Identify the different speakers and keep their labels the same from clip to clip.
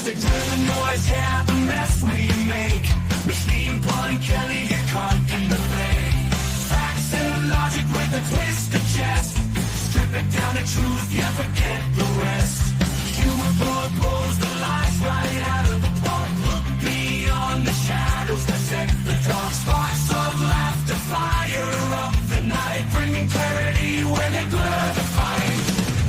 Speaker 1: music to the noise, yeah, the mess we make. Machine Pun Kelly get caught in the fray. Facts and logic with a twist of chest. Strip it down to truth, yeah, forget the rest. Humor pulls the lies right out of the park. Look beyond the shadows that set the dark. Sparks of laughter fire up the night, bringing clarity when they blur the fight.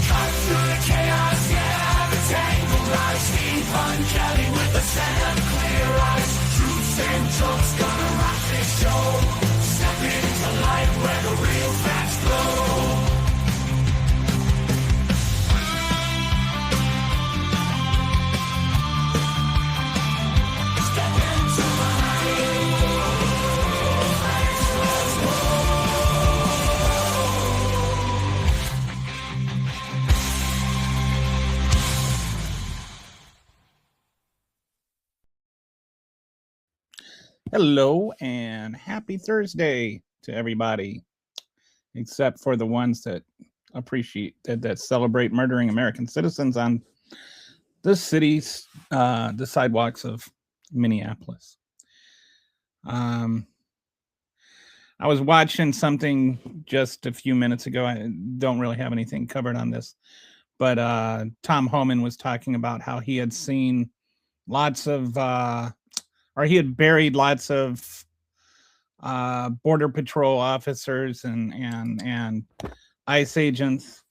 Speaker 1: Cut through the chaos, yeah, the tangled lies. Steve Pun Kelly with a set of clear eyes. Truths and jokes gonna rock this show. Step into light where the real facts flow.
Speaker 2: Hello and happy Thursday to everybody, except for the ones that appreciate that celebrate murdering American citizens on the city's the sidewalks of Minneapolis. I was watching something just a few minutes ago. I don't really have anything covered on this, but Tom Homan was talking about how he had seen lots of or he had buried lots of Border Patrol officers and ICE agents,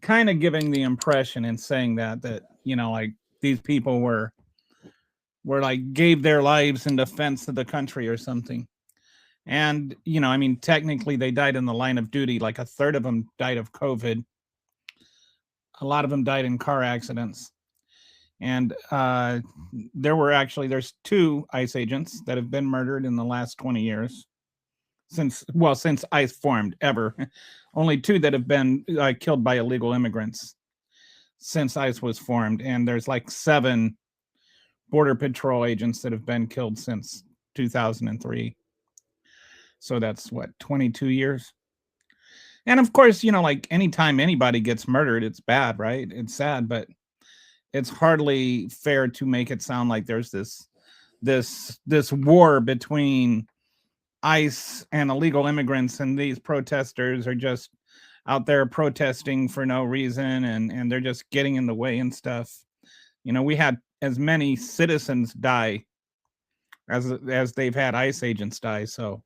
Speaker 2: kind of giving the impression and saying that you know, like, these people were like gave their lives in defense of the country or something. And, you know, I mean, technically they died in the line of duty. Like a third of them died of COVID. A lot of them died in car accidents. And there's 2 ICE agents that have been murdered in the last 20 years since ICE formed ever. Only 2 that have been killed by illegal immigrants since ICE was formed. And there's like 7 Border Patrol agents that have been killed since 2003. So that's what, 22 years. And of course, you know, like anytime anybody gets murdered, it's bad, right? It's sad, but it's hardly fair to make it sound like there's this war between ICE and illegal immigrants, and these protesters are just out there protesting for no reason, and they're just getting in the way and stuff. You know, we had as many citizens die as they've had ICE agents die. So,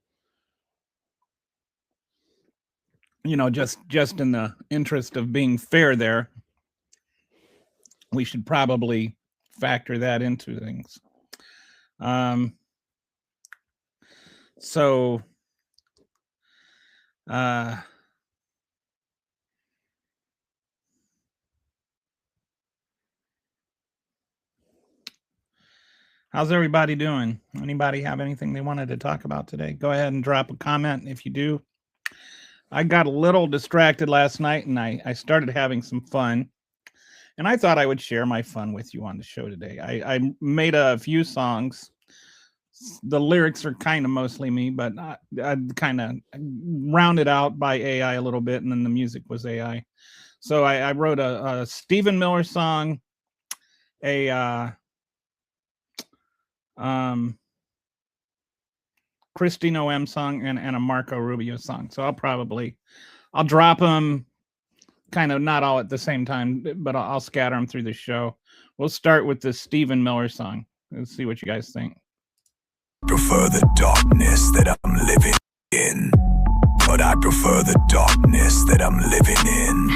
Speaker 2: you know, just in the interest of being fair there, we should probably factor that into things. How's everybody doing? Anybody have anything they wanted to talk about today? Go ahead and drop a comment if you do. I got a little distracted last night, and I started having some fun. And I thought I would share my fun with you on the show today. I made a few songs. The lyrics are kind of mostly me, but I kind of rounded out by AI a little bit, and then the music was AI. So I wrote a Stephen Miller song, a Christy Noem song, and a Marco Rubio song. So I'll drop them kind of not all at the same time, but I'll scatter them through the show. We'll start with the Stephen Miller song. Let's see what you guys think.
Speaker 3: Prefer the darkness that I'm living in, but I prefer the darkness that I'm living in.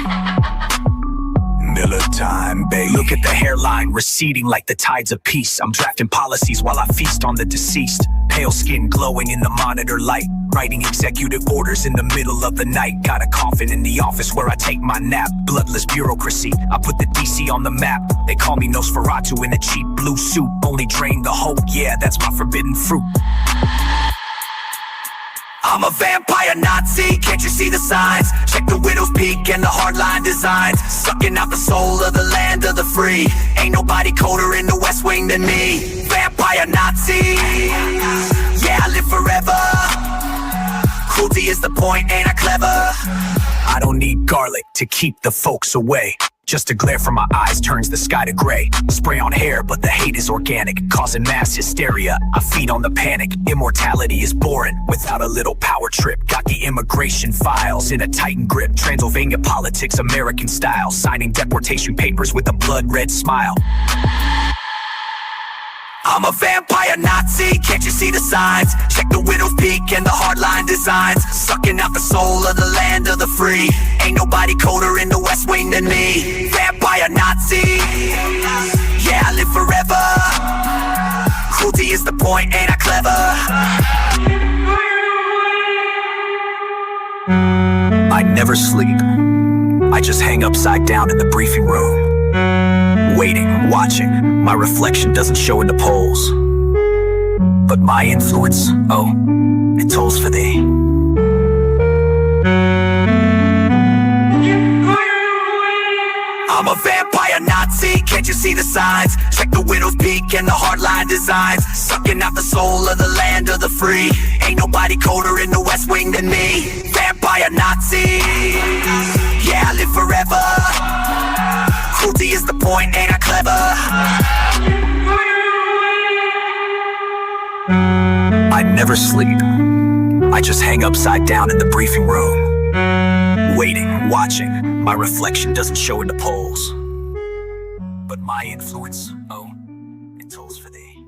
Speaker 3: Miller time, baby. Look at the hairline receding like the tides of peace. I'm drafting policies while I feast on the deceased. Pale skin glowing in the monitor light, writing executive orders in the middle of the night. Got a coffin in the office where I take my nap. Bloodless bureaucracy, I put the DC on the map. They call me Nosferatu in a cheap blue suit. Only drain the hope, yeah, that's my forbidden fruit. I'm a vampire Nazi, can't you see the signs? Check the widow's peak and the hardline designs. Sucking out the soul of the land of the free. Ain't nobody colder in the West Wing than me. Vampire Nazi, yeah, I live forever. Cruelty is the point, ain't I clever? I I don't need garlic to keep the folks away. Just a glare from my eyes turns the sky to gray. Spray on hair, but the hate is organic, causing mass hysteria. I feed on the panic. Immortality is boring without a little power trip. Got the immigration files in a tightened grip. Transylvania politics, American style. Signing deportation papers with a blood red smile. I'm a vampire Nazi, can't you see the signs? Check the widow's peak and the hardline designs. Sucking out the soul of the land of the free. Ain't nobody colder in the West Wing than me. Vampire Nazi, yeah, I live forever. Cruelty is the point, ain't I clever? I never sleep. I just hang upside down in the briefing room. Waiting, watching, my reflection doesn't show in the polls. But my influence, oh, it tolls for thee. I'm a vampire Nazi, can't you see the signs? Check the widow's peak and the hardline designs. Sucking out the soul of the land of the free. Ain't nobody colder in the West Wing than me. Vampire Nazi, yeah, I live forever. Cruelty is the point, ain't I clever? I never sleep. I just hang upside down in the briefing room. Waiting, watching, my reflection doesn't show in the polls. But my influence, oh, it tolls for thee.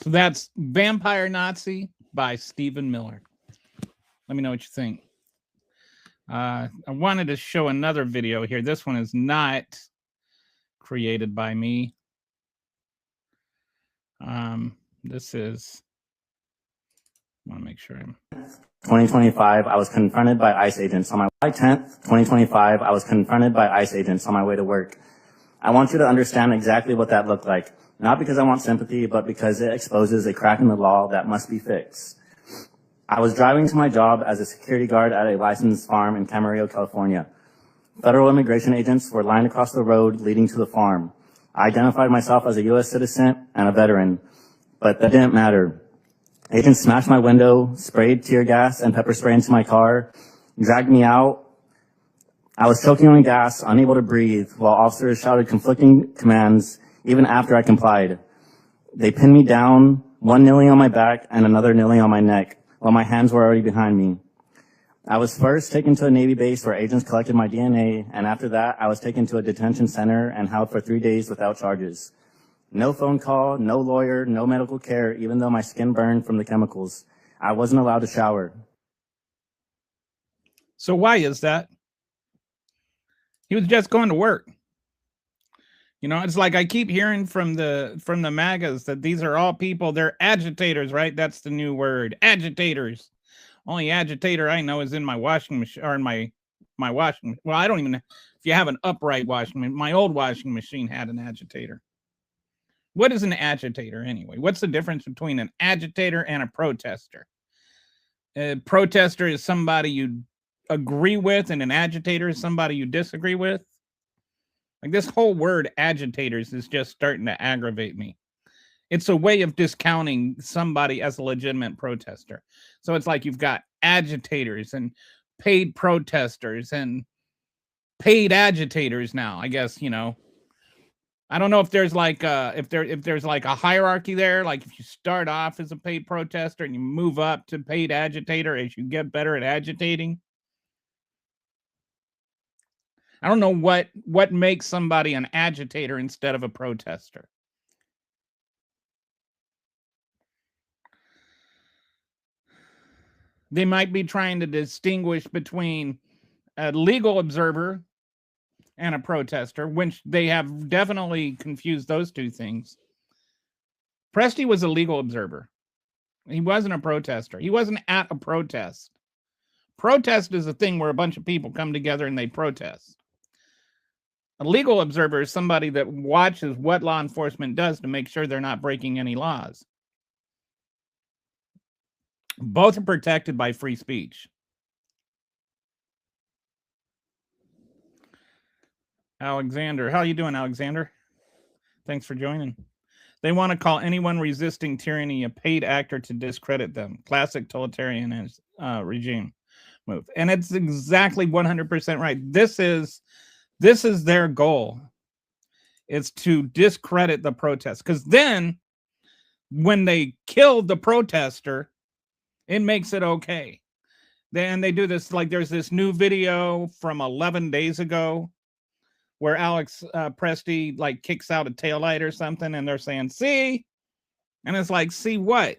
Speaker 2: So that's Vampire Nazi by Stephen Miller. Let me know what you think. I wanted to show another video here. This one is not created by me. This is, I want to make sure I'm
Speaker 4: 2025, I was confronted by ICE agents on my July 10th, 2025, I was confronted by ICE agents on my way to work. I want you to understand exactly what that looked like. Not because I want sympathy, but because it exposes a crack in the law that must be fixed. I was driving to my job as a security guard at a licensed farm in Camarillo, California. Federal immigration agents were lined across the road leading to the farm. I identified myself as a U.S. citizen and a veteran, but that didn't matter. Agents smashed my window, sprayed tear gas and pepper spray into my car, dragged me out. I was choking on gas, unable to breathe, while officers shouted conflicting commands even after I complied. They pinned me down, one kneeling on my back and another kneeling on my neck, while my hands were already behind me. I was first taken to a Navy base where agents collected my DNA, and after that, I was taken to a detention center and held for 3 days without charges. No phone call, no lawyer, no medical care, even though my skin burned from the chemicals. I wasn't allowed to shower.
Speaker 2: So why is that? He was just going to work. You know, it's like I keep hearing from the MAGAs that these are all people, they're agitators, right? That's the new word, agitators. Only agitator I know is in my washing machine, or in my washing. Well, I don't even know if you have an upright washing machine. My old washing machine had an agitator. What is an agitator anyway? What's the difference between an agitator and a protester? A protester is somebody you agree with, and an agitator is somebody you disagree with. Like, this whole word agitators is just starting to aggravate me. It's a way of discounting somebody as a legitimate protester. So it's like you've got agitators and paid protesters and paid agitators now. I guess, you know, I don't know if there's like if there's like a hierarchy there. Like, if you start off as a paid protester and you move up to paid agitator as you get better at agitating. I don't know what makes somebody an agitator instead of a protester. They might be trying to distinguish between a legal observer and a protester, which they have definitely confused those two things. Presti was a legal observer. He wasn't a protester. He wasn't at a protest. Protest is a thing where a bunch of people come together and they protest. A legal observer is somebody that watches what law enforcement does to make sure they're not breaking any laws. Both are protected by free speech. Alexander, how you doing, Alexander? Thanks for joining. They want to call anyone resisting tyranny a paid actor to discredit them. Classic totalitarian regime. move. And it's exactly 100% right. This is their goal. It's to discredit the protest, because then when they kill the protester, it makes it okay. Then they do this, like there's this new video from 11 days ago where Alex Presti like kicks out a taillight or something, and they're saying, see? And it's like, see what?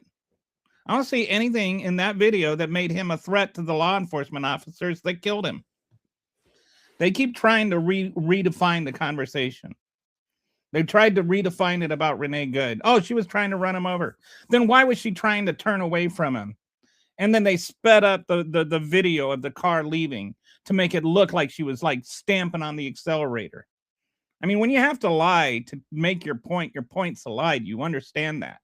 Speaker 2: I don't see anything in that video that made him a threat to the law enforcement officers that killed him. They keep trying to redefine the conversation. They tried to redefine it about Renee Good. Oh, she was trying to run him over. Then why was she trying to turn away from him? And then they sped up the video of the car leaving to make it look like she was like stamping on the accelerator. I mean, when you have to lie to make your point's a lie. You understand that.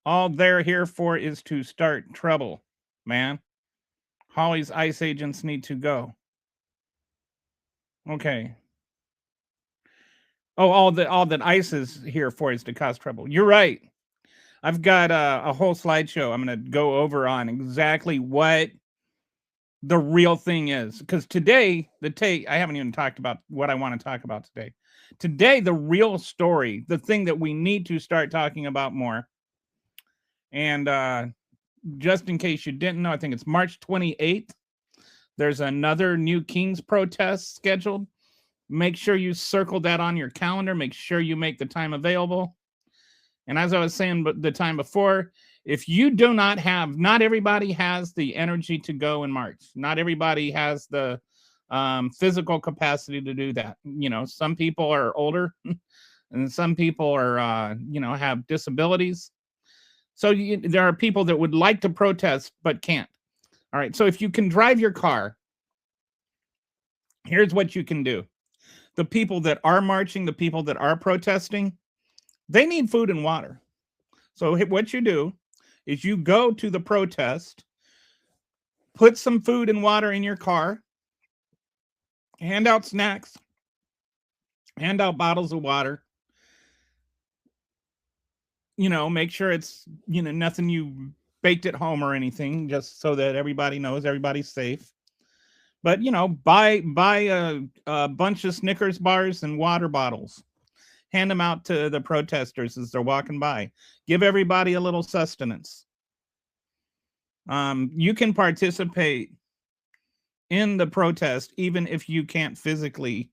Speaker 2: All they're here for is to start trouble, man. Holly's ICE agents need to go. Okay. Oh, all that ICE is here for is to cause trouble. You're right. I've got a whole slideshow I'm going to go over on exactly what the real thing is. Because today, I haven't even talked about what I want to talk about today. Today, the real story, the thing that we need to start talking about more. And just in case you didn't know, I think it's March 28th. There's another New Kings protest scheduled. Make sure you circle that on your calendar. Make sure you make the time available. And as I was saying the time before, if you do not everybody has the energy to go in March. Not everybody has the physical capacity to do that. You know, some people are older and some people are, have disabilities. So there are people that would like to protest but can't. All right. So if you can drive your car, here's what you can do. The people that are marching, the people that are protesting, they need food and water. So what you do is you go to the protest, put some food and water in your car, hand out snacks, hand out bottles of water. You know, make sure it's, nothing you baked at home or anything, just so that everybody knows everybody's safe. But, buy a bunch of Snickers bars and water bottles. Hand them out to the protesters as they're walking by. Give everybody a little sustenance. You can participate in the protest even if you can't physically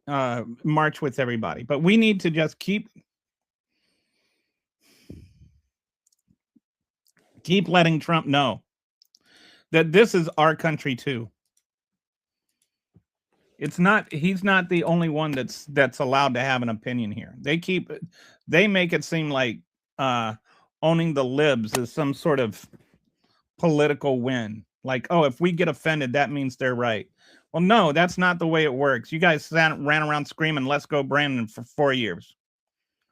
Speaker 2: march with everybody. But we need to just keep letting Trump know that this is our country too. He's not the only one that's allowed to have an opinion here. They make it seem like owning the libs is some sort of political win. Like, oh, if we get offended, that means they're right. Well, no, that's not the way it works. You guys ran around screaming, "Let's go, Brandon," for 4 years.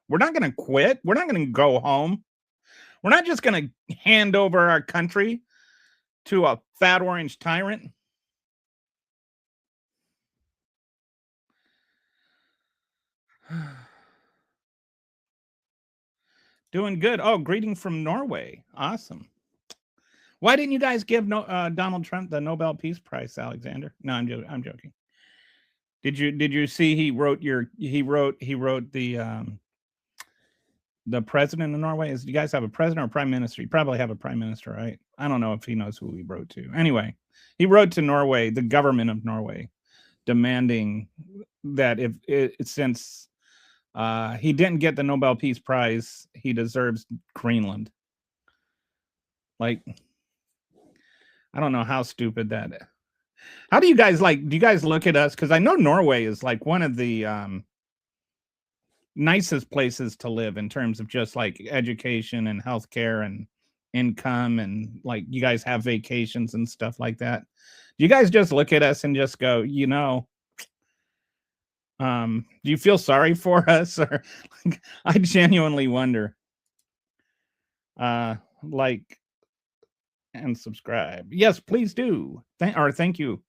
Speaker 2: We're not going to quit. We're not going to go home. We're not just going to hand over our country to a fat orange tyrant. Doing good. Oh, greeting from Norway. Awesome. Why didn't you guys give Donald Trump the Nobel Peace Prize, Alexander? No, I'm joking. Did you see he wrote the president of Norway? Do you guys have a president or prime minister? You probably have a prime minister, right? I don't know if he knows who he wrote to. Anyway, he wrote to Norway, the government of Norway, demanding that since he didn't get the Nobel Peace Prize, he deserves Greenland. Like, I don't know how stupid that is. How do you guys do you guys look at us? Because I know Norway is like one of the nicest places to live in terms of just like education and healthcare and income, and like you guys have vacations and stuff like that. Do you guys just look at us and just go, do you feel sorry for us? Or I genuinely wonder. Like and subscribe. Yes, please do. Thank you.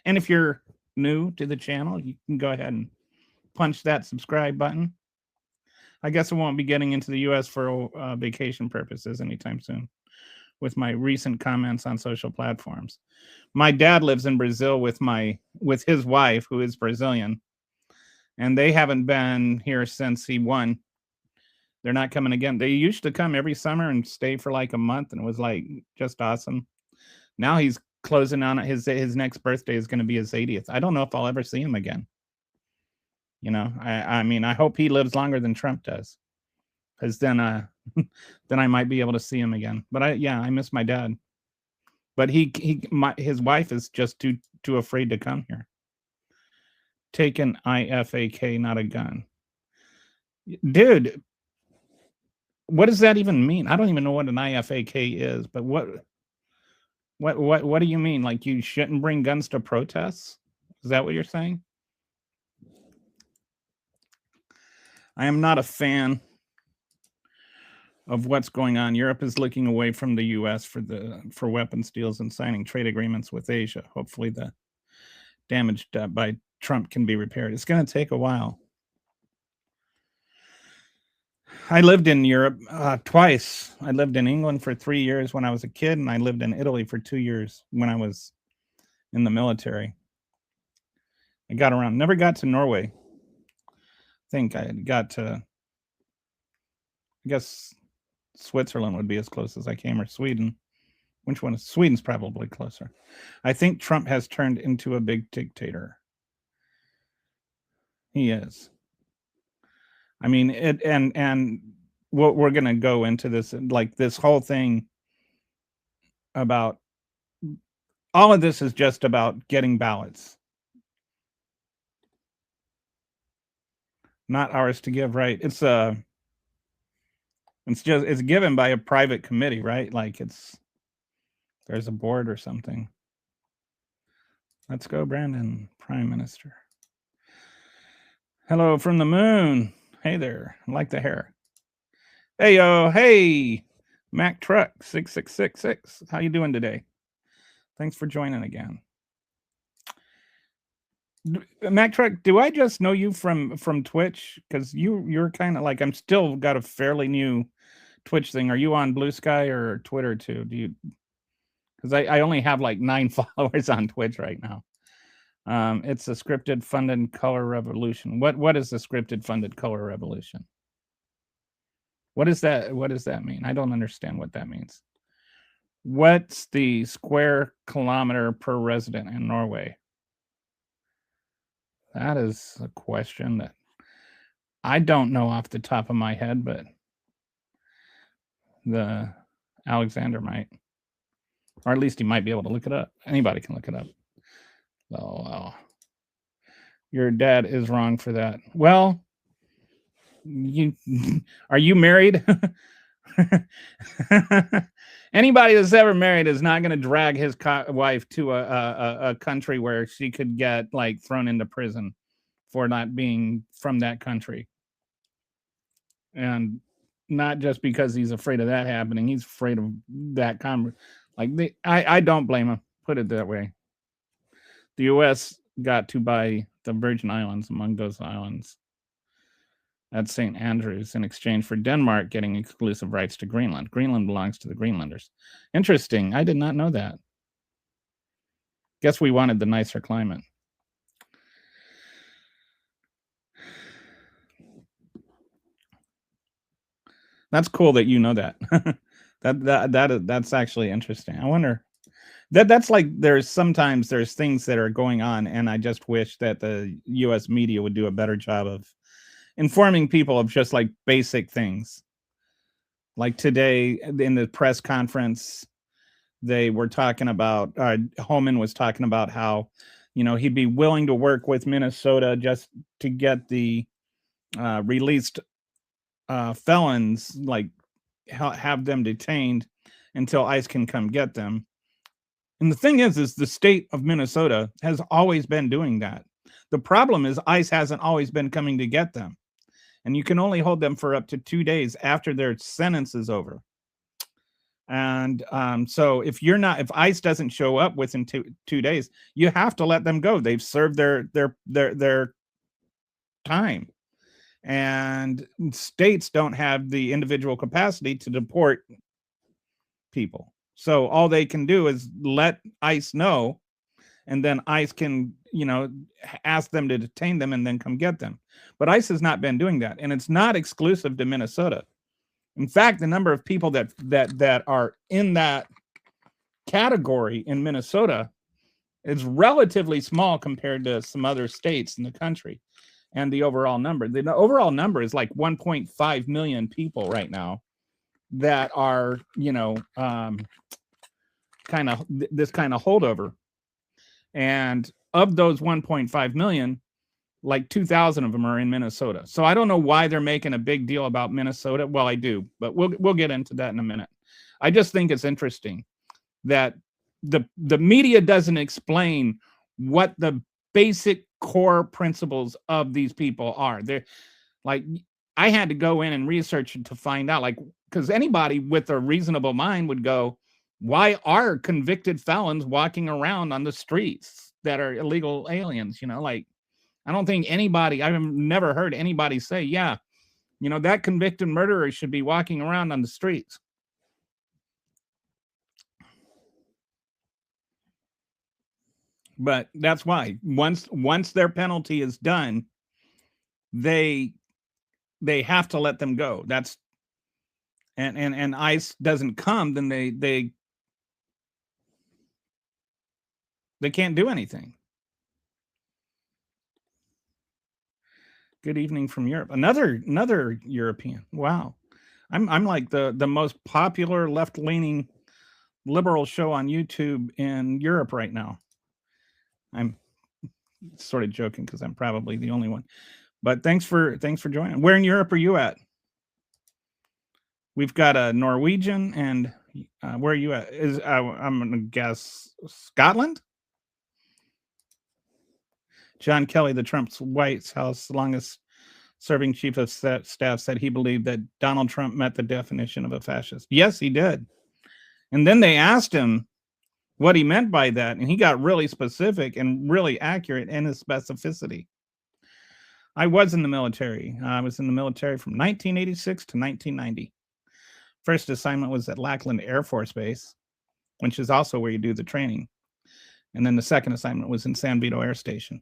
Speaker 2: And if you're new to the channel, you can go ahead and punch that subscribe button. I guess I won't be getting into the U.S. for vacation purposes anytime soon with my recent comments on social platforms. My dad lives in Brazil with his wife, who is Brazilian, and they haven't been here since he won. They're not coming again. They used to come every summer and stay for like a month, and it was like just awesome. Now he's closing on his next birthday is going to be his 80th. I don't know if I'll ever see him again. You know, I mean, I hope he lives longer than Trump does, because then I might be able to see him again. But I miss my dad. But his wife is just too afraid to come here. Take an IFAK, not a gun. Dude, what does that even mean? I don't even know what an IFAK is, but what do you mean? Like you shouldn't bring guns to protests? Is that what you're saying? I am not a fan of what's going on. Europe is looking away from the U.S. for weapons deals and signing trade agreements with Asia. Hopefully the damage by Trump can be repaired. It's going to take a while. I lived in Europe twice. I lived in England for 3 years when I was a kid, and I lived in Italy for 2 years when I was in the military. I got around. Never got to Norway. I think I got to, I guess Switzerland would be as close as I came, or Sweden. Which one? Sweden's probably closer. I think Trump has turned into a big dictator. He is. I mean, and what we're going to go into this, like this whole thing about, all of this is just about getting ballots. Not ours to give, right? It's given by a private committee, right? Like there's a board or something. Let's go, Brandon, Prime Minister. Hello from the moon. Hey there. I like the hair. Hey, yo. Hey, Mac Truck 6666. How you doing today? Thanks for joining again. Mac Truck, do I just know you from Twitch? Because you're kind of like, I'm still got a fairly new Twitch thing. Are you on Blue Sky or Twitter too? Do you? Because I only have like 9 followers on Twitch right now. It's a scripted funded color revolution. What is the scripted funded color revolution? What is that? What does that mean? I don't understand what that means. What's the square kilometer per resident in Norway? That is a question that I don't know off the top of my head, but the Alexander might, or at least he might be able to look it up. Anybody can look it up. Oh, your dad is wrong for that. Well, are you married? Anybody that's ever married is not going to drag his wife to a country where she could get like thrown into prison for not being from that country. And not just because he's afraid of that happening. He's afraid of that I don't blame him. Put it that way. The U.S. got to buy the Virgin Islands among those islands at St. Andrews in exchange for Denmark getting exclusive rights to Greenland. Greenland belongs to the Greenlanders. Interesting. I did not know that. Guess we wanted the nicer climate. That's cool that you know that. That's actually interesting. I wonder that's like sometimes there's things that are going on, and I just wish that the U.S. media would do a better job of informing people of just like basic things. Like today in the press conference, they were talking about, Homan was talking about how, he'd be willing to work with Minnesota just to get the released felons, like have them detained until ICE can come get them. And the thing is the state of Minnesota has always been doing that. The problem is ICE hasn't always been coming to get them. And you can only hold them for up to 2 days after their sentence is over. And so if ICE doesn't show up within two days, you have to let them go. They've served their time. and states don't have the individual capacity to deport people. So all they can do is let ICE know, and then ICE can, ask them to detain them and then come get them. But ICE has not been doing that, and it's not exclusive to Minnesota. In fact, the number of people that are in that category in Minnesota is relatively small compared to some other states in the country. And the overall number is like 1.5 million people right now that are, kind of this kind of holdover. And of those 1.5 million, like 2,000 of them are in Minnesota. So I don't know why they're making a big deal about Minnesota. Well, I do, but we'll get into that in a minute. I just think it's interesting that the media doesn't explain what the basic core principles of these people are. They're like, I had to go in and research to find out, like, because anybody with a reasonable mind would go, why are convicted felons walking around on the streets that are illegal aliens? Like, I don't think I've never heard anybody say, yeah, that convicted murderer should be walking around on the streets. But that's why once their penalty is done, they have to let them go. That's and ICE doesn't come, then they can't do anything. Good evening from Europe. Another European. Wow. I'm like the most popular left-leaning liberal show on YouTube in Europe right now. I'm sort of joking because I'm probably the only one. But thanks for joining. Where in Europe are you at? We've got a Norwegian, and where are you at? I'm gonna guess Scotland. John Kelly, the Trump's White House longest serving chief of staff, said he believed that Donald Trump met the definition of a fascist. Yes, he did. And then they asked him what he meant by that, and he got really specific and really accurate in his specificity. I was in the military. I was in the military from 1986 to 1990. First assignment was at Lackland Air Force Base, which is also where you do the training. And then the second assignment was in San Vito Air Station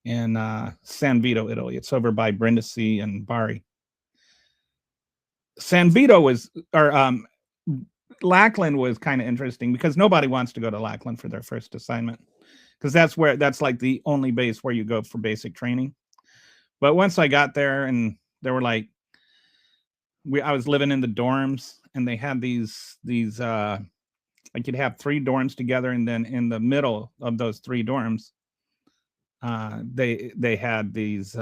Speaker 2: in San Vito, Italy. It's over by Brindisi and Bari. San Vito was, or Lackland was kind of interesting because nobody wants to go to Lackland for their first assignment because that's like the only base where you go for basic training. But once I got there, and there were like, I was living in the dorms, and they had these like you'd have 3 dorms together, and then in the middle of those 3 dorms, they had these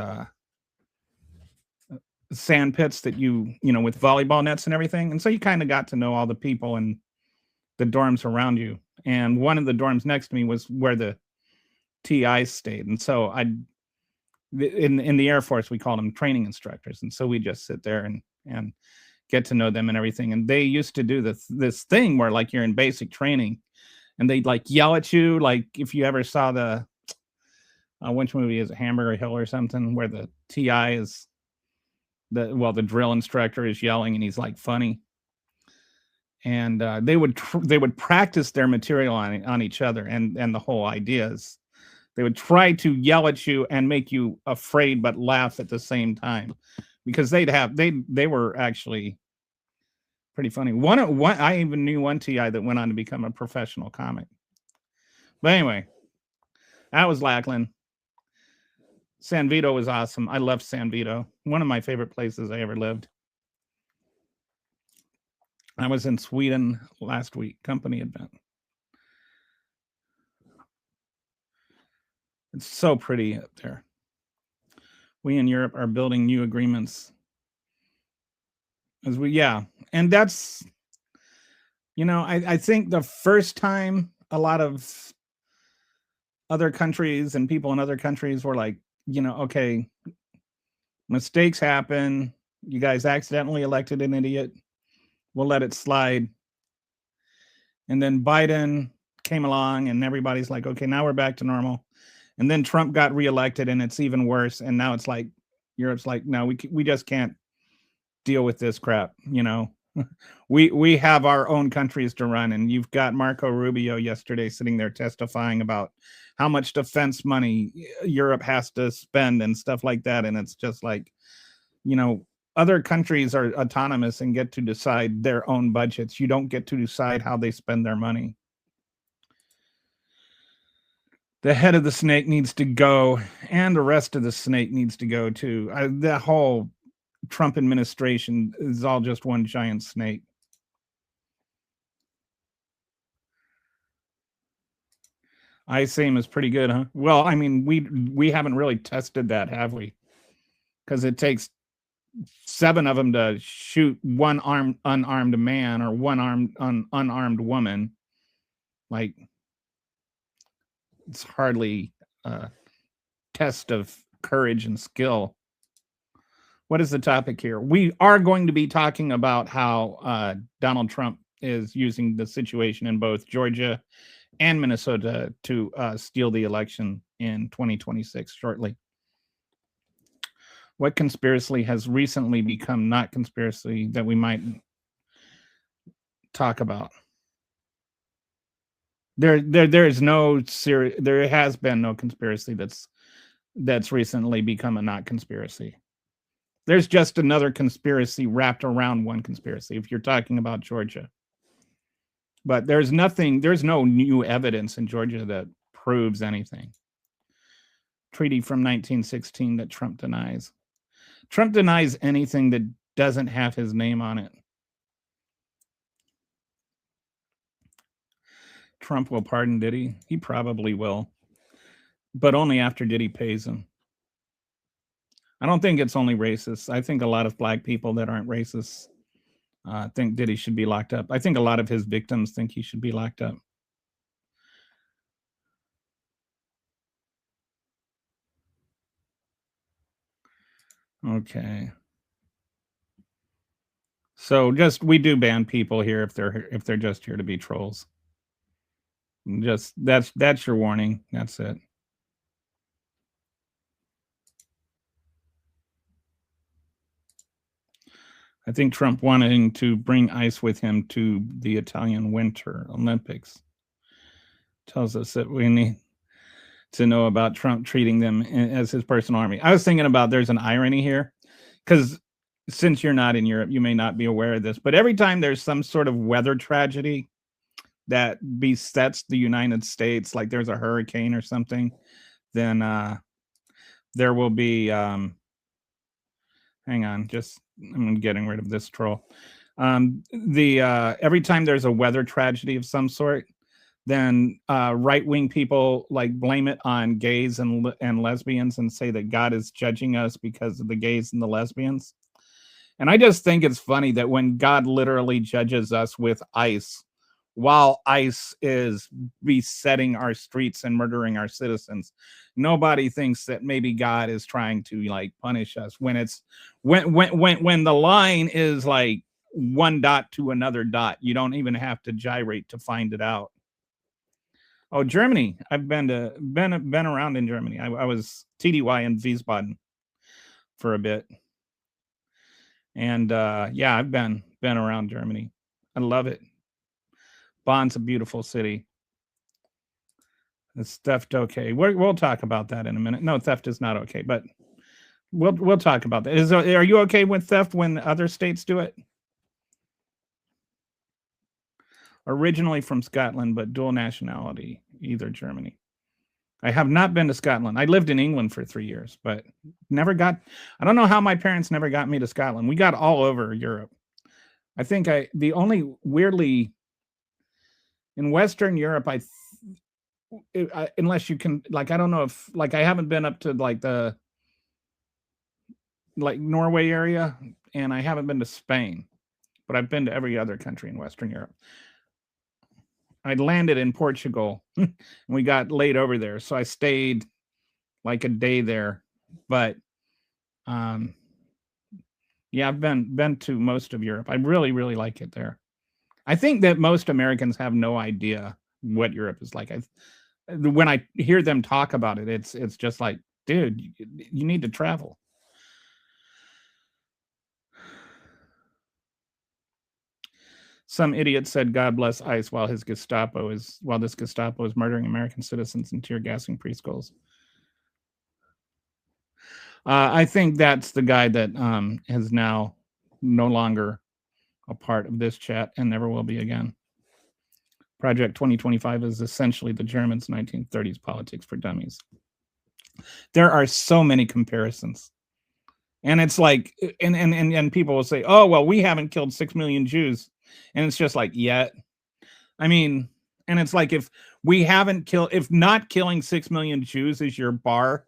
Speaker 2: sand pits that you know with volleyball nets and everything, and so you kind of got to know all the people in the dorms around you. And one of the dorms next to me was where the TIs stayed, and so in the Air Force we called them training instructors, and so we just sit there and get to know them and everything. And they used to do this thing where like you're in basic training, and they'd like yell at you, like if you ever saw the which movie is it, Hamburger Hill or something, where the TI is the drill instructor is yelling and he's like funny. And they would practice their material on each other, and the whole idea is they would try to yell at you and make you afraid but laugh at the same time, because they were actually pretty funny. One I even knew one TI that went on to become a professional comic. But anyway, that was Lackland. San Vito was awesome. I loved San Vito. One of my favorite places I ever lived. I was in Sweden last week, company event. It's so pretty up there. We in Europe are building new agreements. And that's, I think the first time a lot of other countries and people in other countries were like, okay, mistakes happen. You guys accidentally elected an idiot. We'll let it slide. And then Biden came along and everybody's like, okay, now we're back to normal. And then Trump got reelected and it's even worse. And now it's like, Europe's like, no, we just can't deal with this crap. You know, we have our own countries to run, and you've got Marco Rubio yesterday sitting there testifying about how much defense money Europe has to spend and stuff like that. And it's just like, you know, other countries are autonomous and get to decide their own budgets. You don't get to decide how they spend their money. The head of the snake needs to go, and the rest of the snake needs to go too. The whole Trump administration is all just one giant snake. ICE-AIM is pretty good, huh? Well, I mean, we haven't really tested that, have we? Because it takes 7 of them to shoot one unarmed man or one unarmed woman. Like, it's hardly a test of courage and skill. What is the topic here? We are going to be talking about how Donald Trump is using the situation in both Georgia and Minnesota to steal the election in 2026 shortly. What conspiracy has recently become not conspiracy that we might talk about? There is no there has been no conspiracy that's recently become a not conspiracy. There's just another conspiracy wrapped around one conspiracy if you're talking about Georgia. But there's no new evidence in Georgia that proves anything. Treaty from 1916 that Trump denies. Trump denies anything that doesn't have his name on it. Trump will pardon Diddy. He probably will. But only after Diddy pays him. I don't think it's only racists. I think a lot of black people that aren't racists think Diddy should be locked up. I think a lot of his victims think he should be locked up. Okay. So we do ban people here if they're just here to be trolls. Just that's your warning. That's it. I think Trump wanting to bring ICE with him to the Italian Winter Olympics tells us that we need to know about Trump treating them as his personal army. I was thinking about there's an irony here, because since you're not in Europe, you may not be aware of this, but every time there's some sort of weather tragedy that besets the United States, like there's a hurricane or something, then there will be hang on, I'm getting rid of this troll. Every time there's a weather tragedy of some sort, then right-wing people like blame it on gays and lesbians and say that God is judging us because of the gays and the lesbians. And I just think it's funny that when God literally judges us with ICE, while ICE is besetting our streets and murdering our citizens, nobody thinks that maybe God is trying to like punish us when the line is like one dot to another dot. You don't even have to gyrate to find it out. Oh, Germany. I've been around in Germany. I was TDY in Wiesbaden for a bit. And yeah, I've been around Germany. I love it. Bonn's a beautiful city. Is theft okay? We'll talk about that in a minute. No, theft is not okay, but we'll talk about that. Are you okay with theft when other states do it? Originally from Scotland, but dual nationality, either Germany. I have not been to Scotland. I lived in England for 3 years, but I don't know how my parents never got me to Scotland. We got all over Europe. I think the only weirdly in Western Europe, unless you can, like, I don't know if, like, I haven't been up to like the Norway area, and I haven't been to Spain, but I've been to every other country in Western Europe. I landed in Portugal and we got laid over there. So I stayed like a day there, but yeah, I've been to most of Europe. I really, really like it there. I think that most Americans have no idea what Europe is like. When I hear them talk about it, it's just like, dude, you need to travel. Some idiot said, "God bless ICE," while this Gestapo is murdering American citizens and tear gassing preschools. I think that's the guy that is now no longer a part of this chat and never will be again. Project 2025 is essentially the Germans' 1930s politics for dummies. There are so many comparisons. And it's like, and people will say, "Oh, well, we haven't killed 6 million Jews." And it's just like, yet. I mean, and it's like, if not killing 6 million Jews is your bar,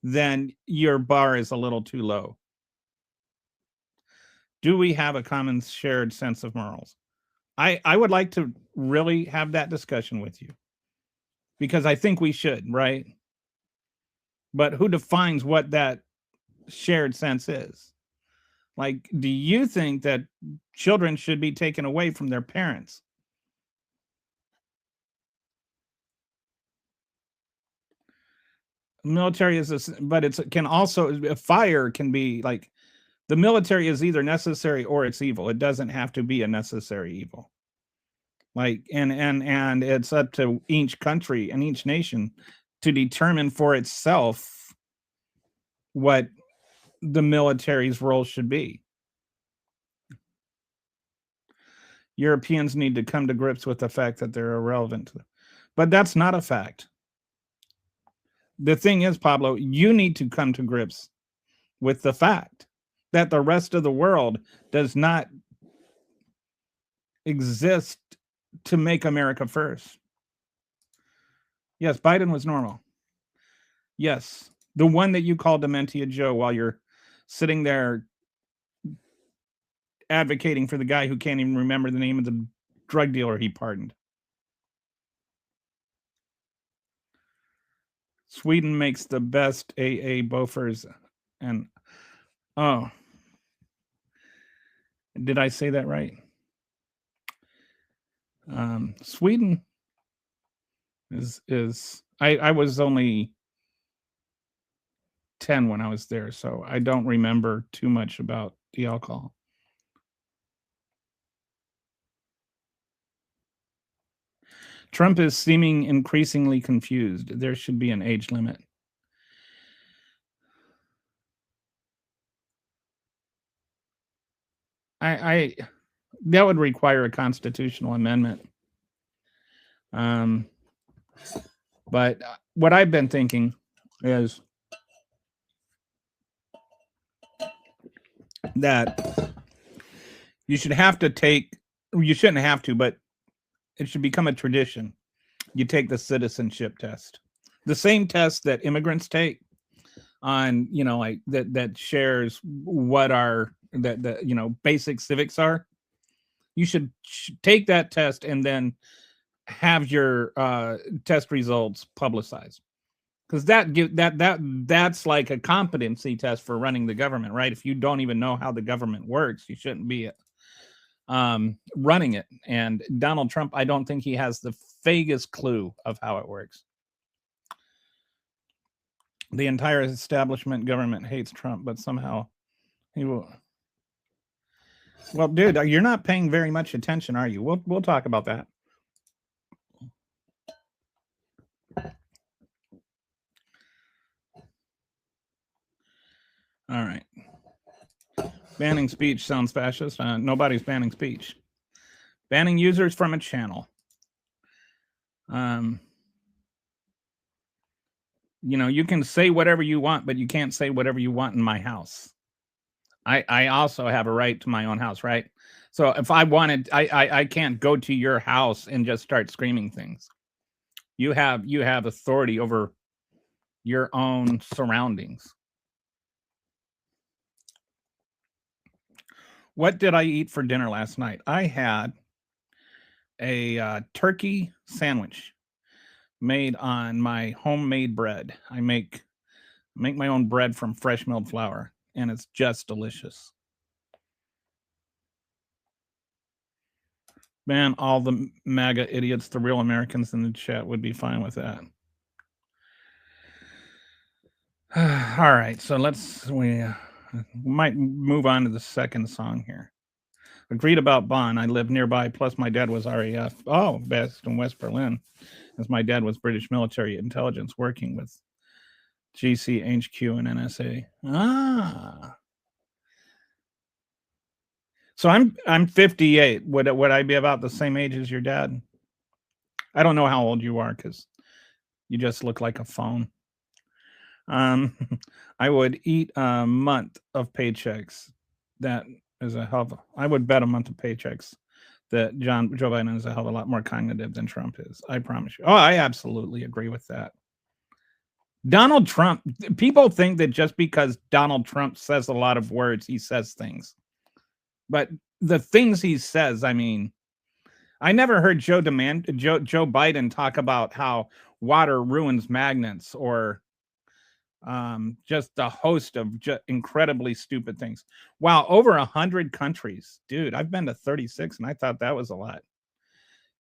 Speaker 2: then your bar is a little too low. Do we have a common shared sense of morals? I would like to really have that discussion with you, because I think we should, right? But who defines what that shared sense is? Like, do you think that children should be taken away from their parents? Military is but it can also, fire can be like, the military is either necessary or it's evil. It doesn't have to be a necessary evil. Like, and it's up to each country and each nation to determine for itself what the military's role should be. Europeans need to come to grips with the fact that they're irrelevant. But that's not a fact. The thing is, Pablo, you need to come to grips with the fact that the rest of the world does not exist to make America first. Yes, Biden was normal. Yes, the one that you call Dementia Joe while you're sitting there advocating for the guy who can't even remember the name of the drug dealer he pardoned. Sweden makes the best AA Bofors. And oh, did I say that right? Sweden is I was only 10 when I was there, so I don't remember too much about the alcohol. Trump is seeming increasingly confused. There should be an age limit. I that would require a constitutional amendment. But what I've been thinking is that you shouldn't have to, but it should become a tradition. You take the citizenship test, the same test that immigrants take on, like that shares what the basic civics are. You should take that test and then have your test results publicized, because that's like a competency test for running the government, right? If you don't even know how the government works, you shouldn't be running it. And Donald Trump, I don't think he has the vaguest clue of how it works. The entire establishment government hates Trump, but somehow he will. Well, dude, you're not paying very much attention, are you? We'll talk about that. All right. Banning speech sounds fascist. Nobody's banning speech. Banning users from a channel. You can say whatever you want, but you can't say whatever you want in my house. I also have a right to my own house, right? So if I wanted, I can't go to your house and just start screaming things. You have authority over your own surroundings. What did I eat for dinner last night? I had a turkey sandwich made on my homemade bread. I make my own bread from fresh milled flour, and it's just delicious. Man, all the MAGA idiots, the real Americans in the chat would be fine with that. All right, so we might move on to the second song here. Agreed about Bonn. I live nearby. Plus, my dad was RAF. Oh, best in West Berlin, as my dad was British military intelligence working with GCHQ and NSA. Ah. So I'm 58. Would I be about the same age as your dad? I don't know how old you are because you just look like a phone. I would eat a month of paychecks. That is a hell of I would bet a month of paychecks that Joe Biden is a hell of a lot more cognitive than Trump is. I promise you. Oh, I absolutely agree with that. Donald Trump, people think that just because Donald Trump says a lot of words, he says things. But the things he says, I mean, I never heard Joe Biden talk about how water ruins magnets or just a host of incredibly stupid things. Wow, over 100 countries, dude. I've been to 36, and I thought that was a lot.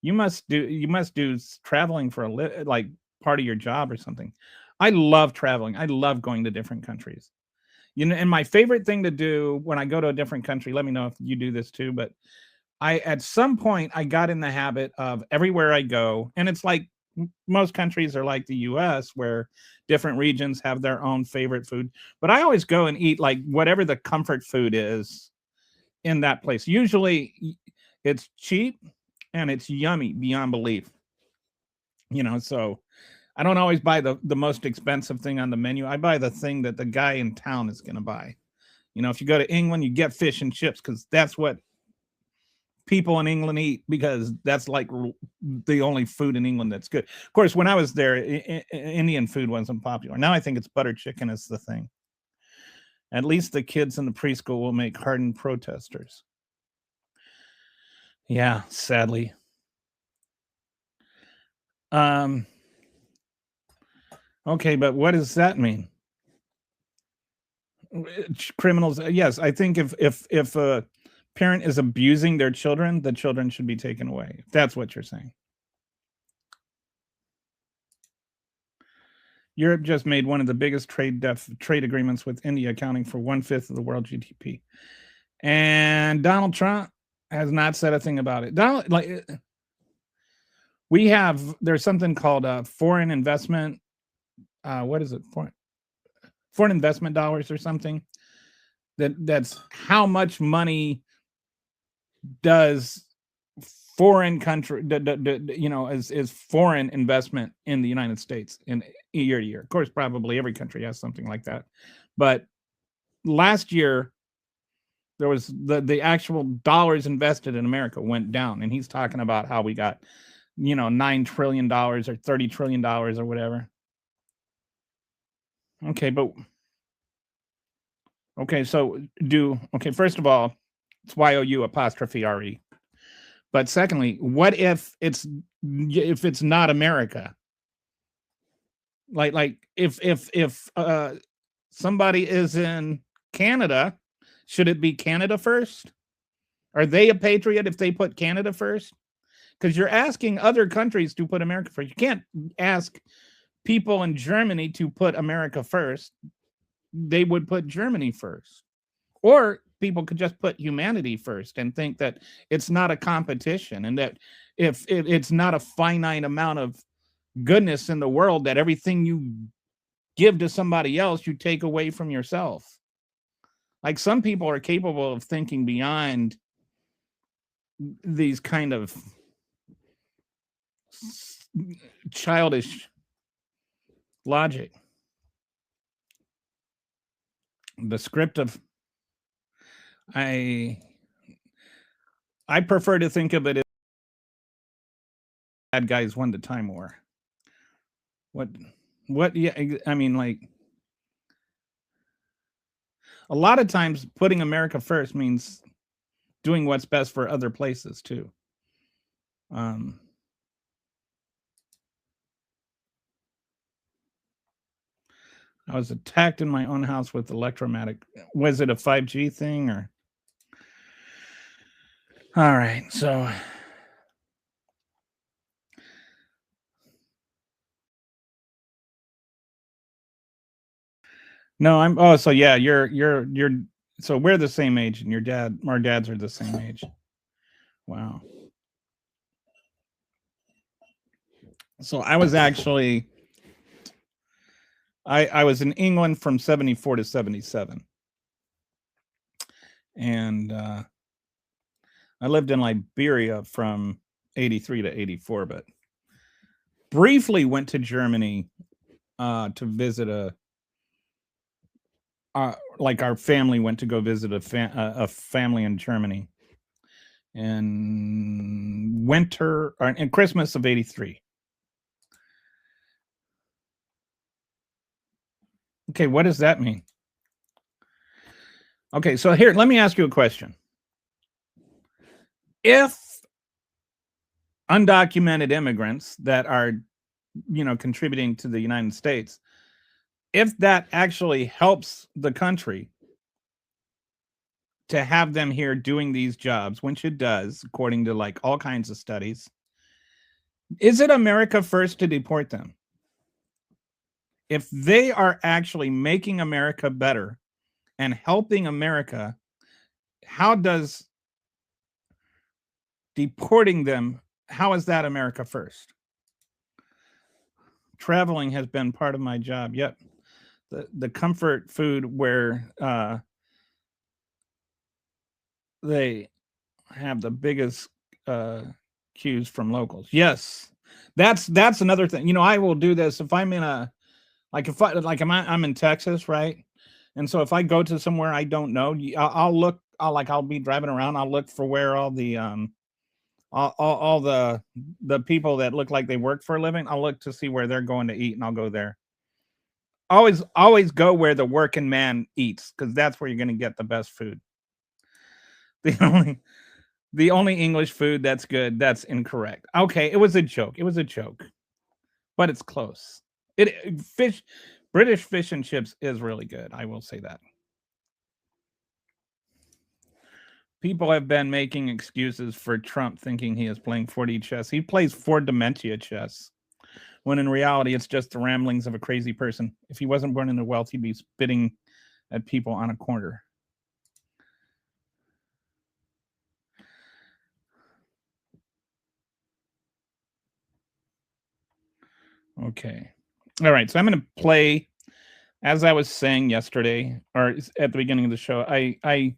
Speaker 2: You must do traveling for like part of your job or something. I love traveling. I love going to different countries. You know, and my favorite thing to do when I go to a different country, let me know if you do this too, but at some point I got in the habit of everywhere I go, and it's like most countries are like the US where different regions have their own favorite food, but I always go and eat like whatever the comfort food is in that place. Usually it's cheap and it's yummy beyond belief. You know, so I don't always buy the most expensive thing on the menu. I buy the thing that the guy in town is going to buy. You know, if you go to England, you get fish and chips because that's what people in England eat, because that's like the only food in England that's good. Of course, when I was there, Indian food wasn't popular. Now I think it's butter chicken is the thing. At least the kids in the preschool will make hardened protesters. Yeah, sadly. Okay, but what does that mean? Criminals? Yes, I think if a parent is abusing their children, the children should be taken away. If that's what you're saying. Europe just made one of the biggest trade agreements with India, accounting for 1/5 of the world GDP. And Donald Trump has not said a thing about it. There's something called foreign investment. What is it? Foreign investment dollars or something. That's how much money does foreign country, is foreign investment in the United States in year to year. Of course, probably every country has something like that. But last year, there was the actual dollars invested in America went down, and he's talking about how we got, $9 trillion or $30 trillion or whatever. Okay, first of all, it's YOU''RE. But secondly, what if it's not America? Like if somebody is in Canada, should it be Canada first? Are they a patriot if they put Canada first? Because you're asking other countries to put America first. You can't ask people in Germany to put America first. They would put Germany first. Or people could just put humanity first and think that it's not a competition, and that if it's not a finite amount of goodness in the world, that everything you give to somebody else, you take away from yourself. Like, some people are capable of thinking beyond these kind of childish logic. The script of I prefer to think of it as bad guys won the time war. What yeah, I mean, like, a lot of times putting America first means doing what's best for other places too. I was attacked in my own house with electromagnetic. Was it a 5G thing or? All right, so no, I'm. Oh, so yeah, you're So we're the same age, and our dads are the same age. Wow. So I was actually, I was in England from 74 to 77. And I lived in Liberia from 83 to 84, but briefly went to Germany to visit our family went to go visit a family in Germany in Christmas of 83. Okay, what does that mean? Okay, so here, let me ask you a question. If undocumented immigrants that are, contributing to the United States, if that actually helps the country to have them here doing these jobs, which it does, according to all kinds of studies, is it America first to deport them? If they are actually making America better and helping America, how does deporting them, how is that America first? Traveling has been part of my job. Yep. The comfort food where they have the biggest queues from locals. Yes. That's another thing. I will do this if I'm in I'm in Texas, right? And so if I go to somewhere I don't know, I'll be driving around. I'll look for where all the all the people that look like they work for a living. I'll look to see where they're going to eat, and I'll go there. Always go where the working man eats, because that's where you're going to get the best food. The only English food that's good, that's incorrect. Okay, it was a joke. But it's close. British fish and chips is really good. I will say that. People have been making excuses for Trump thinking he is playing 4D chess. He plays 4 dementia chess, when in reality, it's just the ramblings of a crazy person. If he wasn't born into wealth, he'd be spitting at people on a corner. Okay. All right. So I'm going to play, as I was saying yesterday, or at the beginning of the show, I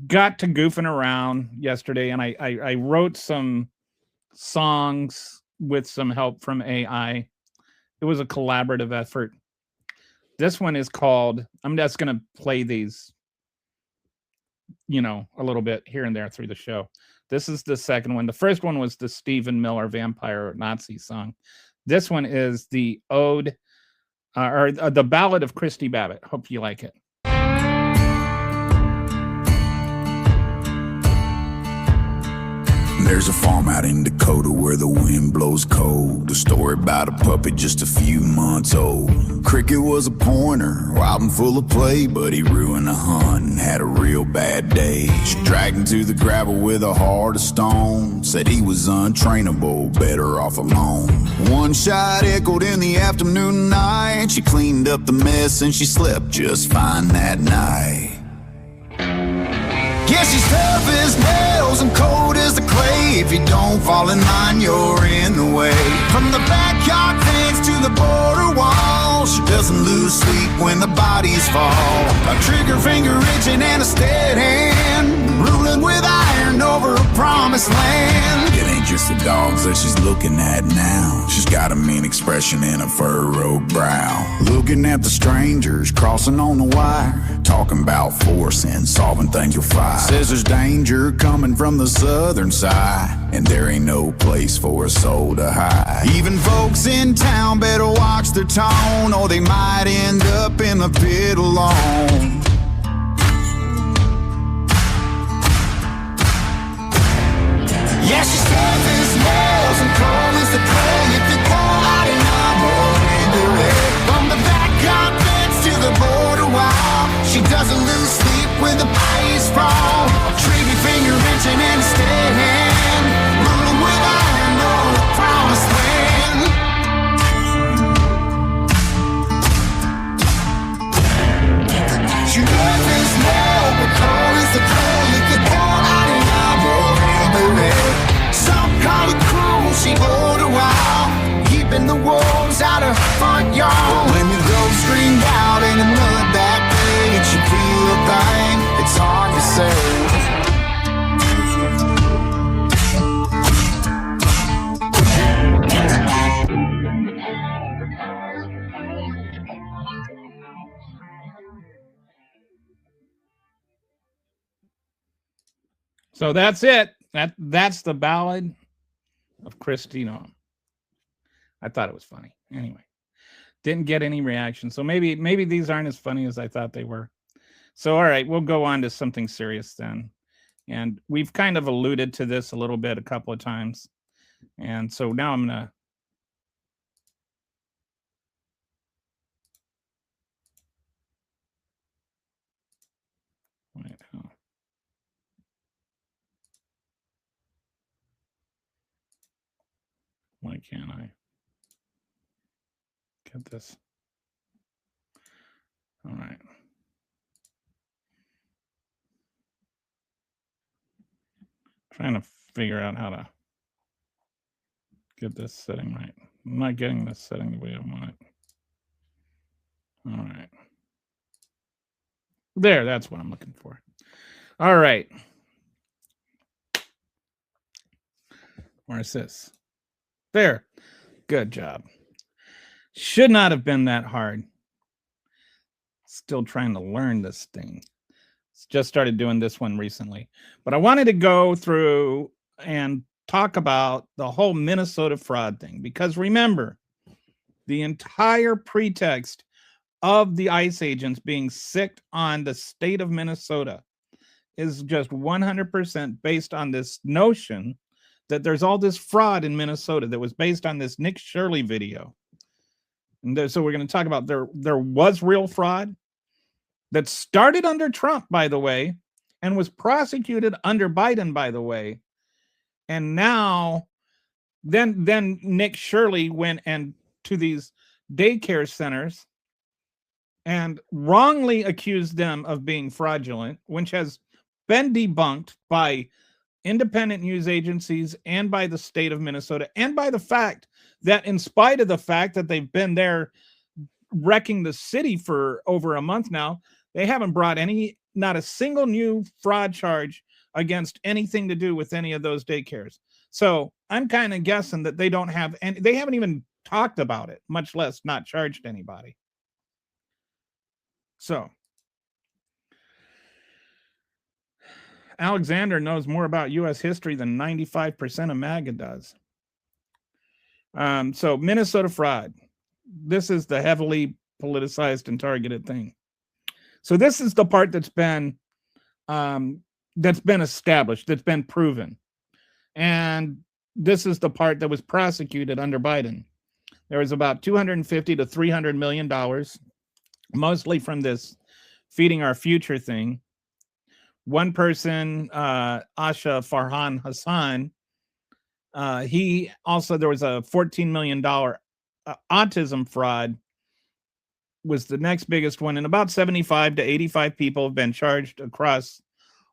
Speaker 2: got to goofing around yesterday, and I wrote some songs with some help from AI. It was a collaborative effort. This one is called, I'm just going to play these, a little bit here and there through the show. This is the second one. The first one was the Stephen Miller Vampire Nazi song. This one is the ode, or the Ballad of Christy Babbitt. Hope you like it.
Speaker 5: There's a farm out in Dakota where the wind blows cold. A story about a puppy just a few months old. Cricket was a pointer, wild and full of play, but he ruined the hunt and had a real bad day. She dragged him to the gravel with a heart of stone. Said he was untrainable, better off alone. One shot echoed in the afternoon and night. She cleaned up the mess and she slept just fine that night. Yeah, she's tough as nails and cold as the clay. If you don't fall in line, you're in the way. From the backyard fence to the border wall, she doesn't lose sleep when the bodies fall. A trigger finger itching and a steady hand, ruling with iron over a promised land. It ain't just the dogs that she's looking at now. She's got a mean expression in her furrowed brow. Looking at the strangers crossing on the wire, talking about force and solving things with fire. Says there's danger coming from the southern side, and there ain't no place for a soul to hide. Even folks in town better watch their tone, or they might end up in the pit alone. Yeah, she's tough as nails and cold as the clay. If you call out and I'm into it. From the backyard fence to the border wall, she doesn't lose sleep when the bodies sprawl. A tricky finger wrenching and a steady hand, ruling with iron over the promised land. She tough as nails
Speaker 2: So that's it. That's the Ballad of Kristi Noem. I thought it was funny. Anyway, didn't get any reaction. So maybe these aren't as funny as I thought they were. So all right, we'll go on to something serious then. And we've kind of alluded to this a little bit a couple of times. And so now I'm gonna wait, why can't I get this? All right. Trying to figure out how to get this setting right. I'm not getting this setting the way I want it. All right. There, that's what I'm looking for. All right. Where's this? There. Good job. Should not have been that hard. Still trying to learn this thing. Just started doing this one recently. But I wanted to go through and talk about the whole Minnesota fraud thing. Because remember, the entire pretext of the ICE agents being sicked on the state of Minnesota is just 100% based on this notion that there's all this fraud in Minnesota that was based on this Nick Shirley video. And so we're going to talk about there was real fraud that started under Trump, by the way, and was prosecuted under Biden, by the way. And now then Nick Shirley went and to these daycare centers and wrongly accused them of being fraudulent, which has been debunked by independent news agencies and by the state of Minnesota, and by the fact that in spite of the fact that they've been there wrecking the city for over a month now, they haven't brought not a single new fraud charge against anything to do with any of those daycares. So I'm kind of guessing that they don't have any, they haven't even talked about it, much less not charged anybody. So Alexander knows more about U.S. history than 95% of MAGA does. So Minnesota fraud. This is the heavily politicized and targeted thing. So this is the part that's been established, that's been proven. And this is the part that was prosecuted under Biden. There was about $250 to $300 million, mostly from this Feeding Our Future thing. One person, Asha Farhan Hassan, he also, there was a $14 million autism fraud, was the next biggest one. And about 75 to 85 people have been charged across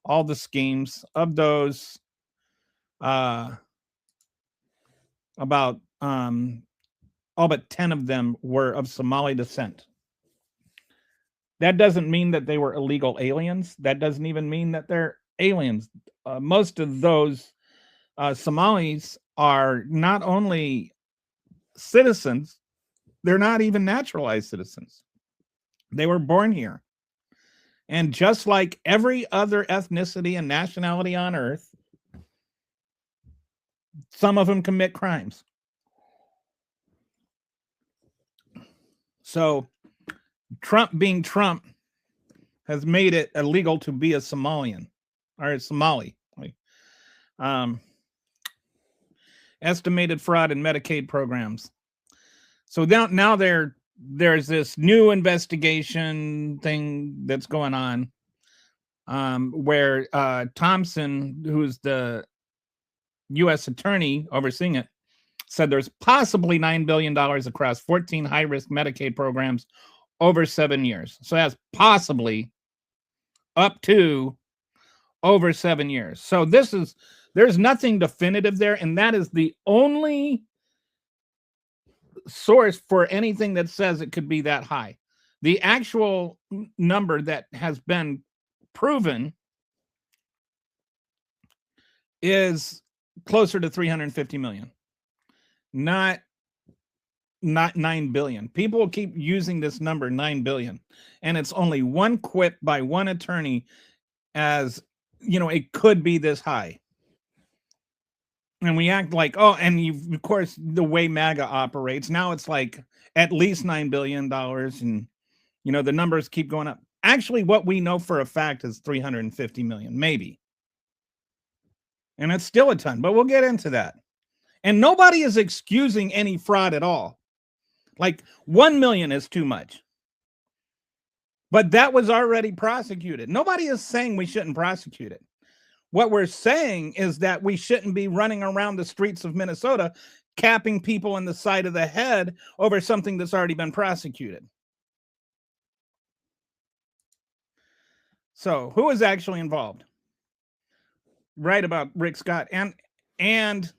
Speaker 2: all the schemes. Of those, about all but 10 of them were of Somali descent. That doesn't mean that they were illegal aliens. That doesn't even mean that they're aliens. Most of those Somalis are not only citizens, they're not even naturalized citizens. They were born here. And just like every other ethnicity and nationality on earth, some of them commit crimes. So Trump being Trump has made it illegal to be a Somalian or a Somali. Estimated fraud in Medicaid programs. So now there's this new investigation thing that's going on where Thompson, who's the U.S. attorney overseeing it, said there's possibly $9 billion across 14 high-risk Medicaid programs over 7 years. So that's possibly up to over 7 years. So there's nothing definitive there, and that is the only source for anything that says it could be that high. The actual number that has been proven is closer to 350 million, not 9 billion. People keep using this number 9 billion, and it's only one quip by one attorney as it could be this high. And we act like, oh, and of course, the way MAGA operates, now it's like at least $9 billion. And, the numbers keep going up. Actually, what we know for a fact is 350 million, maybe. And it's still a ton, but we'll get into that. And nobody is excusing any fraud at all. Like 1 million is too much. But that was already prosecuted. Nobody is saying we shouldn't prosecute it. What we're saying is that we shouldn't be running around the streets of Minnesota capping people in the side of the head over something that's already been prosecuted. So who is actually involved? Right about Rick Scott. And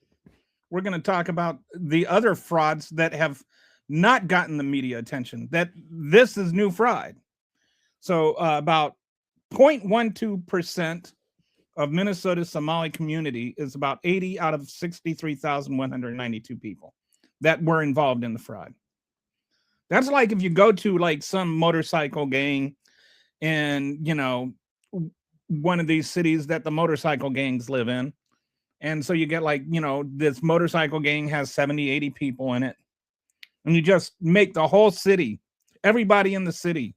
Speaker 2: we're going to talk about the other frauds that have not gotten the media attention, that this is new fraud. So about 0.12% of Minnesota's Somali community is about 80 out of 63,192 people that were involved in the fraud. That's like if you go to like some motorcycle gang in, one of these cities that the motorcycle gangs live in. And so you get like, this motorcycle gang has 70, 80 people in it. And you just make the whole city, everybody in the city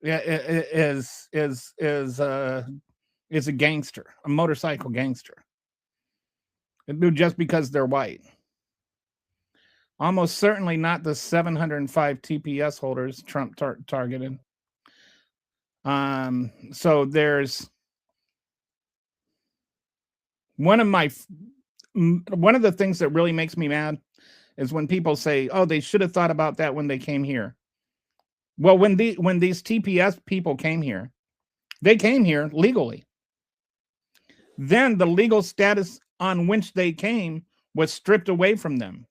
Speaker 2: is a gangster, a motorcycle gangster. Just because they're white. Almost certainly not the 705 TPS holders Trump targeted. So there's one of the things that really makes me mad is when people say, oh, they should have thought about that when they came here. Well, when these TPS people came here, they came here legally. Then the legal status on which they came was stripped away from them.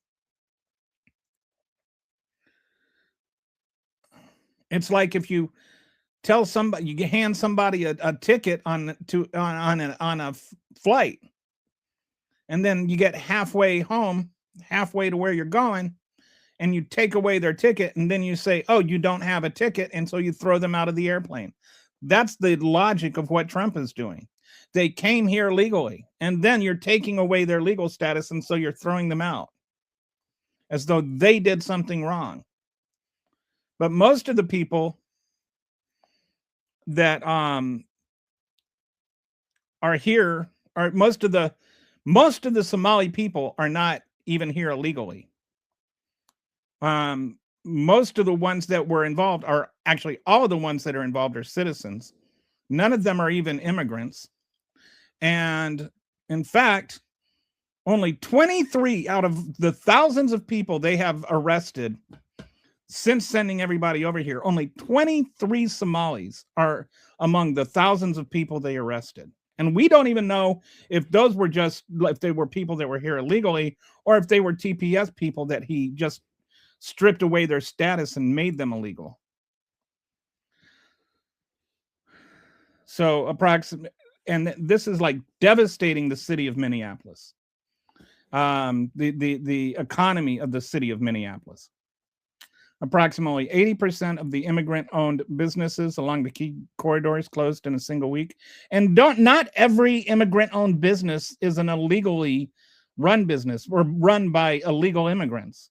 Speaker 2: It's like if you tell somebody, you hand somebody a ticket on a flight, and then you get halfway home, halfway to where you're going, and you take away their ticket, and then you say, oh, you don't have a ticket, and so you throw them out of the airplane. That's the logic of what Trump is doing. They came here legally, and then you're taking away their legal status, and so you're throwing them out as though they did something wrong. But most of the people that are here, or most of the Somali people are not even here illegally. Most of the ones that were involved are actually, all of the ones that are involved are citizens. None of them are even immigrants. And in fact, only 23 out of the thousands of people they have arrested since sending everybody over here, only 23 Somalis are among the thousands of people they arrested. And we don't even know if those were if they were people that were here illegally, or if they were TPS people that he just stripped away their status and made them illegal. So and this is like devastating the city of Minneapolis. The economy of the city of Minneapolis. Approximately 80% of the immigrant-owned businesses along the key corridors closed in a single week. And not every immigrant-owned business is an illegally run business or run by illegal immigrants.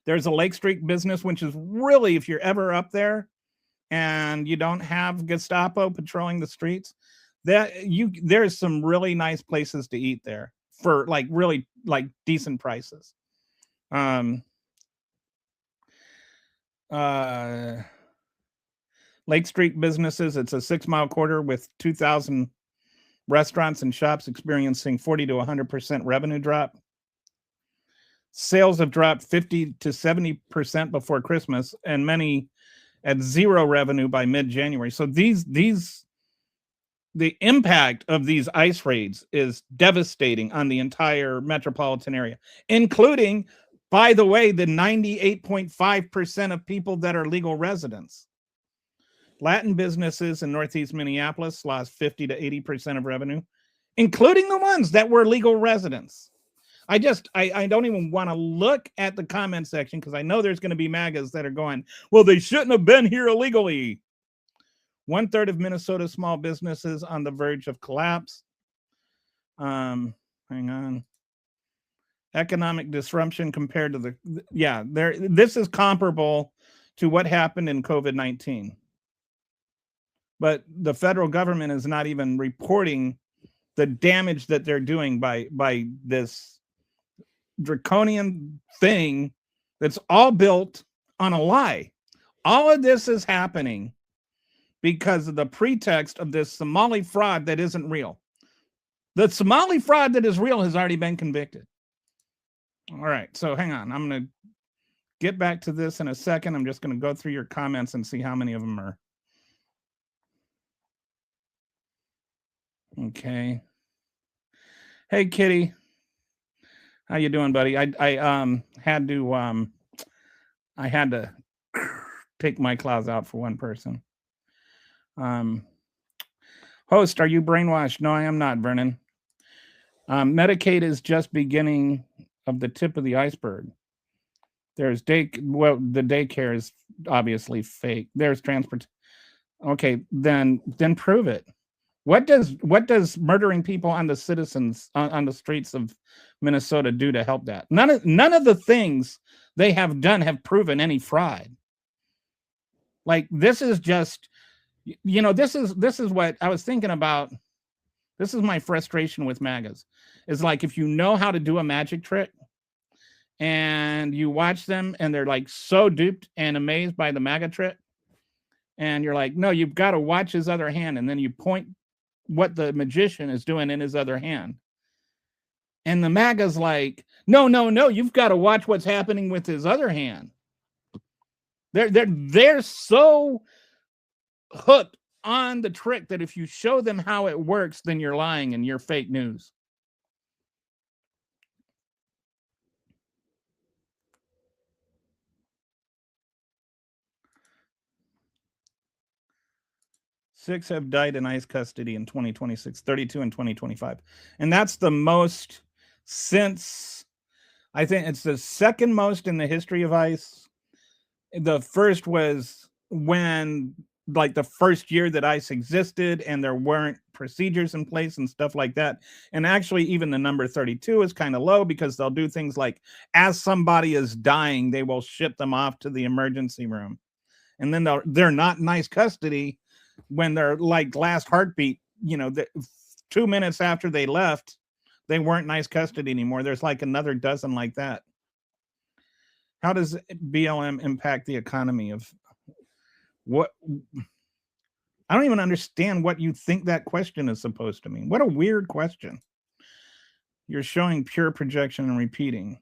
Speaker 2: There's a Lake Street business, which is really, if you're ever up there and you don't have Gestapo patrolling the streets, there's some really nice places to eat there for like really like decent prices. Lake Street businesses, it's a 6-mile corridor with 2,000 restaurants and shops experiencing 40 to 100% revenue drop. Sales have dropped 50 to 70% before Christmas, and many at zero revenue by mid-January. So the impact of these ICE raids is devastating on the entire metropolitan area, including, by the way, the 98.5% of people that are legal residents. Latin businesses in Northeast Minneapolis lost 50 to 80% of revenue, including the ones that were legal residents. I don't even want to look at the comment section because I know there's going to be MAGAs that are going, well, they shouldn't have been here illegally. 1/3 of Minnesota's small businesses on the verge of collapse. Hang on. Economic disruption compared to this is comparable to what happened in COVID-19. But the federal government is not even reporting the damage that they're doing by this draconian thing that's all built on a lie. All of this is happening because of the pretext of this Somali fraud that isn't real. The Somali fraud that is real has already been convicted. All right, so hang on. I'm going to get back to this in a second. I'm just going to go through your comments and see how many of them are. Okay. Hey, Kitty. How you doing, buddy? I had to take my claws out for one person. Host, are you brainwashed? No, I am not, Vernon. Medicaid is just beginning of the tip of the iceberg. There's the daycare is obviously fake. There's transport. Okay, then prove it. What does murdering people on the citizens on the streets of Minnesota do to help that? None of the things they have done have proven any fraud. Like, this is just, this is what I was thinking about. This is my frustration with MAGAs. Is like, if you know how to do a magic trick and you watch them and they're like so duped and amazed by the MAGA trick, and you're like, no, you've got to watch his other hand, and then you point what the magician is doing in his other hand. And the MAGA's like, no, you've got to watch what's happening with his other hand. They're so hooked on the trick that if you show them how it works, then you're lying and you're fake news. Six have died in ICE custody in 2026, 32 in 2025. And that's the most since, I think it's the second most in the history of ICE. The first was when, like, the first year that ICE existed and there weren't procedures in place and stuff like that. And actually, even the number 32 is kind of low because they'll do things like, as somebody is dying, they will ship them off to the emergency room. And then they're not in ICE custody when they're like last heartbeat, 2 minutes after they left, they weren't in ICE custody anymore. There's like another dozen like that. How does BLM impact the economy of what? I don't even understand what you think that question is supposed to mean. What a weird question. You're showing pure projection and repeating.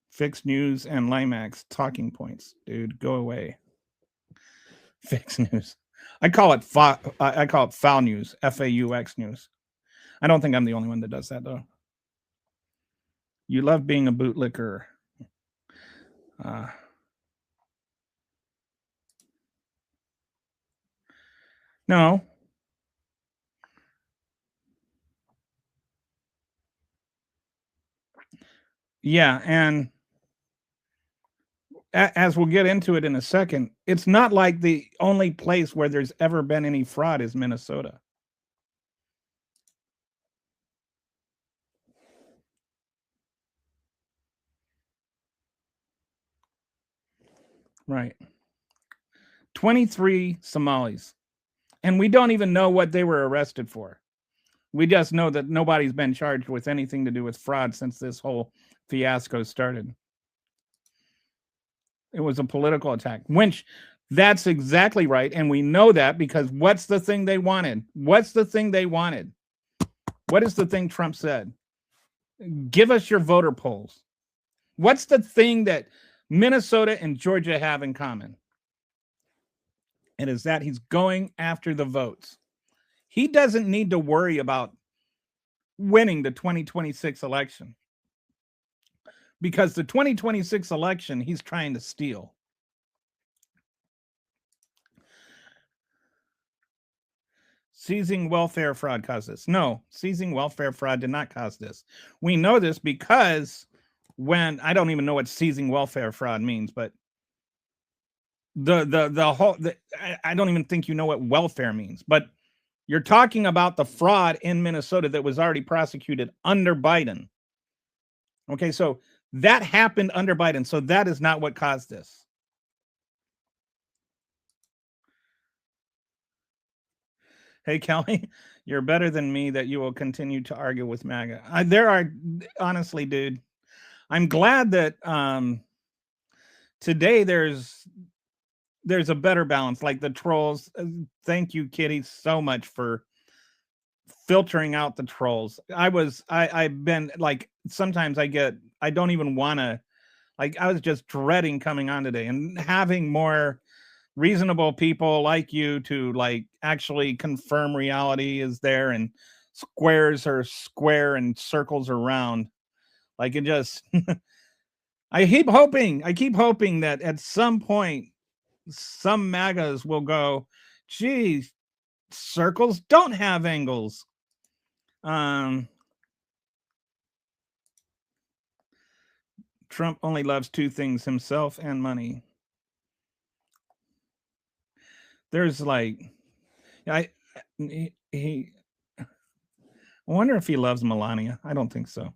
Speaker 2: Fixed news and Limax talking points. Dude, go away. Fixed news. I call it foul news, FAUX news. I don't think I'm the only one that does that, though. You love being a bootlicker. No. Yeah, and as we'll get into it in a second, it's not like the only place where there's ever been any fraud is Minnesota. Right. 23 Somalis. And we don't even know what they were arrested for. We just know that nobody's been charged with anything to do with fraud since this whole fiasco started. It was a political attack, which that's exactly right. And we know that because what's the thing they wanted? What's the thing they wanted? What is the thing Trump said? Give us your voter polls. What's the thing that Minnesota and Georgia have in common? It is that he's going after the votes. He doesn't need to worry about winning the 2026 election. Because the 2026 election, he's trying to steal. Seizing welfare fraud caused this. No, seizing welfare fraud did not cause this. We know this because I don't even know what seizing welfare fraud means, but I don't even think you know what welfare means, but you're talking about the fraud in Minnesota that was already prosecuted under Biden. Okay, so that happened under Biden. So that is not what caused this. Hey, Kelly, you're better than me that you will continue to argue with MAGA. Honestly, dude, I'm glad that today there's a better balance. Like the trolls. Thank you, Kitty, so much for filtering out the trolls. I've been like, sometimes I don't even want to, like, I was just dreading coming on today and having more reasonable people like you to like actually confirm reality is there and squares are square and circles are round. Like it just, I keep hoping that at some point some MAGAs will go, geez, circles don't have angles. Trump only loves two things, himself and money. There's like, I wonder if he loves Melania. I don't think so.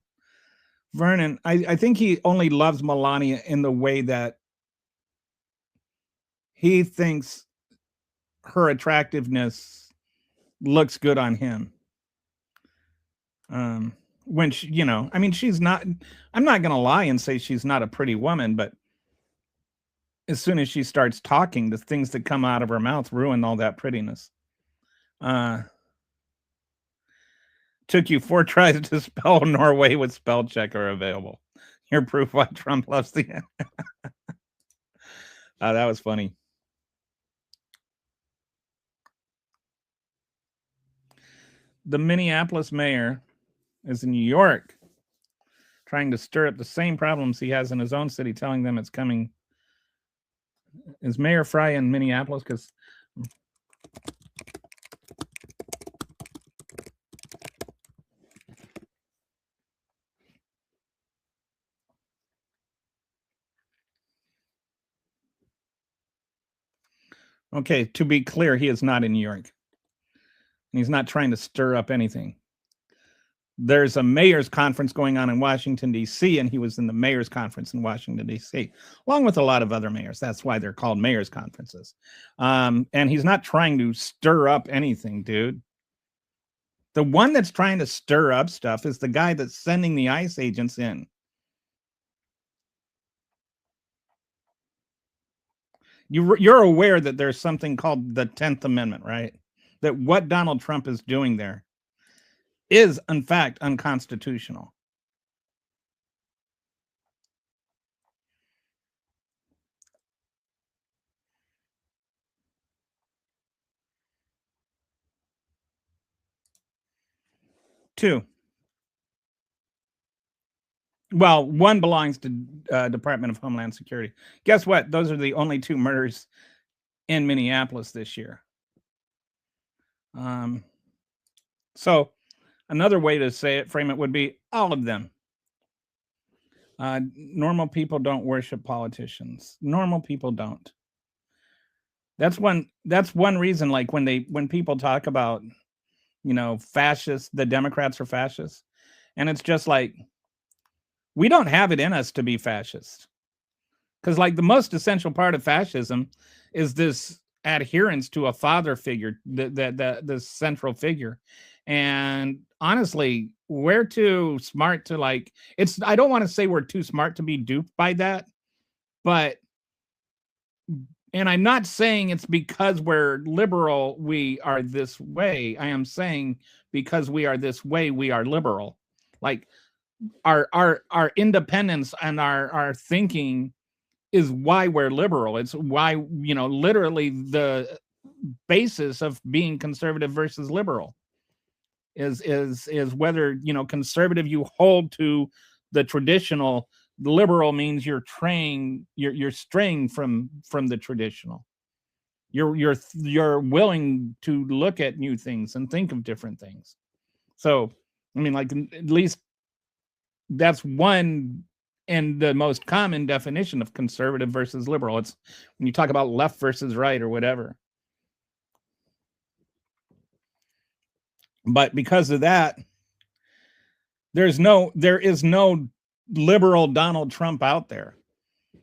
Speaker 2: Vernon, I think he only loves Melania in the way that he thinks her attractiveness looks good on him. When she, I mean, she's not, I'm not going to lie and say she's not a pretty woman, but as soon as she starts talking, the things that come out of her mouth ruin all that prettiness. Took you 4 tries to spell Norway with spell checker available. Your proof why Trump loves the that was funny. The Minneapolis mayor is in New York trying to stir up the same problems he has in his own city, telling them it's coming. Is Mayor Fry in Minneapolis? Because okay, to be clear, he is not in New York. And he's not trying to stir up anything. There's a mayor's conference going on in Washington, D.C., and he was in the mayor's conference in Washington, D.C., along with a lot of other mayors. That's why they're called mayor's conferences. And he's not trying to stir up anything, dude. The one that's trying to stir up stuff is the guy that's sending the ICE agents in. You're aware that there's something called the 10th Amendment, right? That what Donald Trump is doing there is, in fact, unconstitutional. Two. Well, one belongs to Department of Homeland Security. Guess what? Those are the only 2 murders in Minneapolis this year. So another way to frame it would be all of them. Normal people don't worship politicians. Normal people don't. That's one reason, like when people talk about, fascists, the Democrats are fascists. And it's just like, we don't have it in us to be fascist. Because like the most essential part of fascism is this adherence to a father figure, the central figure. And honestly, we're too smart to I don't want to say we're too smart to be duped by that, but, and I'm not saying it's because we're liberal, we are this way. I am saying because we are this way, we are liberal. Like our independence and our thinking is why we're liberal. It's why, literally the basis of being conservative versus liberal is whether, conservative, you hold to the traditional. Liberal means you're straying from the traditional. You're willing to look at new things and think of different things. So, I mean, like, at least that's one and the most common definition of conservative versus liberal. It's when you talk about left versus right or whatever. But because of that, there is no liberal Donald Trump out there.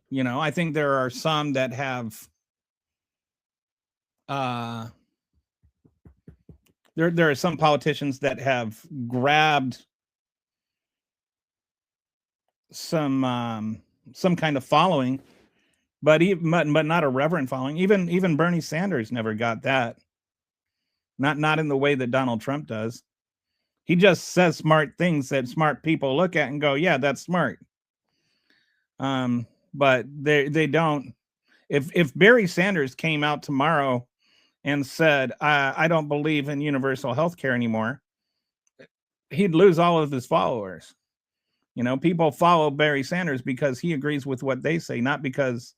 Speaker 2: You know, I think there are some that have there are some politicians that have grabbed some kind of following, but not a reverent following. Even Bernie Sanders never got that. Not in the way that Donald Trump does. He just says smart things that smart people look at and go, yeah, that's smart. But they don't. If Barry Sanders came out tomorrow and said, I don't believe in universal health care anymore, he'd lose all of his followers. You know, people follow Barry Sanders because he agrees with what they say, not because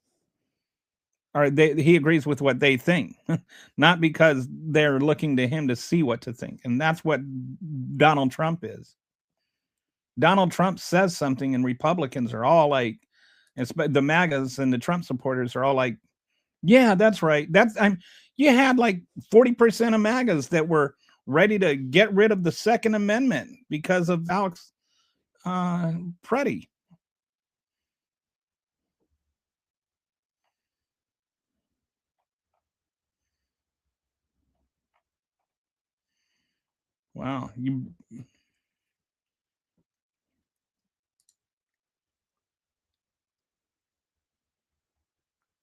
Speaker 2: he agrees with what they think, not because they're looking to him to see what to think. And that's what Donald Trump is. Donald Trump says something and Republicans are all like, the MAGAs and the Trump supporters are all like, yeah, that's right. You had like 40% of MAGAs that were ready to get rid of the Second Amendment because of Alex Preddy. Wow.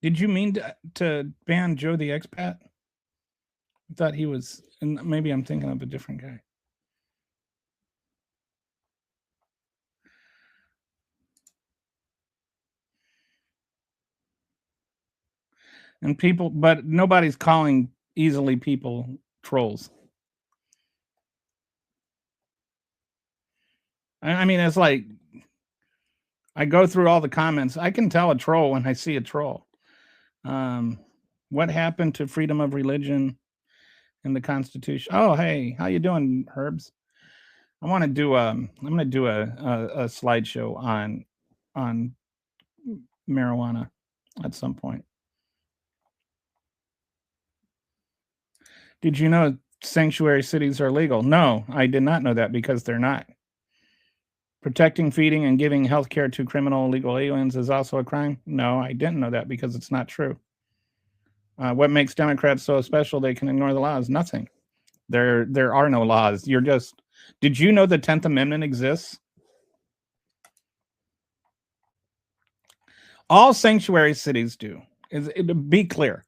Speaker 2: Did you mean to ban Joe the Expat? I thought he was, and maybe I'm thinking of a different guy. And people, but nobody's calling easily people trolls. I mean, it's like, I go through all the comments. I can tell a troll when I see a troll. What happened to freedom of religion in the Constitution? Oh, hey, how you doing, Herbs? I'm gonna do a slideshow on marijuana at some point. Did you know sanctuary cities are legal? No, I did not know that because they're not. Protecting, feeding, and giving health care to criminal illegal aliens is also a crime? No, I didn't know that because it's not true. What makes Democrats so special they can ignore the laws? Nothing. There are no laws. Did you know the 10th Amendment exists? All sanctuary cities do. Be clear.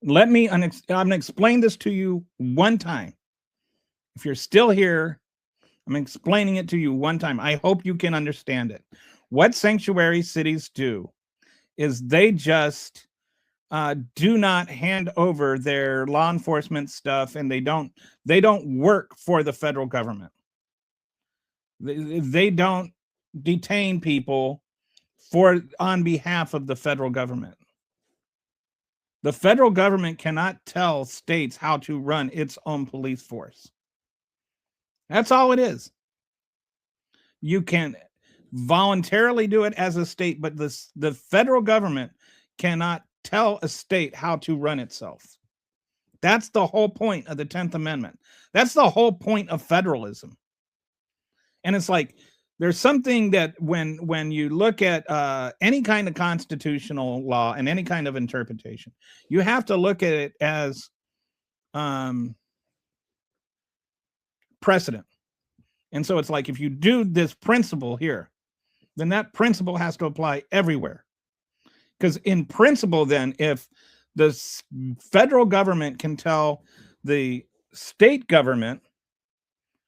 Speaker 2: I'm going to explain this to you one time. If you're still here, I'm explaining it to you one time. I hope you can understand it. What sanctuary cities do is they just do not hand over their law enforcement stuff, and they don't work for the federal government. They don't detain people on behalf of the federal government. The federal government cannot tell states how to run its own police force. That's all it is. You can voluntarily do it as a state, but the federal government cannot tell a state how to run itself. That's the whole point of the 10th Amendment. That's the whole point of federalism. And it's like, there's something that when you look at any kind of constitutional law and any kind of interpretation, you have to look at it as precedent. And so it's like, if you do this principle here, then that principle has to apply everywhere. Because in principle, then, if the federal government can tell the state government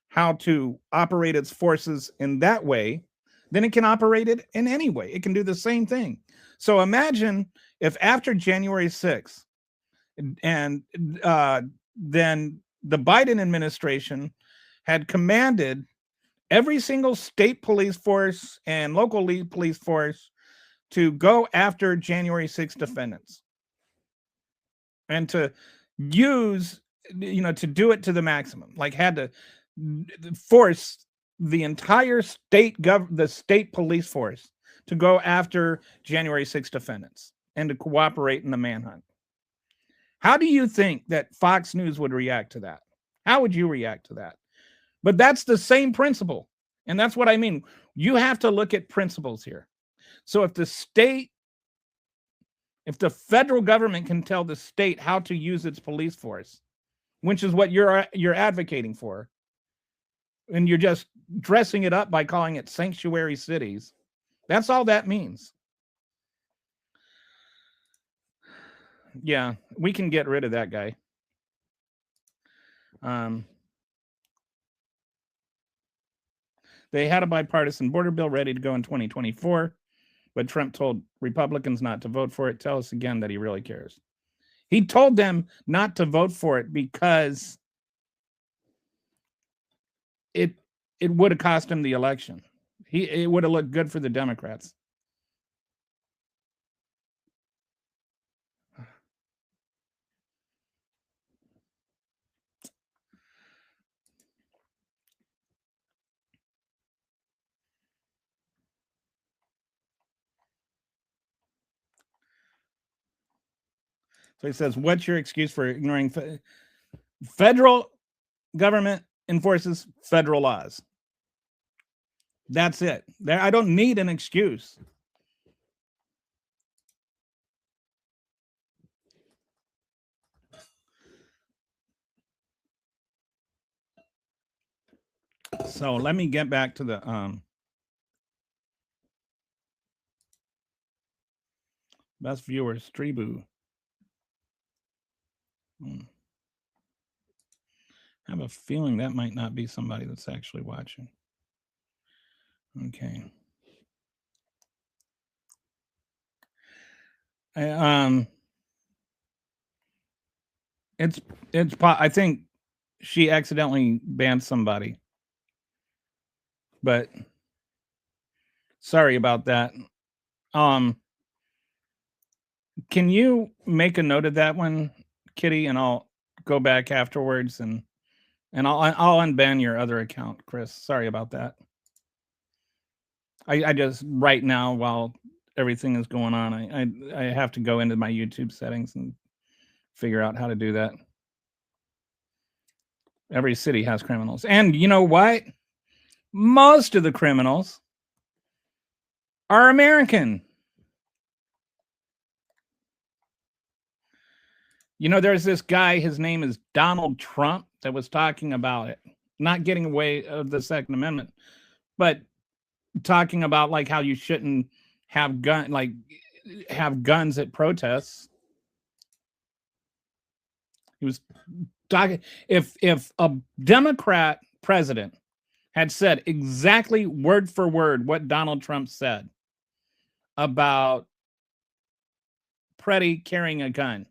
Speaker 2: how to operate its forces in that way, then it can operate it in any way. It can do the same thing. So imagine if after January 6th, and then the Biden administration had commanded every single state police force and local police force to go after January 6th defendants and to use, to do it to the maximum, like had to force the entire the state police force to go after January 6th defendants and to cooperate in the manhunt. How do you think that Fox News would react to that? How would you react to that? But that's the same principle. And that's what I mean. You have to look at principles here. So if the federal government can tell the state how to use its police force, which is what you're advocating for, and you're just dressing it up by calling it sanctuary cities, that's all that means. Yeah, we can get rid of that guy. They had a bipartisan border bill ready to go in 2024, but Trump told Republicans not to vote for it. Tell us again that he really cares. He told them not to vote for it because it would have cost him the election. It would have looked good for the Democrats. So he says, what's your excuse for ignoring federal government enforces federal laws? That's it. I don't need an excuse. So let me get back to the best viewers, Stribu. I have a feeling that might not be somebody that's actually watching. Okay. I think she accidentally banned somebody, but sorry about that. Can you make a note of that one, Kitty, and I'll go back afterwards and I'll unban your other account, Chris. Sorry about that. I just right now, while everything is going on, I have to go into my YouTube settings and figure out how to do that. Every city has criminals. And you know what? Most of the criminals are American. You know, there's this guy, his name is Donald Trump, that was talking about it, not getting away of the Second Amendment, but talking about like how you shouldn't have guns at protests. He was talking, if a Democrat president had said exactly word for word what Donald Trump said about Preddy carrying a gun,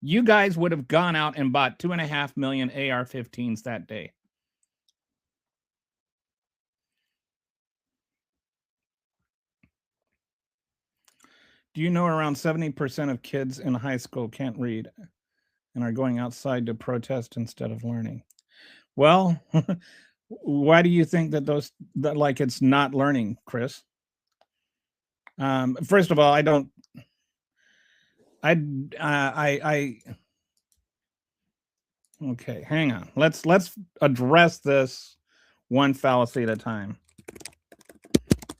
Speaker 2: you guys would have gone out and bought 2.5 million AR-15s that day. Do you know around 70% of kids in high school can't read and are going outside to protest instead of learning? Well, why do you think that like it's not learning, Chris? First of all, okay, hang on. Let's address this one fallacy at a time.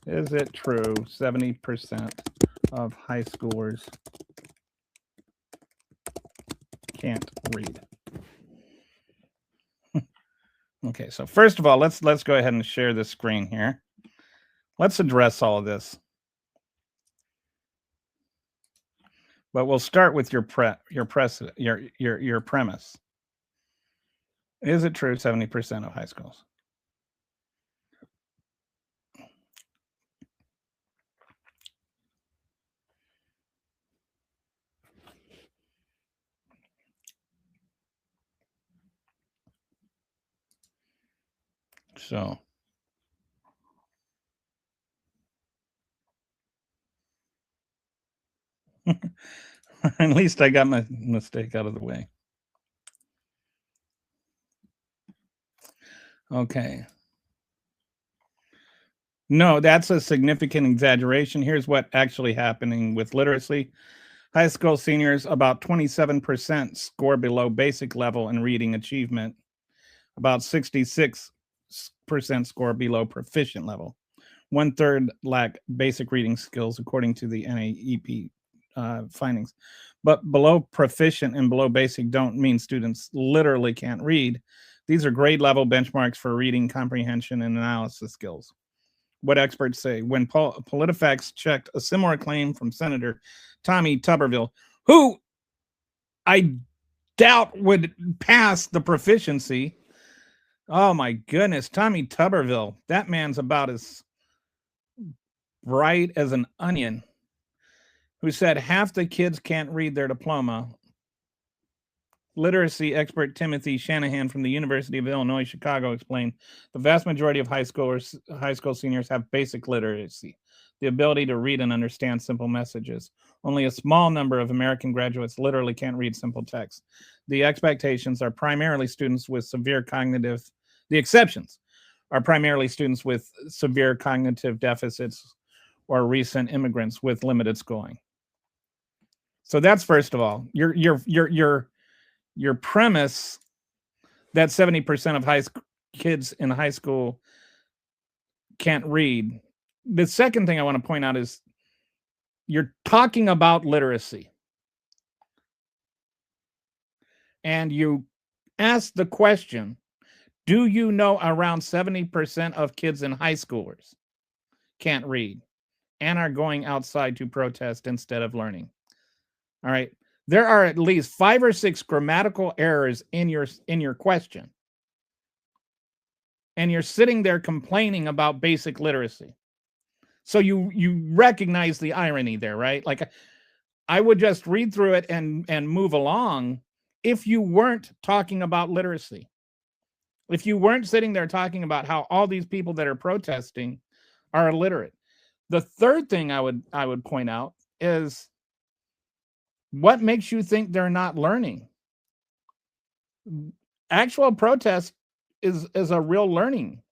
Speaker 2: Is it true 70% of high schoolers can't read? Okay, so first of all, let's go ahead and share this screen here. Let's address all of this. But we'll start with your premise. Is it true 70% of high schools? So at least I got my mistake out of the way. Okay. No, that's a significant exaggeration. Here's what actually happening with literacy. High school seniors, about 27% score below basic level in reading achievement. About 66% score below proficient level. 1/3 lack basic reading skills, according to the NAEP findings. But below proficient and below basic don't mean students literally can't read. These are grade level benchmarks for reading comprehension and analysis skills. What experts say. When PolitiFacts checked a similar claim from Senator Tommy Tuberville, who I doubt would pass the proficiency. Oh my goodness, Tommy Tuberville. That man's about as bright as an onion. Who said half the kids can't read their diploma. Literacy expert Timothy Shanahan from the University of Illinois Chicago explained the vast majority of high school seniors have basic literacy, the ability to read and understand simple messages. Only a small number of American graduates literally can't read simple text. The expectations are primarily students with severe cognitive, the exceptions are primarily students with severe cognitive deficits or recent immigrants with limited schooling. So that's first of all, your premise that 70% of kids in high school can't read. The second thing I want to point out is you're talking about literacy. And you ask the question, do you know around 70% of kids in high schoolers can't read and are going outside to protest instead of learning? All right. There are at least 5 or 6 grammatical errors in your question. And you're sitting there complaining about basic literacy. So you recognize the irony there, right? Like I would just read through it and move along if you weren't talking about literacy. If you weren't sitting there talking about how all these people that are protesting are illiterate. The third thing I would point out is what makes you think they're not learning? Actual protest is a real learning.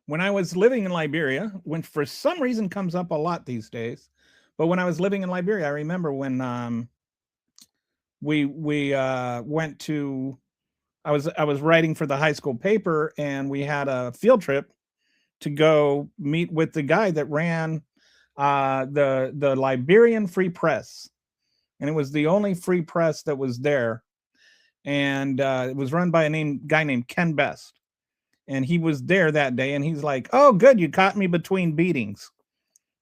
Speaker 2: When I was living in Liberia, when for some reason comes up a lot these days, but when I was living in Liberia, I remember when we went to, I was writing for the high school paper, and we had a field trip to go meet with the guy that ran the Liberian Free Press, and it was the only free press that was there, and it was run by a guy named Ken Best, and he was there that day, and he's like, "Oh, good, you caught me between beatings,"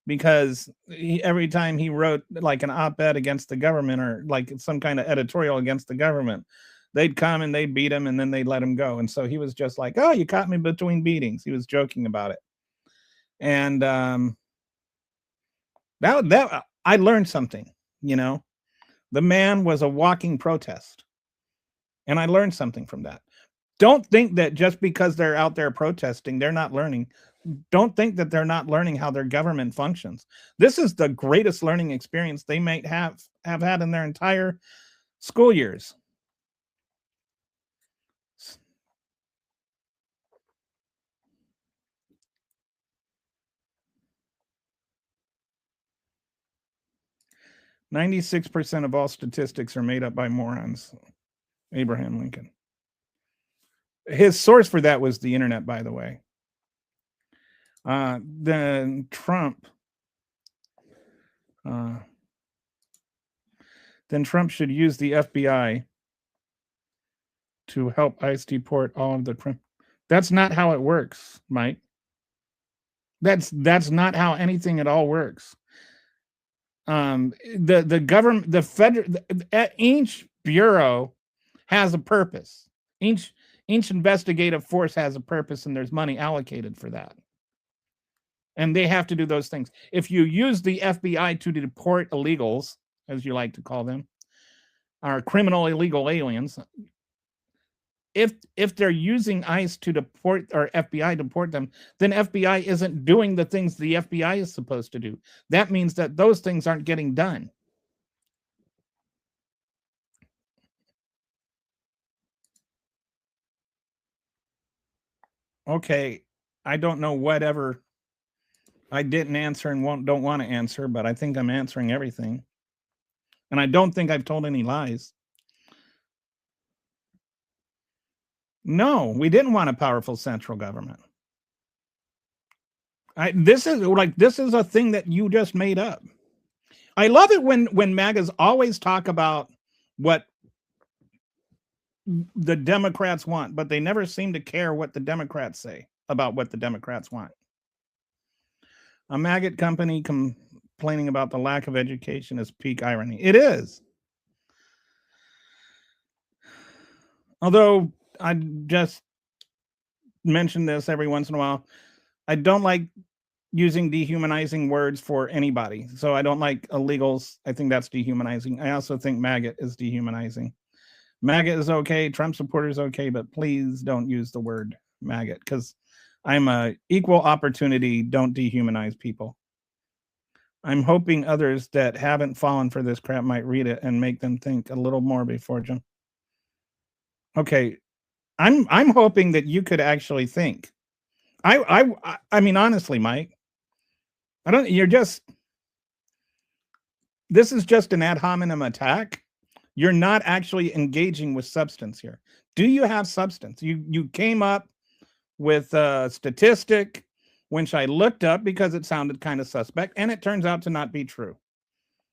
Speaker 2: because every time he wrote like an op-ed against the government or like some kind of editorial against the government, they'd come and they'd beat him, and then they'd let him go, and so he was just like, "Oh, you caught me between beatings." He was joking about it, and that I learned something, The man was a walking protest. And I learned something from that. Don't think that just because they're out there protesting, they're not learning. Don't think that they're not learning how their government functions. This is the greatest learning experience they might have had in their entire school years. "96% of all statistics are made up by morons." Abraham Lincoln. His source for that was the internet, by the way. Then Trump should use the FBI to help ICE deport all of the That's not how it works, Mike. That's not how anything at all works. The government, the federal, each bureau has a purpose. Each investigative force has a purpose, and there's money allocated for that. And they have to do those things. If you use the FBI to deport illegals, as you like to call them, or criminal illegal aliens, if they're using ICE to deport or FBI to deport them, then FBI isn't doing the things the FBI is supposed to do. That means that those things aren't getting done. Okay, I don't know whatever I didn't answer and don't want to answer, but I think I'm answering everything. And I don't think I've told any lies. No, we didn't want a powerful central government. This is a thing that you just made up. I love it when MAGAs always talk about what the Democrats want, but they never seem to care what the Democrats say about what the Democrats want. A maggot company complaining about the lack of education is peak irony. It is. Although I just mention this every once in a while, I don't like using dehumanizing words for anybody. So I don't like illegals. I think that's dehumanizing. I also think maggot is dehumanizing. Maggot is okay. Trump supporters okay, but please don't use the word maggot because I'm a equal opportunity. Don't dehumanize people. I'm hoping others that haven't fallen for this crap might read it and make them think a little more before jump. Okay, I'm hoping that you could actually think. I mean, honestly, Mike, this is just an ad hominem attack. You're not actually engaging with substance here. Do you have substance? You came up with a statistic, which I looked up because it sounded kind of suspect, and it turns out to not be true.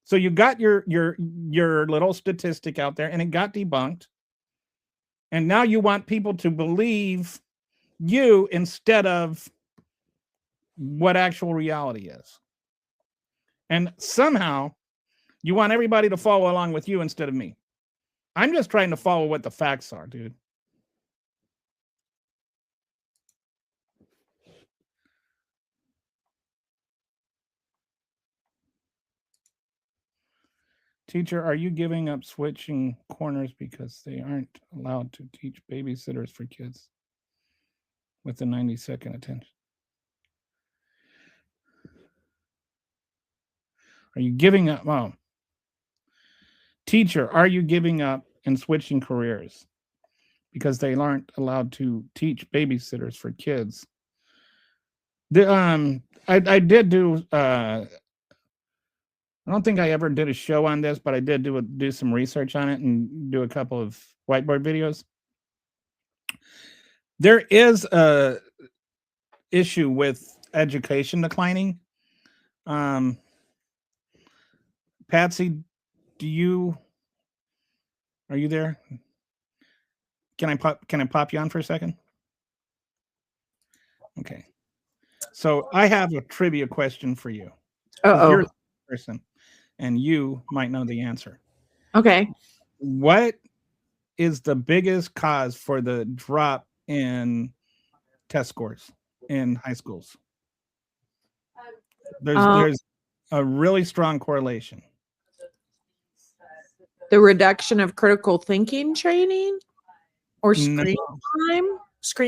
Speaker 2: So you got your little statistic out there, and it got debunked. And now you want people to believe you instead of what actual reality is. And somehow you want everybody to follow along with you instead of me. I'm just trying to follow what the facts are, dude. Teacher, are you giving up switching corners because they aren't allowed to teach babysitters for kids with a 90-second attention? Are you giving up? Well, teacher, are you giving up and switching careers because they aren't allowed to teach babysitters for kids? I did do. I don't think I ever did a show on this, but I did do some research on it and do a couple of whiteboard videos. There is a issue with education declining. Patsy, are you there? Can I pop you on for a second? Okay. So I have a trivia question for you. You're the person, and you might know the answer.
Speaker 6: Okay.
Speaker 2: What is the biggest cause for the drop in test scores in high schools? There's a really strong correlation.
Speaker 6: The reduction of critical thinking training or screen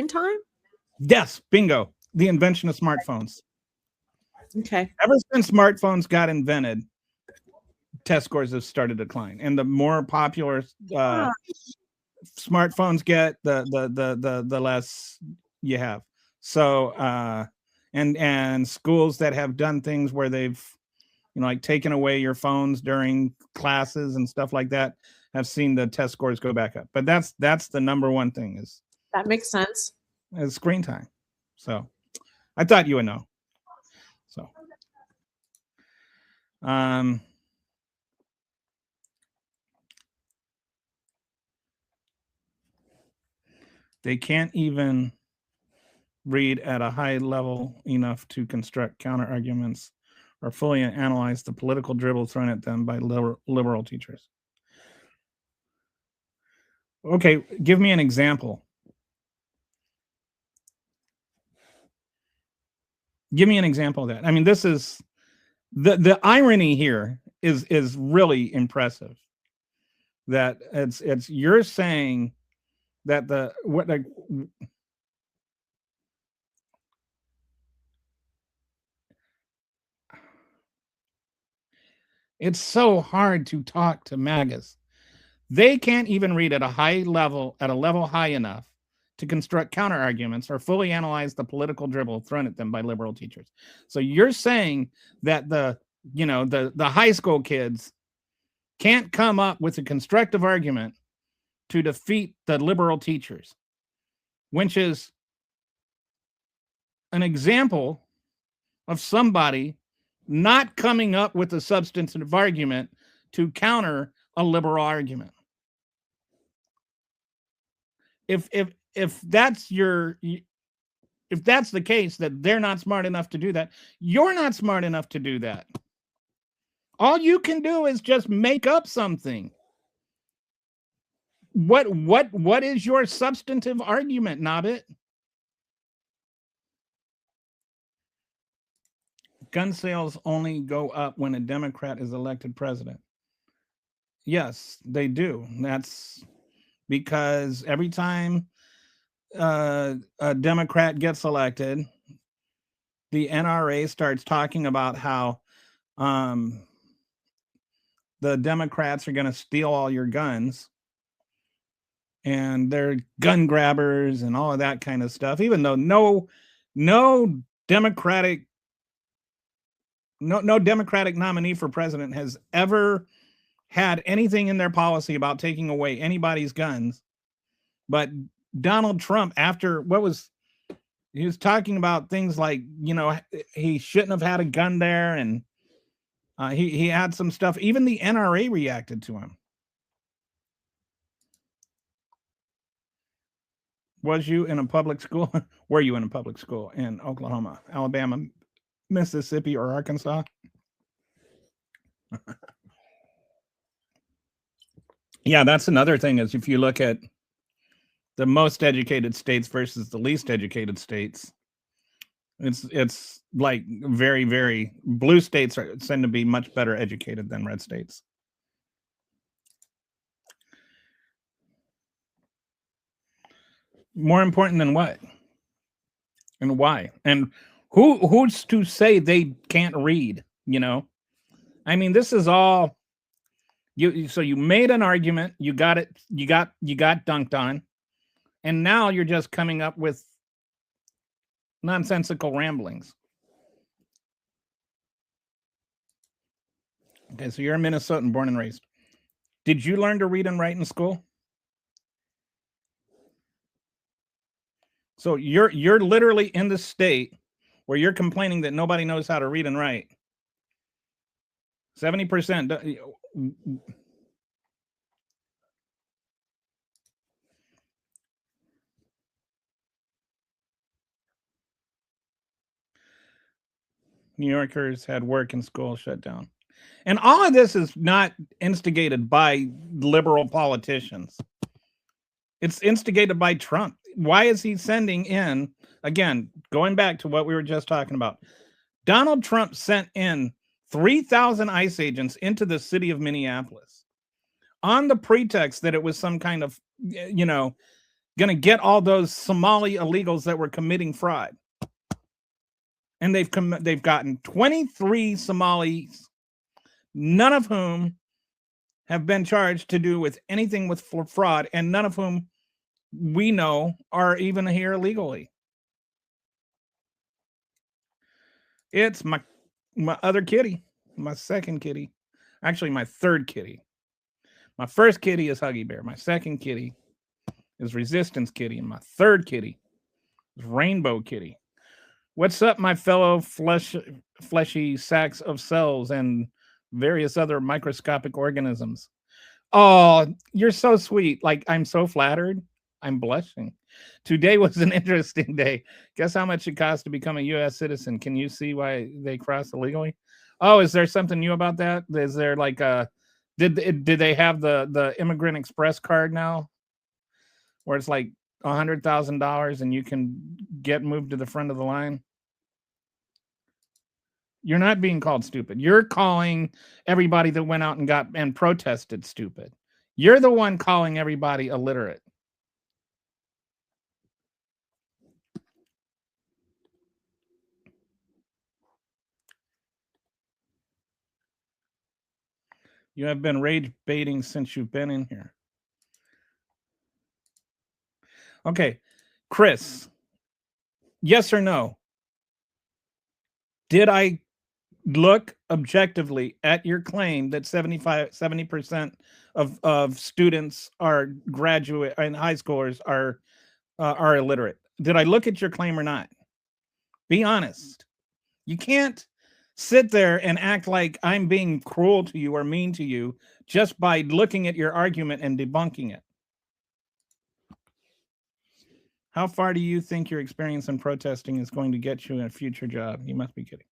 Speaker 6: time?
Speaker 2: Yes, bingo. The invention of smartphones.
Speaker 6: Okay.
Speaker 2: Ever since smartphones got invented, test scores have started to decline. And the more popular smartphones get, the less you have. So and schools that have done things where they've like taken away your phones during classes and stuff like that have seen the test scores go back up. But that's the number one thing is
Speaker 6: that makes sense.
Speaker 2: Is screen time. So I thought you would know. So they can't even read at a high level enough to construct counter arguments or fully analyze the political dribble thrown at them by liberal teachers. Okay, give me an example. Give me an example of that. I mean, this is the irony here is really impressive. That it's you're saying that it's so hard to talk to MAGAs. They can't even read at a high level, at a level high enough to construct counter arguments or fully analyze the political dribble thrown at them by liberal teachers. So you're saying that the high school kids can't come up with a constructive argument to defeat the liberal teachers, which is an example of somebody not coming up with a substantive argument to counter a liberal argument. If that's the case, that they're not smart enough to do that, you're not smart enough to do that. All you can do is just make up something. What is your substantive argument, Nobbit? Gun sales only go up when a Democrat is elected president. Yes, they do. That's because every time a Democrat gets elected, the NRA starts talking about how the Democrats are going to steal all your guns, and they're gun grabbers and all of that kind of stuff, even though no Democratic nominee for president has ever had anything in their policy about taking away anybody's guns. But Donald Trump, he was talking about things like, he shouldn't have had a gun there, and he had some stuff. Even the NRA reacted to him. Was you in a public school? Were you in a public school in Oklahoma, Alabama, Mississippi, or Arkansas? Yeah, that's another thing, is if you look at the most educated states versus the least educated states, it's like very, very, blue states tend to be much better educated than red states. More important than what? And why? And who's to say they can't read? I mean, this is all so you made an argument, you got it, you got dunked on, and now you're just coming up with nonsensical ramblings. Okay, so you're a Minnesotan, born and raised. Did you learn to read and write in school? So you're literally in the state where you're complaining that nobody knows how to read and write. 70%. New Yorkers had work and school shut down. And all of this is not instigated by liberal politicians. It's instigated by Trump. Why is he sending in, again, going back to what we were just talking about, Donald Trump sent in 3,000 ICE agents into the city of Minneapolis on the pretext that it was some kind of, going to get all those Somali illegals that were committing fraud. And they've gotten 23 Somalis, none of whom have been charged to do with anything with fraud, and none of whom we know are even here illegally. It's my other kitty, my second kitty, actually my third kitty. My first kitty is Huggy Bear. My second kitty is Resistance Kitty, and my third kitty is Rainbow Kitty. What's up, my fellow fleshy sacks of cells and various other microscopic organisms? Oh, you're so sweet. Like, I'm so flattered. I'm blushing. Today was an interesting day. Guess how much it costs to become a U.S. citizen? Can you see why they cross illegally? Oh, is there something new about that? Is there like a did they have the Immigrant Express card now, where it's like $100,000 and you can get moved to the front of the line? You're not being called stupid. You're calling everybody that went out and protested stupid. You're the one calling everybody illiterate. You have been rage baiting since you've been in here. Okay. Chris, yes or no? Did I look objectively at your claim that 70% of students are graduate and high schoolers are illiterate? Did I look at your claim or not? Be honest. You can't sit there and act like I'm being cruel to you or mean to you just by looking at your argument and debunking it. How far do you think your experience in protesting is going to get you in a future job? You must be kidding.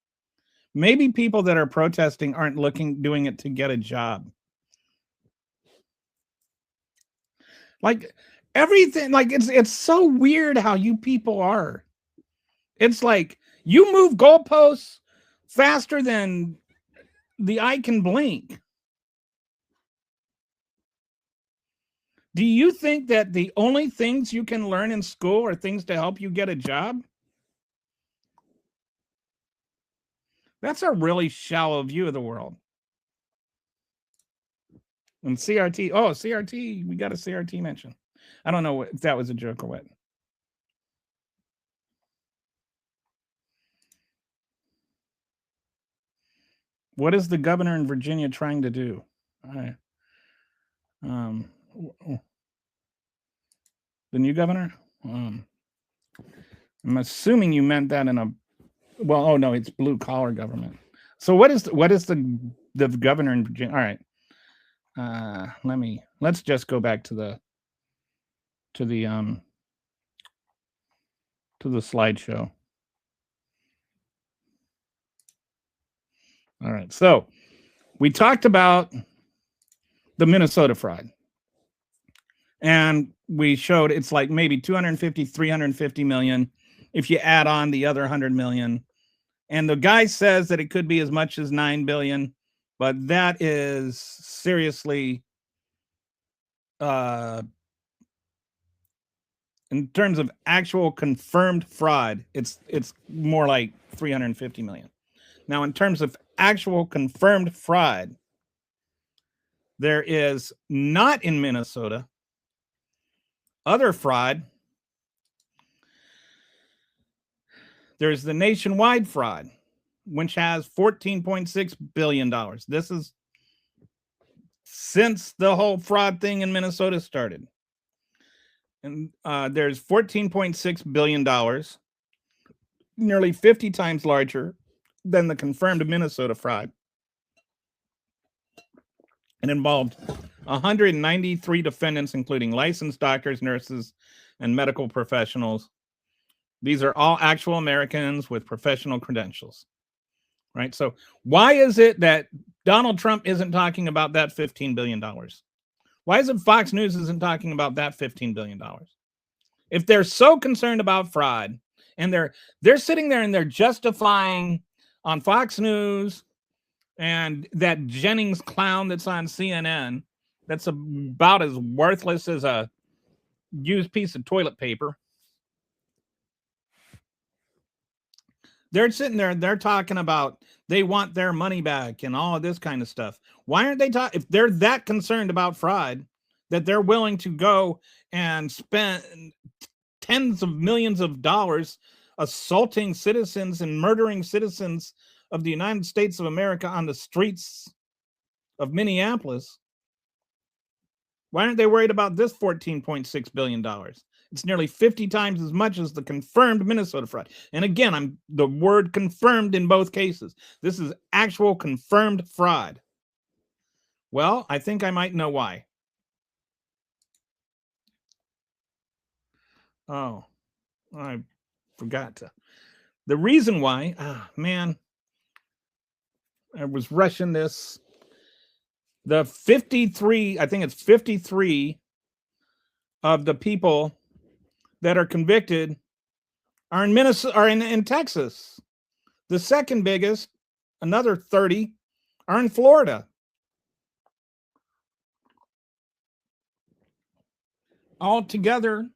Speaker 2: Maybe people that are protesting aren't doing it to get a job. Like everything, like it's so weird how you people are. It's like you move goalposts faster than the eye can blink. Do you think that the only things you can learn in school are things to help you get a job? That's a really shallow view of the world. And CRT, oh, CRT, we got a CRT mention. I don't know if that was a joke or what. What is the governor in Virginia trying to do? All right. The new governor? I'm assuming you meant that in a, well, oh no, it's blue collar government. So what is the governor in Virginia? All right. Let's just go back to the slideshow. All right. So we talked about the Minnesota fraud. And we showed it's like maybe 250, 350 million if you add on the other 100 million. And the guy says that it could be as much as 9 billion, but that is seriously in terms of actual confirmed fraud, it's more like 350 million. Now, in terms of actual confirmed fraud, there is not in Minnesota other fraud. There's the nationwide fraud, which has $14.6 billion. This is since the whole fraud thing in Minnesota started. And there's $14.6 billion, nearly 50 times larger than the confirmed Minnesota fraud. It involved 193 defendants, including licensed doctors, nurses, and medical professionals. These are all actual Americans with professional credentials, right? So why is it that Donald Trump isn't talking about that $15 billion? Why is it Fox News isn't talking about that $15 billion? If they're so concerned about fraud and they're sitting there and they're justifying on Fox News and that Jennings clown that's on CNN, that's about as worthless as a used piece of toilet paper. They're sitting there, they're talking about they want their money back and all of this kind of stuff. Why aren't they talking? If they're that concerned about fraud, that they're willing to go and spend tens of millions of dollars assaulting citizens and murdering citizens of the United States of America on the streets of Minneapolis, why aren't they worried about this $14.6 billion? It's nearly 50 times as much as the confirmed Minnesota fraud. And again, the word confirmed in both cases. This is actual confirmed fraud. Well, I think I might know why. Oh, I forgot to. The reason why, man, I was rushing this. The 53, I think it's 53 of the people that are convicted are in Minnesota, are in Texas. The second biggest, another 30, are in Florida. Altogether,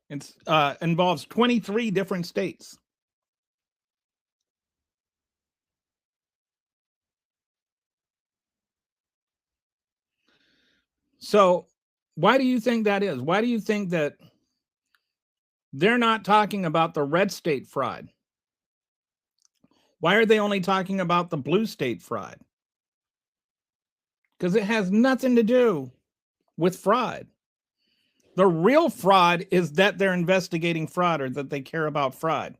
Speaker 2: it involves 23 different states. So why do you think that is? Why do you think that They're not talking about the red state fraud. Why are they only talking about the blue state fraud? Because it has nothing to do with fraud. The real fraud is that they're investigating fraud or that they care about fraud.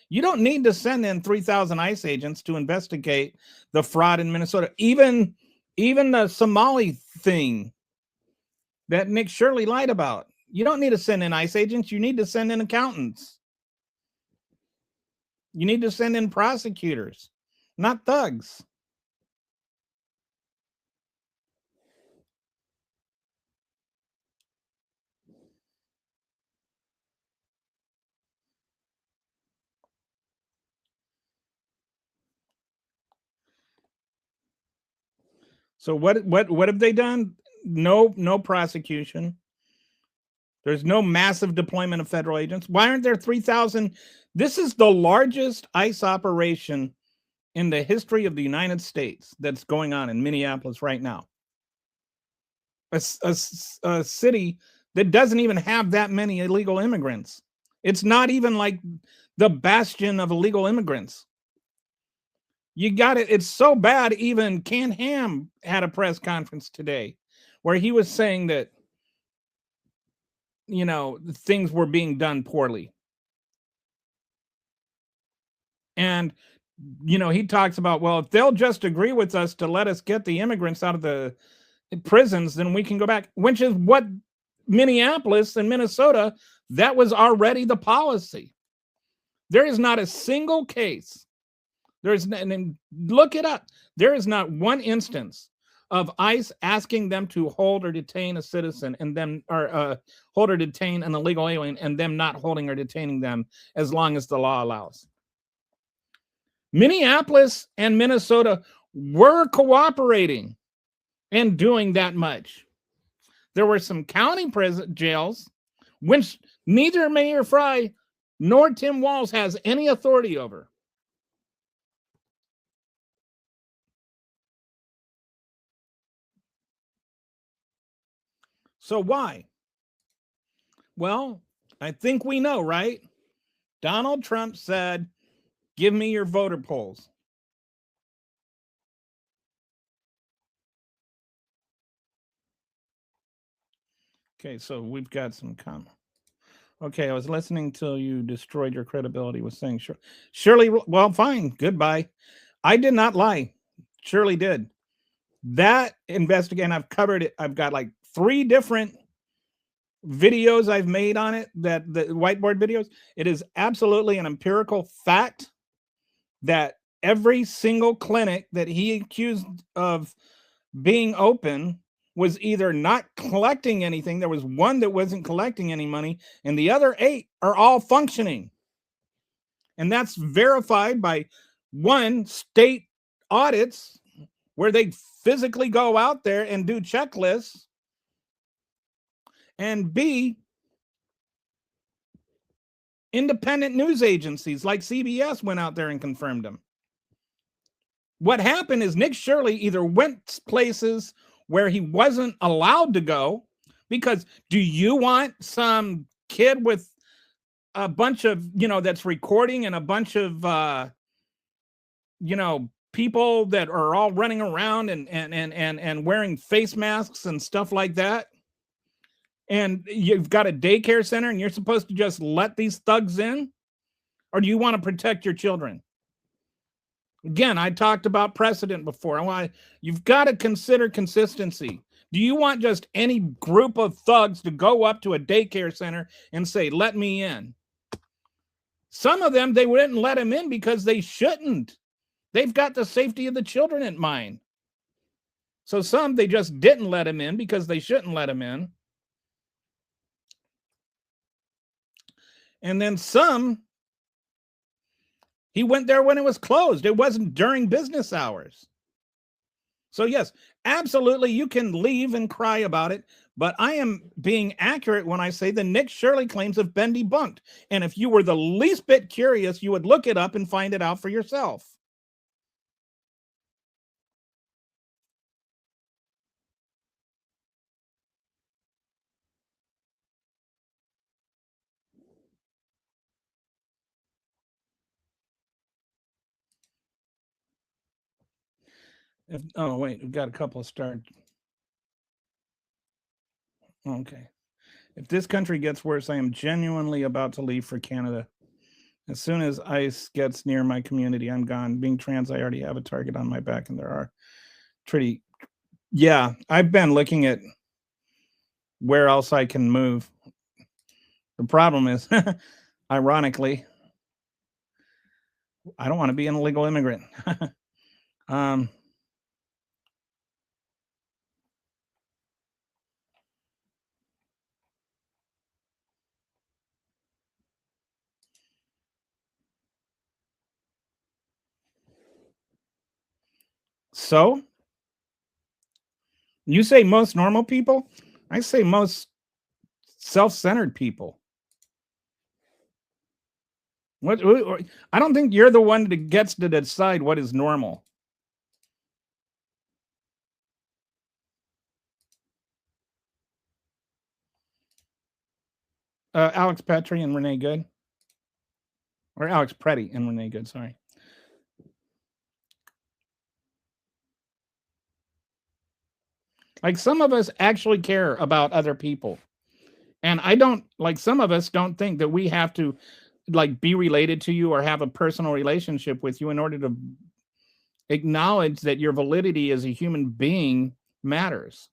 Speaker 2: You don't need to send in 3,000 ICE agents to investigate the fraud in Minnesota. Even the Somali thing that Nick Shirley lied about. You don't need to send in ICE agents. You need to send in accountants. You need to send in prosecutors, not thugs. So what have they done? No prosecution. There's no massive deployment of federal agents. Why aren't there 3,000? This is the largest ICE operation in the history of the United States that's going on in Minneapolis right now. A city that doesn't even have that many illegal immigrants. It's not even like the bastion of illegal immigrants. You got it. It's so bad. Even Ken Ham had a press conference today where he was saying that, things were being done poorly. And, he talks about, well, if they'll just agree with us to let us get the immigrants out of the prisons, then we can go back, which is what Minneapolis and Minnesota, that was already the policy. There is not a single case. And look it up. There is not one instance of ICE asking them to hold or detain a citizen and them, or hold or detain an illegal alien and them not holding or detaining them as long as the law allows. Minneapolis and Minnesota were cooperating and doing that much. There were some county prison jails, which neither Mayor Fry nor Tim Walz has any authority over. So why? Well, I think we know, right? Donald Trump said, give me your voter polls. Okay, so we've got some comments. Okay, I was listening till you destroyed your credibility with saying Shirley, well, fine, goodbye. I did not lie. Shirley did. That investigation, I've covered it. I've got like 3 different videos I've made on it, that the whiteboard videos. It is absolutely an empirical fact that every single clinic that he accused of being open was either not collecting anything. There was one that wasn't collecting any money, and the other 8 are all functioning. And that's verified by, 1, state audits where they physically go out there and do checklists, and B, independent news agencies like CBS went out there and confirmed them. What happened is Nick Shirley either went places where he wasn't allowed to go, because do you want some kid with a bunch of, that's recording, and a bunch of, people that are all running around and wearing face masks and stuff like that? And you've got a daycare center and you're supposed to just let these thugs in? Or do you want to protect your children? Again, I talked about precedent before. You've got to consider consistency. Do you want just any group of thugs to go up to a daycare center and say, let me in? Some of them, they wouldn't let them in because they shouldn't. They've got the safety of the children in mind. So some, they just didn't let them in because they shouldn't let them in. And then some, he went there when it was closed. It wasn't during business hours. So yes, absolutely, you can leave and cry about it, but I am being accurate when I say the Nick Shirley claims have been debunked. And if you were the least bit curious, you would look it up and find it out for yourself. Oh, wait, we've got a couple of start. Okay. If this country gets worse, I am genuinely about to leave for Canada. As soon as ICE gets near my community, I'm gone. Being trans, I already have a target on my back, and there are pretty. Yeah, I've been looking at where else I can move. The problem is, ironically, I don't want to be an illegal immigrant. So you say most normal people? I say most self-centered people. What? I don't think you're the one that gets to decide what is normal. Alex Petrie and Renee Good, or Alex Preddy and Renee Good. Sorry. Like some of us actually care about other people. And I don't, like some of us don't think that we have to like be related to you or have a personal relationship with you in order to acknowledge that your validity as a human being matters.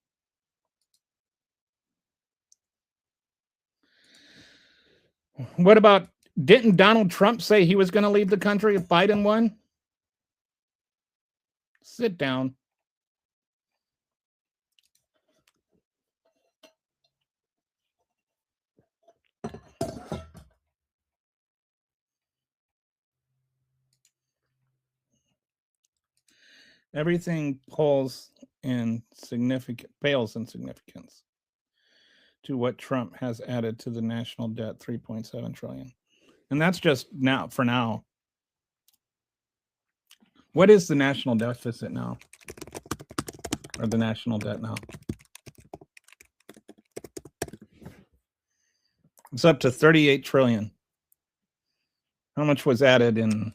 Speaker 2: What about, didn't Donald Trump say he was going to leave the country if Biden won? Sit down. Everything pales in significance to what Trump has added to the national debt, 3.7 trillion. And that's just now, for now. What is the national deficit now? Or the national debt now? It's up to 38 trillion. How much was added in?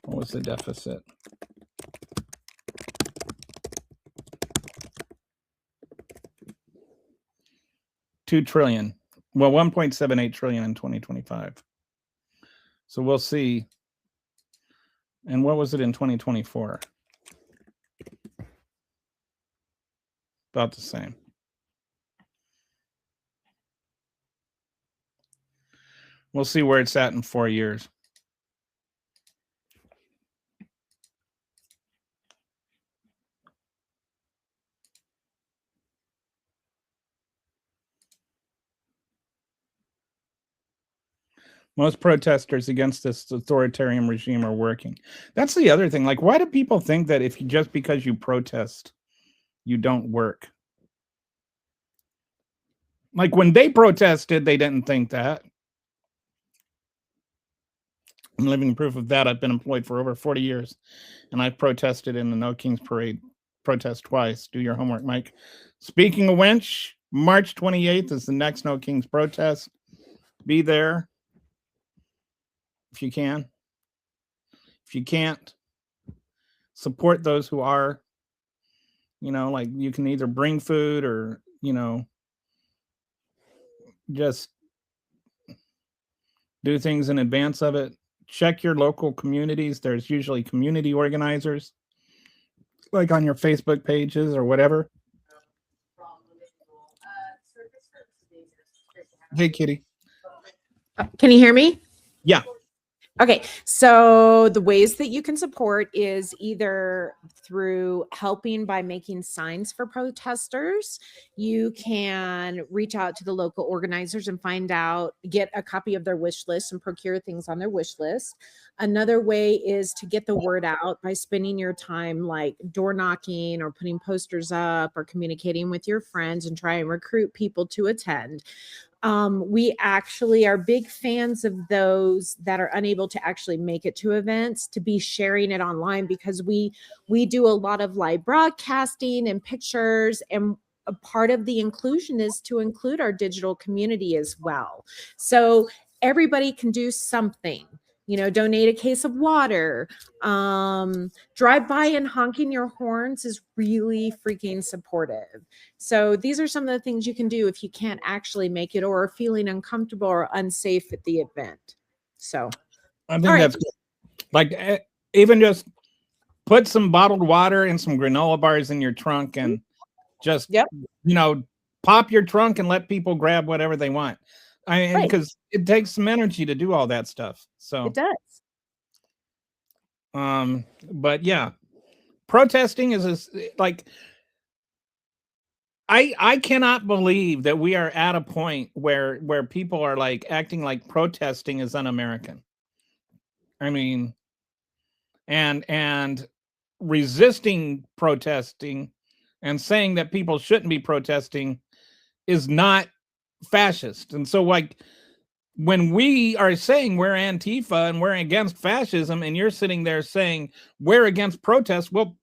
Speaker 2: What was the deficit? $2 trillion. Well, 1.78 trillion in 2025. So we'll see. And what was it in 2024? About the same. We'll see where it's at in 4 years. Most protesters against this authoritarian regime are working. That's the other thing. Like, why do people think that if you, just because you protest, you don't work? Like when they protested, they didn't think that. I'm living proof of that. I've been employed for over 40 years, and I've protested in the No Kings Parade protest twice. Do your homework, Mike. Speaking of which, March 28th is the next No Kings protest. Be there if you can. If you can't, support those who are. You know, like you can either bring food or, you know, just do things in advance of it. Check your local communities. There's usually community organizers, like on your Facebook pages or whatever. Hey, Kitty.
Speaker 6: Can you hear me?
Speaker 2: Yeah.
Speaker 6: Okay, so the ways that you can support is either through helping by making signs for protesters. You can reach out to the local organizers and find out, get a copy of their wish list and procure things on their wish list. Another way is to get the word out by spending your time like door knocking or putting posters up or communicating with your friends and try and recruit people to attend. We actually are big fans of those that are unable to actually make it to events to be sharing it online, because we do a lot of live broadcasting and pictures, and a part of the inclusion is to include our digital community as well. So everybody can do something. donate a case of water. Drive by and honking your horns is really freaking supportive. So these are some of the things you can do if you can't actually make it or are feeling uncomfortable or unsafe at the event. So
Speaker 2: I think
Speaker 6: All right.
Speaker 2: that's good. Like even just put some bottled water and some granola bars in your trunk and just
Speaker 6: Yep.
Speaker 2: pop your trunk and let people grab whatever they want. I mean,
Speaker 6: Right.
Speaker 2: because it takes some energy to do all that stuff. So
Speaker 6: It does.
Speaker 2: but yeah, protesting is like I cannot believe that we are at a point where people are like acting like protesting is un-American. I mean, and resisting protesting and saying that people shouldn't be protesting is not fascist. And so like when we are saying we're Antifa and we're against fascism and you're sitting there saying we're against protest, well,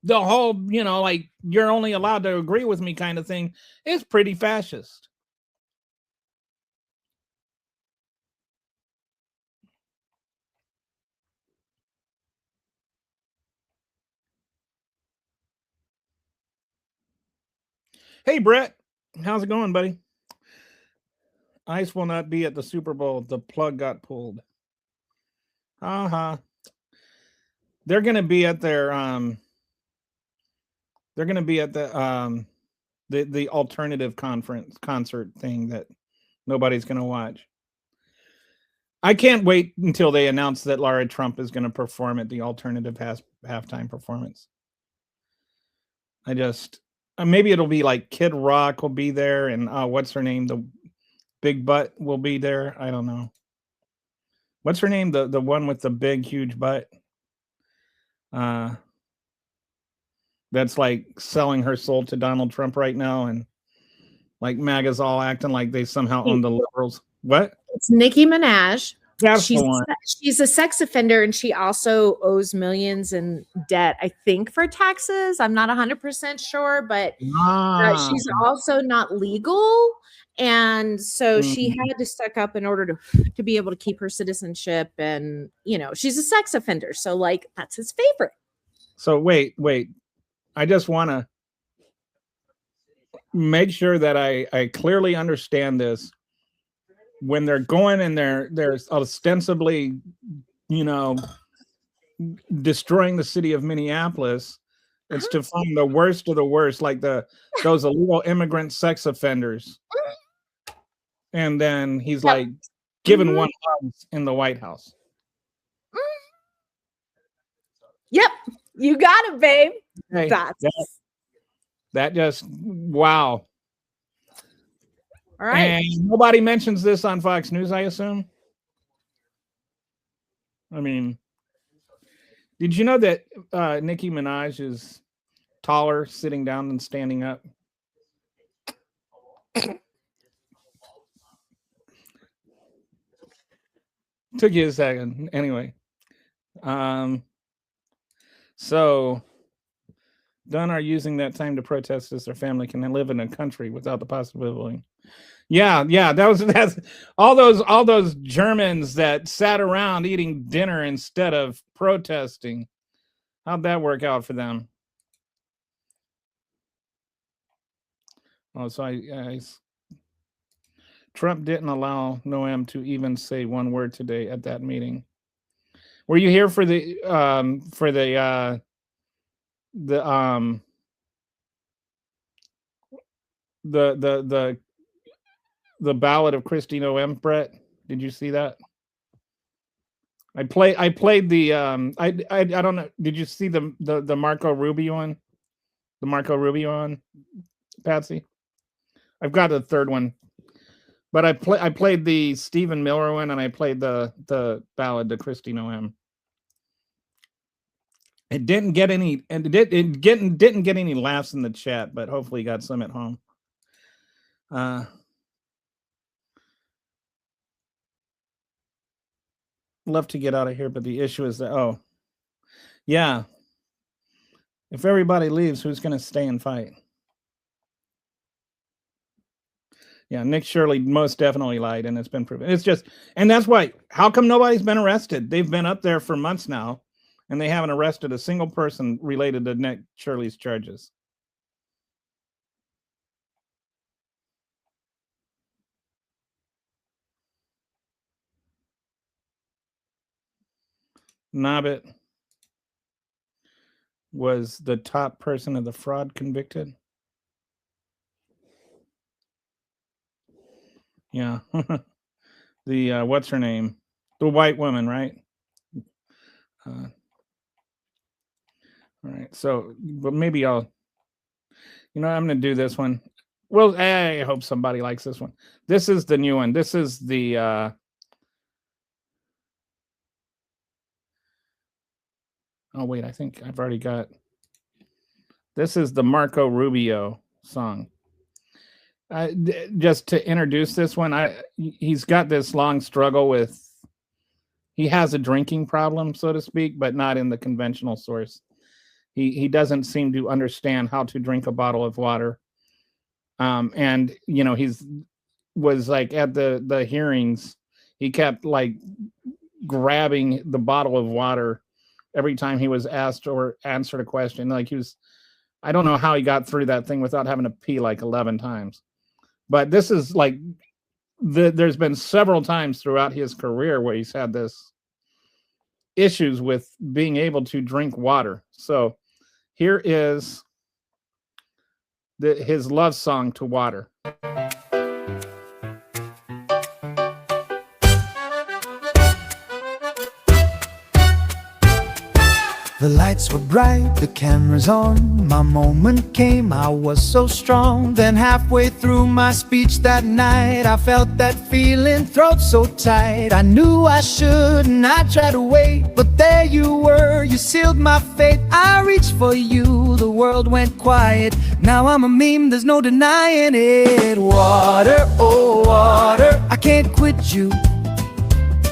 Speaker 2: the whole, like you're only allowed to agree with me kind of thing is pretty fascist. Hey, Brett, how's it going, buddy? ICE will not be at the Super Bowl. The plug got pulled. They're going to be at their they're going to be at the alternative concert thing that nobody's going to watch. I can't wait until they announce that Lara Trump is going to perform at the alternative halftime performance. I just maybe it'll be like Kid Rock will be there and what's her name, the big butt will be there. I don't know. What's her name? The one with the big huge butt. That's like selling her soul to Donald Trump right now, and like MAGA's all acting like they somehow own the liberals. What?
Speaker 6: It's Nicki Minaj.
Speaker 2: That's the one.
Speaker 6: She's a sex offender and she also owes millions in debt, I think, for taxes. I'm not 100% sure, but she's also not legal. And so she had to stuck up in order to be able to keep her citizenship. And, she's a sex offender. So, like, that's his favorite.
Speaker 2: So, wait. I just want to make sure that I clearly understand this. When they're going and they're ostensibly, destroying the city of Minneapolis, it's to find the worst of the worst, like those illegal immigrant sex offenders. And then he's like giving one hugs in the White House.
Speaker 6: Yep, you got it, babe.
Speaker 2: Hey, that just wow.
Speaker 6: All right.
Speaker 2: And nobody mentions this on Fox News, I assume. I mean, did you know that Nicki Minaj is taller sitting down than standing up? Took you a second. Anyway. So done are using that time to protest as their family can live in a country without the possibility. Yeah, that's all those Germans that sat around eating dinner instead of protesting. How'd that work out for them? Oh, so Trump didn't allow Noam to even say one word today at that meeting. Were you here for the ballad of Kristi Noem, Brett? Did you see that? I played the I don't know. Did you see the Marco Rubio one? The Marco Rubio one, Patsy? I've got a third one. But I played the Stephen Miller one and I played the ballad to Kristi Noem. It didn't get any didn't get any laughs in the chat, but hopefully you got some at home. Love to get out of here, but the issue is that yeah. If everybody leaves, who's gonna stay and fight? Yeah, Nick Shirley most definitely lied, and it's been proven. It's just, and that's why. How come nobody's been arrested? They've been up there for months now, and they haven't arrested a single person related to Nick Shirley's charges. Nobbit was the top person of the fraud convicted. Yeah. The what's her name? The white woman, right? All right. So, but maybe I'm going to do this one. Well, I hope somebody likes this one. This is the new one. This is the oh wait, I think I've already got. This is the Marco Rubio song. Just to introduce this one, he's got this long struggle with. He has a drinking problem, so to speak, but not in the conventional source. He doesn't seem to understand how to drink a bottle of water. And he's was like at the hearings, he kept like grabbing the bottle of water every time he was asked or answered a question. Like I don't know how he got through that thing without having to pee like 11 times. But this is like there's been several times throughout his career where he's had this issues with being able to drink water. So here is his love song to water.
Speaker 7: The lights were bright, the cameras on. My moment came, I was so strong. Then halfway through my speech that night, I felt that feeling, throat so tight. I knew I shouldn't, I tried to wait, but there you were, you sealed my fate. I reached for you, the world went quiet. Now I'm a meme, there's no denying it. Water, oh water, I can't quit you.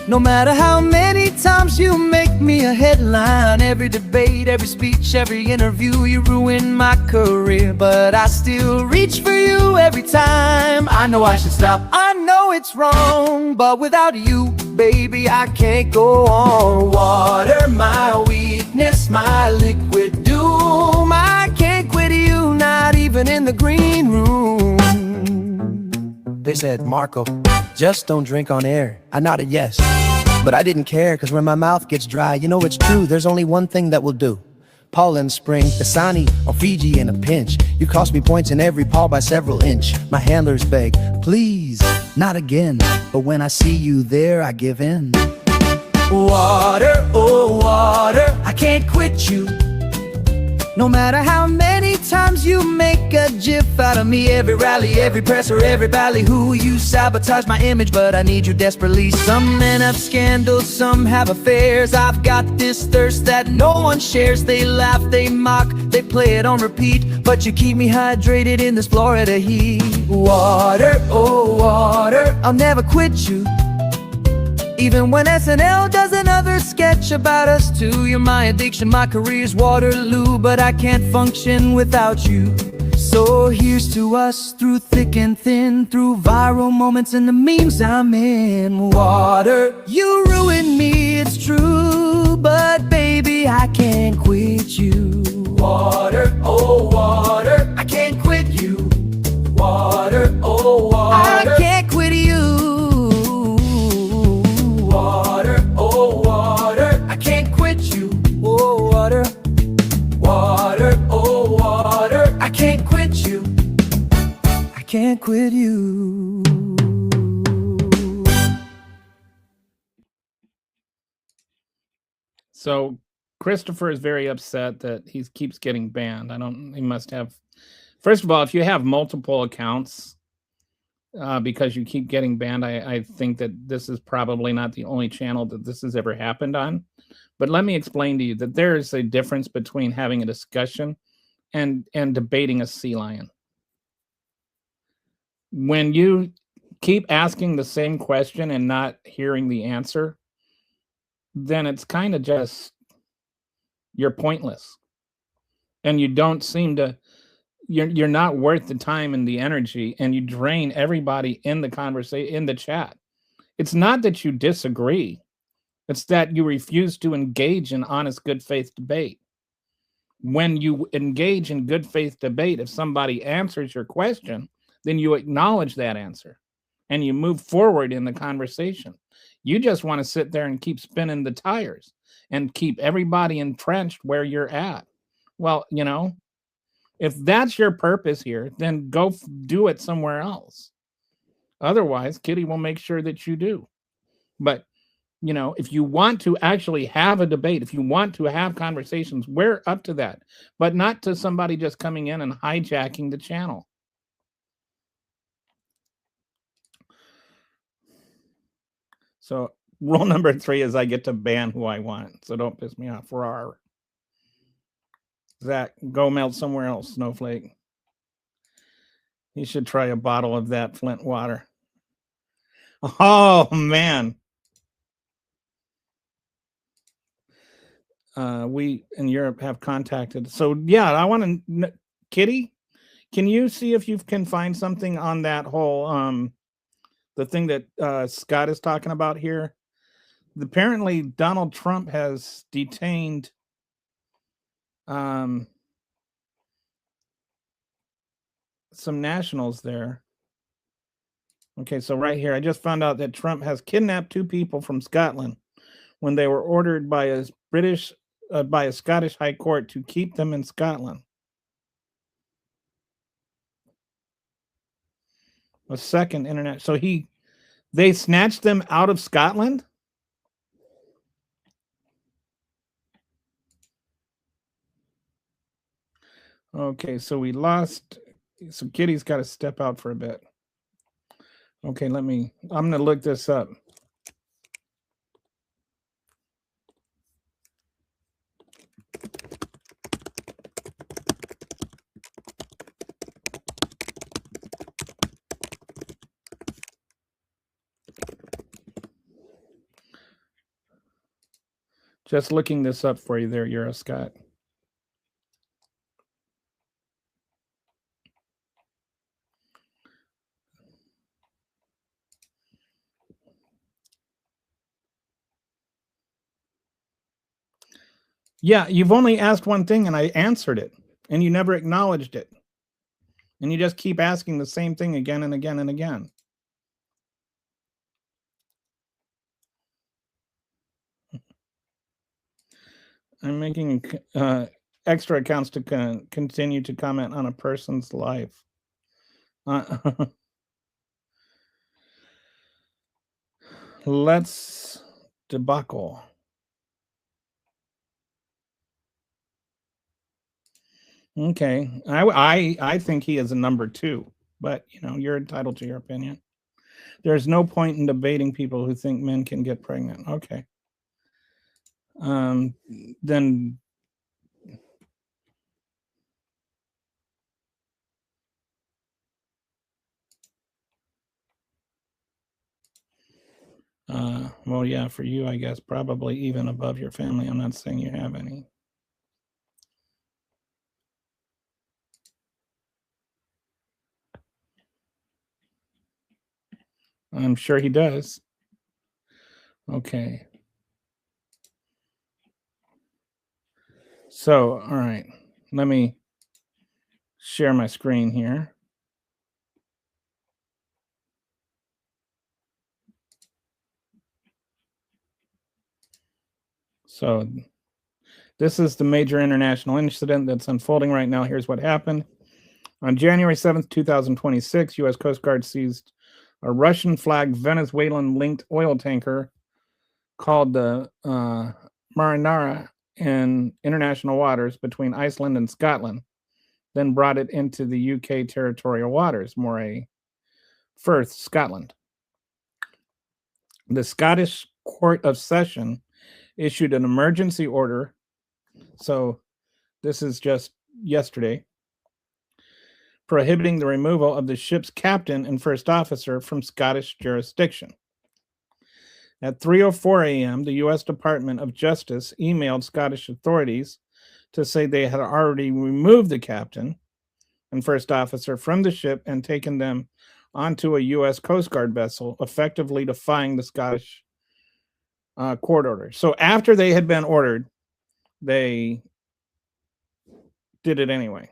Speaker 7: No matter how many times you make me a headline, every debate, every speech, every interview, you ruin my career. But I still reach for you every time. I know I should stop, I know it's wrong, but without you, baby, I can't go on. Water, my weakness, my liquid doom. I can't quit you, not even in the green room. They said, Marco, just don't drink on air. I nodded yes, but I didn't care, cause when my mouth gets dry, you know it's true, there's only one thing that will do. Poland Spring, Dasani, or Fiji in a pinch. You cost me points in every paw by several inch. My handlers beg, please, not again. But when I see you there, I give in. Water, oh water, I can't quit you. No matter how many times you make a gif out of me, every rally, every presser, every ballyhoo, you sabotage my image, but I need you desperately. Some men have scandals, some have affairs. I've got this thirst that no one shares. They laugh, they mock, they play it on repeat, but you keep me hydrated in this Florida heat. Water, oh water, I'll never quit you. Even when SNL does another sketch about us two. You're my addiction, my career's Waterloo, but I can't function without you. So here's to us, through thick and thin, through viral moments and the memes I'm in. Water, you ruined me, it's true, but baby, I can't quit you. Water, oh water, I can't quit you. Water, oh water, I can't quit you. Water, oh water, I can't quit you. Oh water, water, oh water, I can't quit you. I can't quit you.
Speaker 2: So Christopher is very upset that he keeps getting banned. He must have, first of all, if you have multiple accounts, because you keep getting banned, I think that this is probably not the only channel that this has ever happened on. But let me explain to you that there is a difference between having a discussion and debating a sea lion. When you keep asking the same question and not hearing the answer, then it's kind of just, you're pointless. And you don't seem to, you're not worth the time and the energy, and you drain everybody in the conversation, in the chat. It's not that you disagree. It's that you refuse to engage in honest, good faith debate. When you engage in good faith debate, if somebody answers your question, then you acknowledge that answer and you move forward in the conversation. You just want to sit there and keep spinning the tires and keep everybody entrenched where you're at. Well, you know, if that's your purpose here, then go do it somewhere else. Otherwise, Kitty will make sure that you do. But you know, if you want to actually have a debate, if you want to have conversations, we're up to that, but not to somebody just coming in and hijacking the channel. So rule number 3 is I get to ban who I want. So don't piss me off. Rawr. Zach, go melt somewhere else, Snowflake. You should try a bottle of that Flint water. Oh, man. We in Europe have contacted. So yeah, I want to, Kitty, can you see if you can find something on that whole the thing that Scott is talking about here? Apparently Donald Trump has detained some nationals there. Okay, so right here, I just found out that Trump has kidnapped 2 people from Scotland when they were ordered by a Scottish High Court to keep them in Scotland. A second internet. So they snatched them out of Scotland? Okay, so we lost. So Kitty's got to step out for a bit. Okay, I'm going to look this up. Just looking this up for you there, Euro Scott. Yeah, you've only asked one thing and I answered it, and you never acknowledged it. And you just keep asking the same thing again and again and again. I'm making extra accounts to continue to comment on a person's life. Let's debacle. Okay, I think he is a number 2, but you know, you're entitled to your opinion. There's no point in debating people who think men can get pregnant. Okay. Then well, yeah, for you, I guess, probably even above your family. I'm not saying you have any. I'm sure he does. Okay. So, all right, let me share my screen here. So this is the major international incident that's unfolding right now. Here's what happened. On January 7th, 2026, U.S. Coast Guard seized a Russian-flagged Venezuelan-linked oil tanker called the Marinara in international waters between Iceland and Scotland, then brought it into the UK territorial waters, Moray Firth, Scotland. The Scottish Court of Session issued an emergency order. So this is just yesterday, prohibiting the removal of the ship's captain and first officer from Scottish jurisdiction. At 3:04 a.m., the U.S. Department of Justice emailed Scottish authorities to say they had already removed the captain and first officer from the ship and taken them onto a U.S. Coast Guard vessel, effectively defying the Scottish court order. So after they had been ordered, they did it anyway.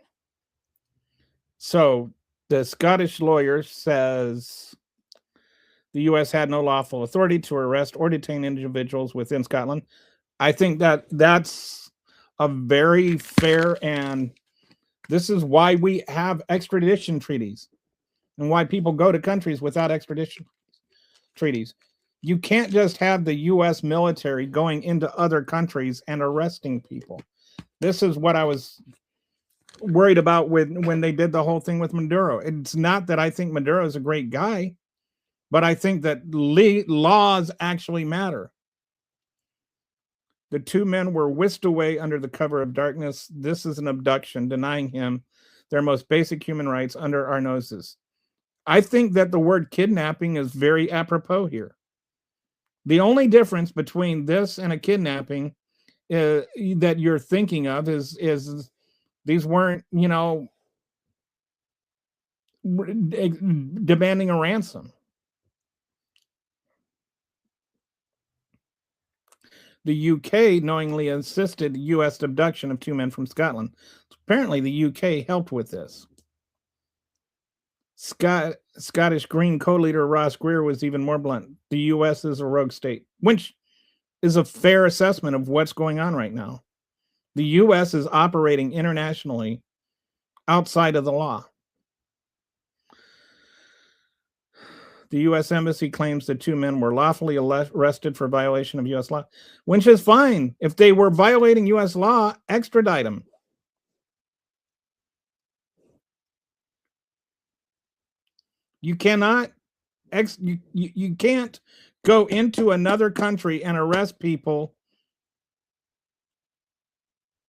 Speaker 2: So the Scottish lawyer says the U.S. had no lawful authority to arrest or detain individuals within Scotland. I think that that's a very fair, and this is why we have extradition treaties and why people go to countries without extradition treaties. You can't just have the U.S. military going into other countries and arresting people. This is what I was worried about when they did the whole thing with Maduro. It's not that I think Maduro is a great guy, but I think that laws actually matter. The two men were whisked away under the cover of darkness. This is an abduction, denying him their most basic human rights under our noses. I think that the word kidnapping is very apropos here. The only difference between this and a kidnapping that you're thinking of is these weren't, demanding a ransom. The UK knowingly assisted U.S. abduction of two men from Scotland. Apparently, the UK helped with this. Scottish Green co-leader Ross Greer was even more blunt. The U.S. is a rogue state, which is a fair assessment of what's going on right now. The U.S. is operating internationally outside of the law. The U.S. Embassy claims the two men were lawfully arrested for violation of U.S. law, which is fine. If they were violating U.S. law, extradite them. You cannot, you can't go into another country and arrest people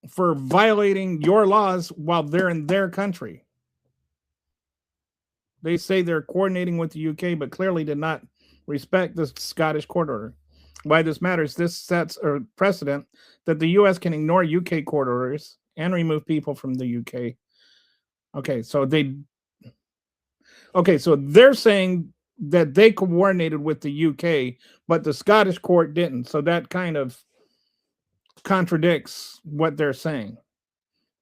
Speaker 2: for violating your laws while they're in their country. They say they're coordinating with the UK, but clearly did not respect the Scottish court order. Why this matters, this sets a precedent that the US can ignore UK court orders and remove people from the UK. Okay, so they're saying that they coordinated with the UK, but the Scottish court didn't. So that kind of contradicts what they're saying.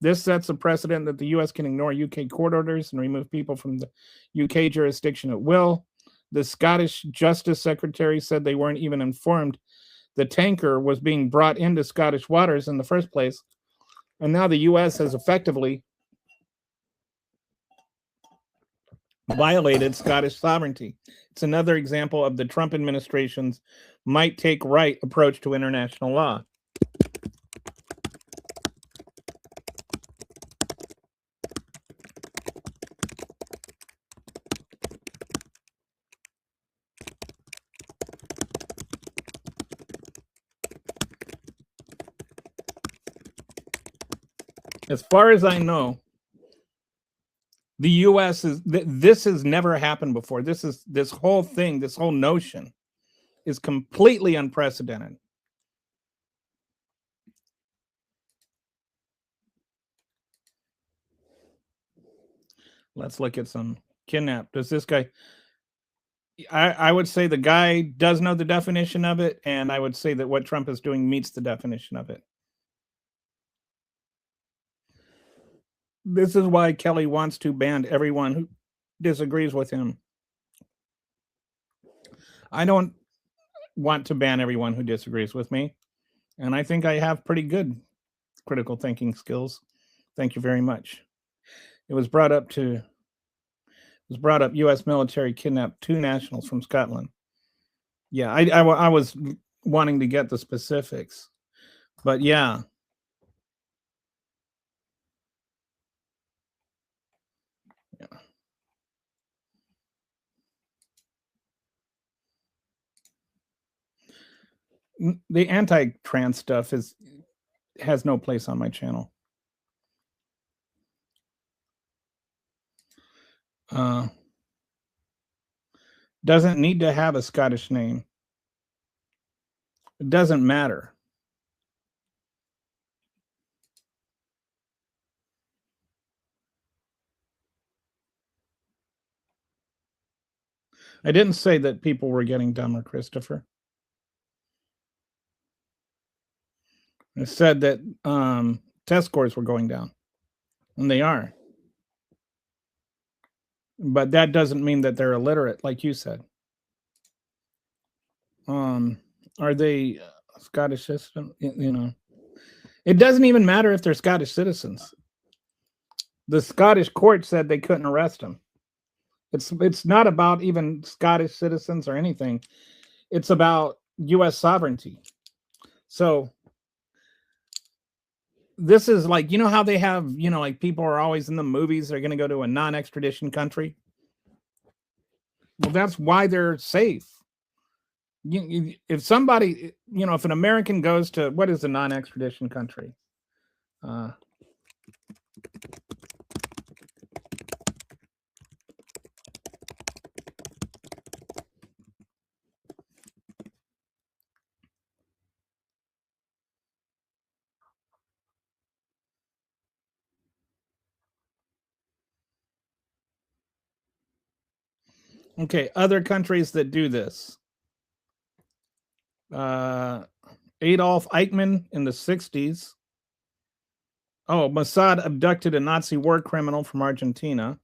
Speaker 2: This sets a precedent that the U.S. can ignore UK court orders and remove people from the UK jurisdiction at will. The Scottish Justice Secretary said they weren't even informed the tanker was being brought into Scottish waters in the first place. And now the U.S. has effectively violated Scottish sovereignty. It's another example of the Trump administration's might take right approach to international law. As far as I know, the U.S. this has never happened before. This whole thing, this whole notion is completely unprecedented. Let's look at some kidnap. Does this guy, I would say the guy does know the definition of it, and I would say that what Trump is doing meets the definition of it. This is why Kelly wants to ban everyone who disagrees with him. I don't want to ban everyone who disagrees with me, and I think I have pretty good critical thinking skills. Thank you very much. It was brought up U.S. military kidnapped two nationals from Scotland. Yeah, I was wanting to get the specifics, but yeah. The anti-trans stuff has no place on my channel. Doesn't need to have a Scottish name. It doesn't matter. I didn't say that people were getting dumber, Christopher. I said that test scores were going down, and they are. But that doesn't mean that they're illiterate, like you said. Are they Scottish citizens? You know, it doesn't even matter if they're Scottish citizens. The Scottish court said they couldn't arrest them. It's not about even Scottish citizens or anything. It's about U.S. sovereignty. So this is like, you know how they have, you know, like people are always in the movies, they're going to go to a non-extradition country. Well, that's why they're safe. If somebody, you know, if an American goes to, what is a non-extradition country? Okay, other countries that do this. Adolf Eichmann in the 60s. Oh, Mossad abducted a Nazi war criminal from Argentina.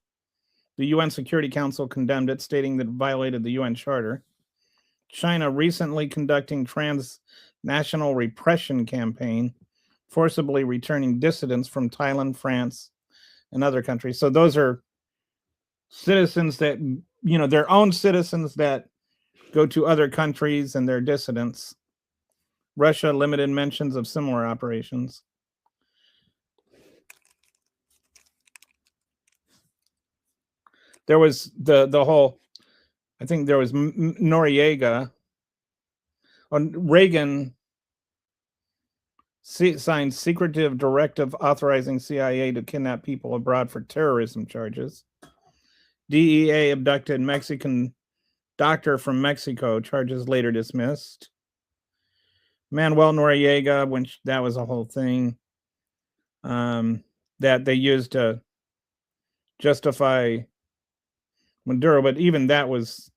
Speaker 2: The UN Security Council condemned it, stating that it violated the UN Charter. China recently conducting transnational repression campaign, forcibly returning dissidents from Thailand, France, and other countries. So those are citizens that, you know, their own citizens that go to other countries and they're dissidents. Russia limited mentions of similar operations. There was the whole, I think there was Noriega. Reagan signed secretive directive authorizing CIA to kidnap people abroad for terrorism charges. DEA abducted Mexican doctor from Mexico, charges later dismissed. Manuel Noriega, when that was a whole thing that they used to justify Maduro, but even that was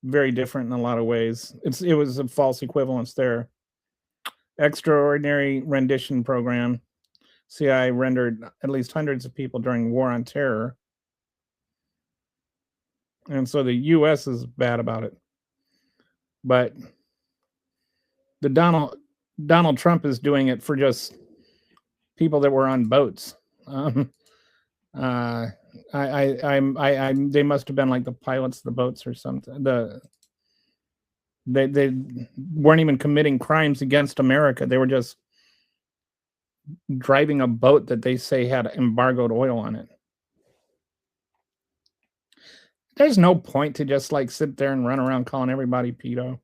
Speaker 2: very different in a lot of ways. It was a false equivalence there. Extraordinary rendition program. CIA rendered at least hundreds of people during war on terror. And so the U.S. is bad about it. But the Donald Trump is doing it for just people that were on boats. They must have been like the pilots of the boats or something. They weren't even committing crimes against America. They were just driving a boat that they say had embargoed oil on it. There's no point to just like sit there and run around calling everybody pedo.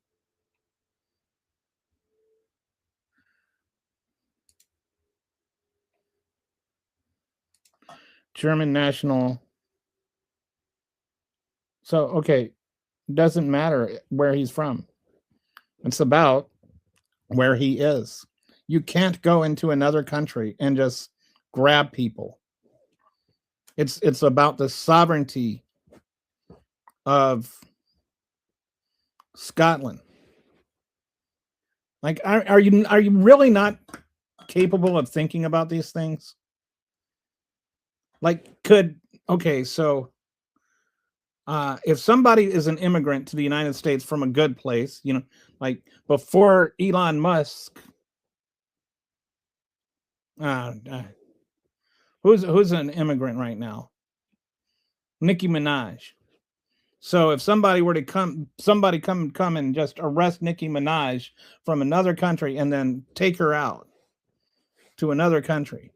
Speaker 2: German national. So, okay, doesn't matter where he's from. It's about where he is. You can't go into another country and just grab people. It's about the sovereignty of Scotland. Like, are you really not capable of thinking about these things? Like, so if somebody is an immigrant to the United States from a good place, you know, like before Elon Musk, who's an immigrant right now? Nicki Minaj. So if somebody were to come and just arrest Nicki Minaj from another country and then take her out to another country,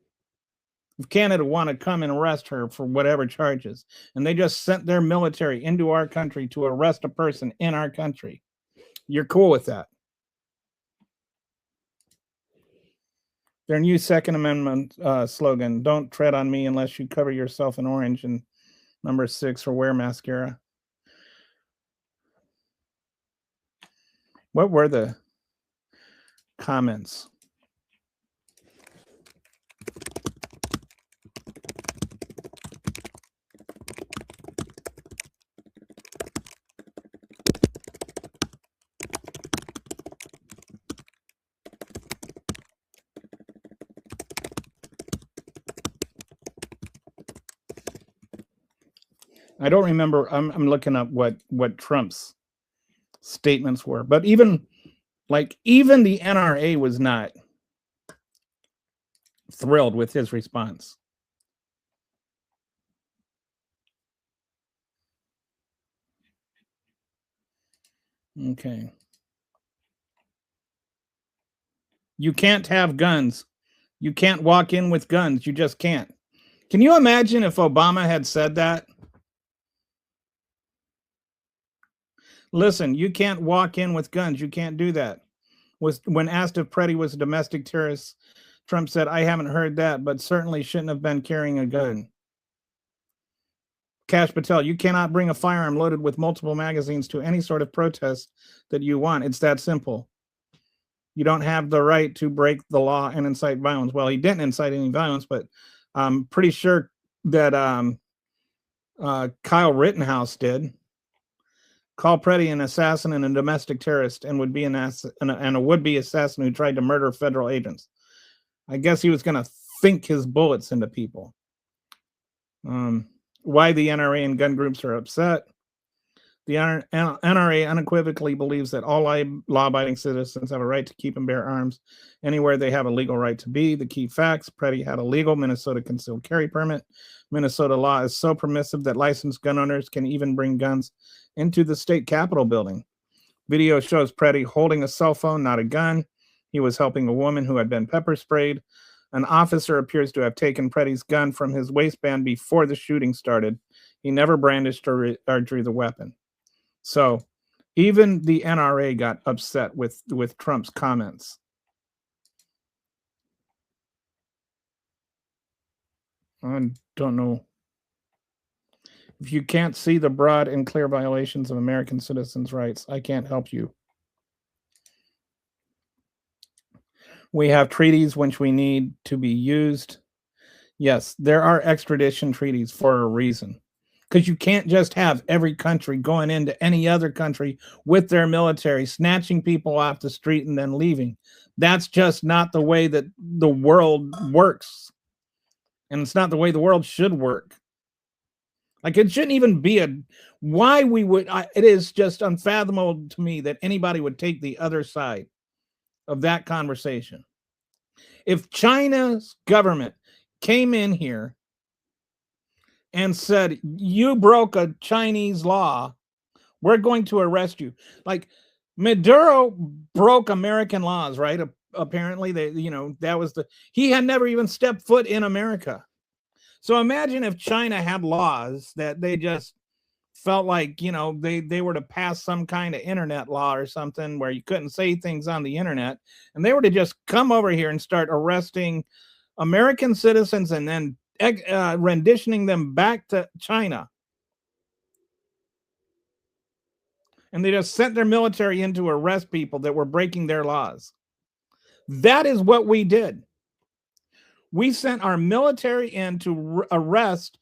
Speaker 2: if Canada want to come and arrest her for whatever charges, and they just sent their military into our country to arrest a person in our country, you're cool with that. Their new Second Amendment slogan, "Don't tread on me unless you cover yourself in orange," and number 6, or wear mascara. What were the comments? I don't remember. I'm looking up what Trump's statements were, but even the NRA was not thrilled with his response. Okay. You can't have guns. You can't walk in with guns. You just can't. Can you imagine if Obama had said that? Listen, you can't walk in with guns. You can't do that. When asked if Preddy was a domestic terrorist, Trump said, "I haven't heard that, but certainly shouldn't have been carrying a gun." Kash Patel, you cannot bring a firearm loaded with multiple magazines to any sort of protest that you want. It's that simple. You don't have the right to break the law and incite violence. Well, he didn't incite any violence, but I'm pretty sure that Kyle Rittenhouse did. Call Preddy an assassin and a domestic terrorist and would be and a would-be assassin who tried to murder federal agents. I guess he was going to think his bullets into people. Why the NRA and gun groups are upset. The NRA unequivocally believes that all law-abiding citizens have a right to keep and bear arms anywhere they have a legal right to be. The key facts: Preddy had a legal Minnesota concealed carry permit. Minnesota law is so permissive that licensed gun owners can even bring guns into the state capitol building. Video shows Preddy holding a cell phone, not a gun. He was helping a woman who had been pepper sprayed. An officer appears to have taken Preddy's gun from his waistband before the shooting started. He never brandished or drew the weapon. So even the NRA got upset with Trump's comments. I don't know. If you can't see the broad and clear violations of American citizens' rights, I can't help you. We have treaties which we need to be used. Yes, there are extradition treaties for a reason. Because you can't just have every country going into any other country with their military, snatching people off the street and then leaving. That's just not the way that the world works. And it's not the way the world should work. Like, it shouldn't even be it is just unfathomable to me that anybody would take the other side of that conversation. If China's government came in here and said, "You broke a Chinese law, we're going to arrest you." Like, Maduro broke American laws, right? Apparently, he had never even stepped foot in America. So imagine if China had laws that they just felt like, they were to pass some kind of internet law or something where you couldn't say things on the internet, and they were to just come over here and start arresting American citizens and then renditioning them back to China. And they just sent their military in to arrest people that were breaking their laws. That is what we did. We sent our military in to arrest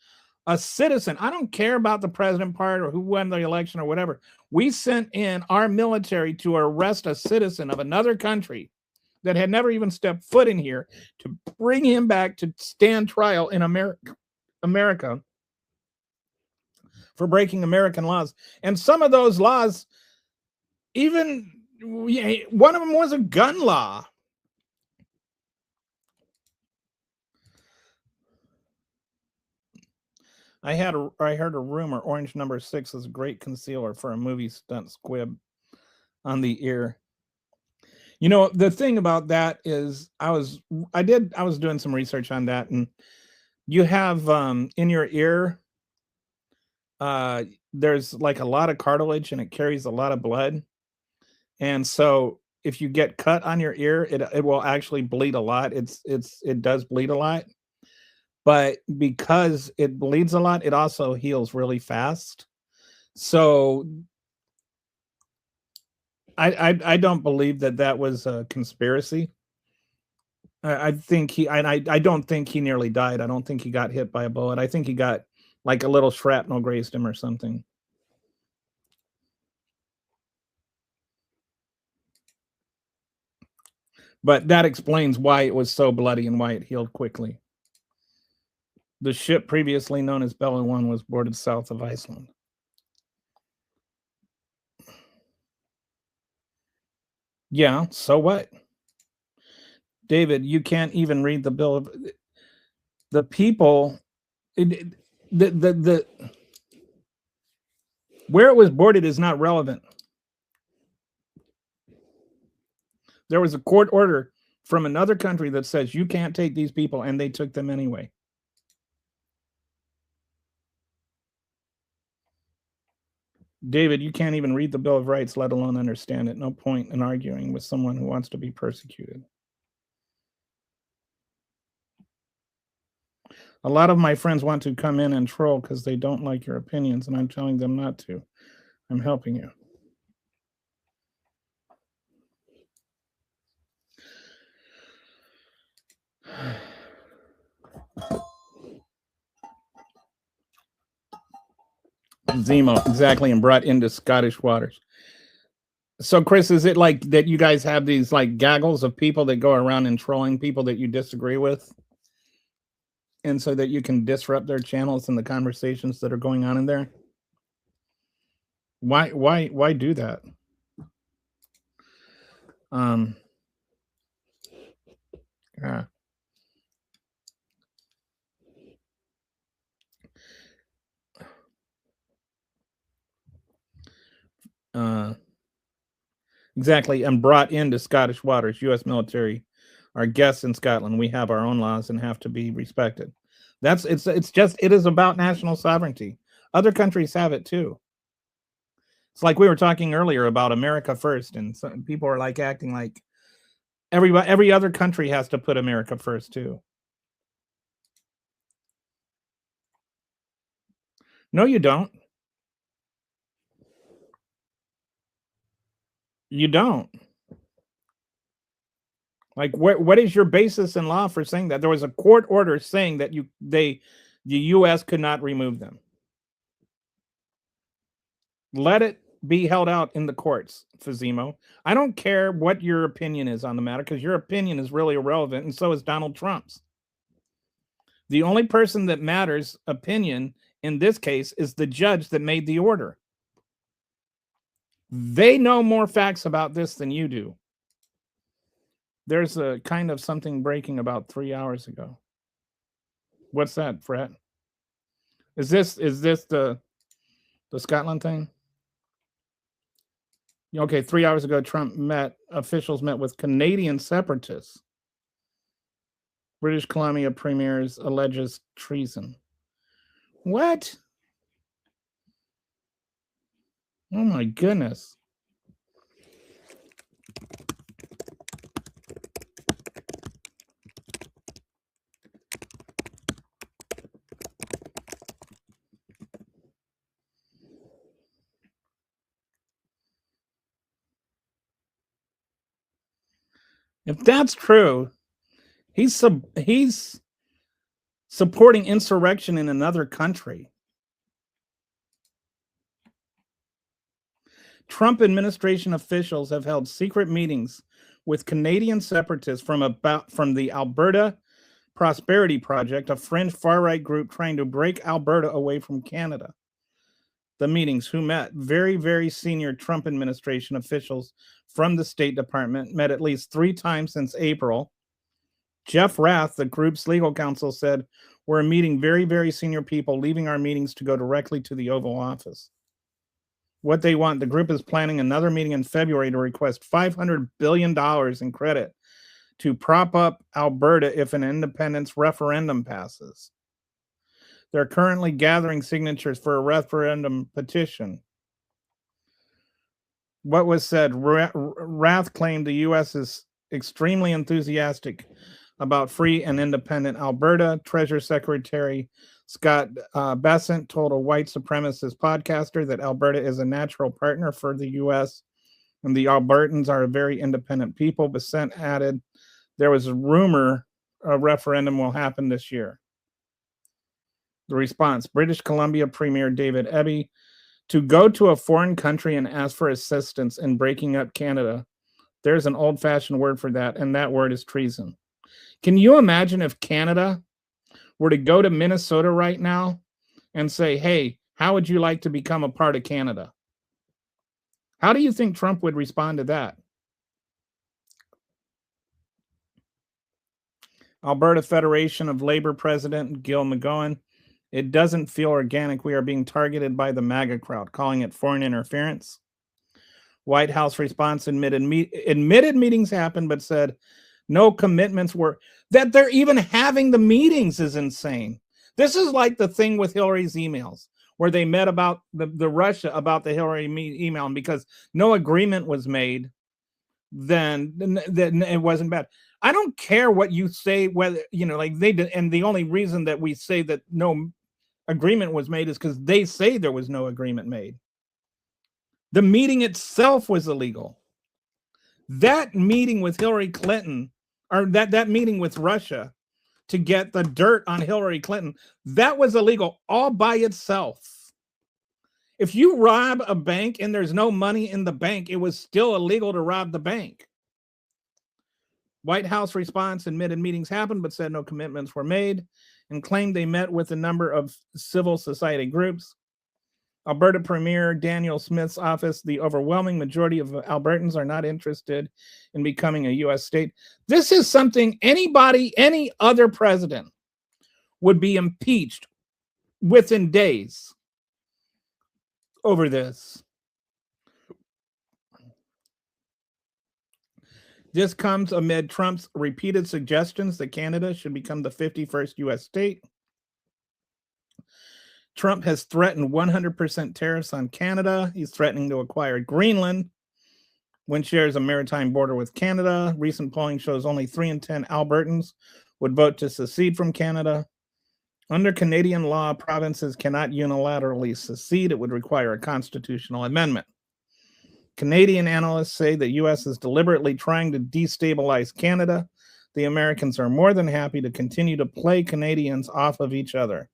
Speaker 2: a citizen. I don't care about the president part or who won the election or whatever. We sent in our military to arrest a citizen of another country that had never even stepped foot in here, to bring him back to stand trial in America for breaking American laws. And some of those laws, even one of them was a gun law. I heard a rumor Orange Number 6 is a great concealer for a movie stunt squib on the ear. The thing about that is I was doing some research on that, and you have in your ear, there's like a lot of cartilage and it carries a lot of blood. And so if you get cut on your ear, it will actually bleed a lot. It does bleed a lot. But because it bleeds a lot, it also heals really fast. So I don't believe that was a conspiracy. I think I don't think he nearly died. I don't think he got hit by a bullet. I think he got like a little shrapnel grazed him or something. But that explains why it was so bloody and why it healed quickly. The ship previously known as Bella 1 was boarded south of Iceland. Yeah, so what? David, you can't even read the bill of the people. The where it was boarded is not relevant. There was a court order from another country that says you can't take these people, and they took them anyway. David, you can't even read the Bill of Rights, let alone understand it. No point in arguing with someone who wants to be persecuted. A lot of my friends want to come in and troll because they don't like your opinions, and I'm telling them not to. I'm helping you. Zemo, exactly, and brought into Scottish waters. So, Chris, is it like that you guys have these like gaggles of people that go around and trolling people that you disagree with? And so that you can disrupt their channels and the conversations that are going on in there? Why do that? Yeah. Exactly, and brought into Scottish waters. U.S. military are guests in Scotland. We have our own laws and have to be respected. It is about national sovereignty. Other countries have it too. It's like we were talking earlier about America first, and some people are like acting like every other country has to put America first too. No, you don't. You don't. Like, what is your basis in law for saying that? There was a court order saying that the U.S. could not remove them. Let it be held out in the courts, Fazimo. I don't care what your opinion is on the matter, because your opinion is really irrelevant, and so is Donald Trump's. The only person that matters opinion in this case is the judge that made the order. They know more facts about this than you do. There's a kind of something breaking about 3 hours ago. What's that, Fred? Is this the Scotland thing? Okay, 3 hours ago, officials met with Canadian separatists. British Columbia premiers alleges treason. What? Oh my goodness. If that's true, he's supporting insurrection in another country. Trump administration officials have held secret meetings with Canadian separatists from the Alberta Prosperity Project, a fringe far-right group trying to break Alberta away from Canada. The meetings, who met very, very senior Trump administration officials from the State Department, met at least 3 times since April. Jeff Rath, the group's legal counsel, said, "We're meeting very, very senior people, leaving our meetings to go directly to the Oval Office." What they want, the group is planning another meeting in February to request $500 billion in credit to prop up Alberta if an independence referendum passes. They're currently gathering signatures for a referendum petition. What was said, Rath claimed the U.S. is extremely enthusiastic about free and independent Alberta. Treasury Secretary Scott Bessent told a white supremacist podcaster that Alberta is a natural partner for the U.S. and the Albertans are a very independent people. Bessent added, there was a rumor a referendum will happen this year. The response, British Columbia Premier David Eby, to go to a foreign country and ask for assistance in breaking up Canada. There's an old-fashioned word for that, and that word is treason. Can you imagine if Canada were to go to Minnesota right now and say, hey, how would you like to become a part of Canada? How do you think Trump would respond to that? Alberta Federation of Labor President Gil McGowan, it doesn't feel organic. We are being targeted by the MAGA crowd, calling it foreign interference. White House response admitted meetings happened, but said no commitments were. That they're even having the meetings is insane. This is like the thing with Hillary's emails, where they met about the Russia, about the Hillary email, and because no agreement was made, then it wasn't bad. I don't care what you say, whether, like they did. And the only reason that we say that no agreement was made is because they say there was no agreement made. The meeting itself was illegal. That meeting with Hillary Clinton, or that meeting with Russia to get the dirt on Hillary Clinton, that was illegal all by itself. If you rob a bank and there's no money in the bank, it was still illegal to rob the bank. White House response admitted meetings happened, but said no commitments were made, and claimed they met with a number of civil society groups. Alberta Premier Daniel Smith's office, the overwhelming majority of Albertans are not interested in becoming a U.S. state. This is something any other president would be impeached within days over this. This comes amid Trump's repeated suggestions that Canada should become the 51st U.S. state. Trump has threatened 100% tariffs on Canada. He's threatening to acquire Greenland, which shares a maritime border with Canada. Recent polling shows only 3 in 10 Albertans would vote to secede from Canada. Under Canadian law, provinces cannot unilaterally secede. It would require a constitutional amendment. Canadian analysts say the U.S. is deliberately trying to destabilize Canada. The Americans are more than happy to continue to play Canadians off of each other.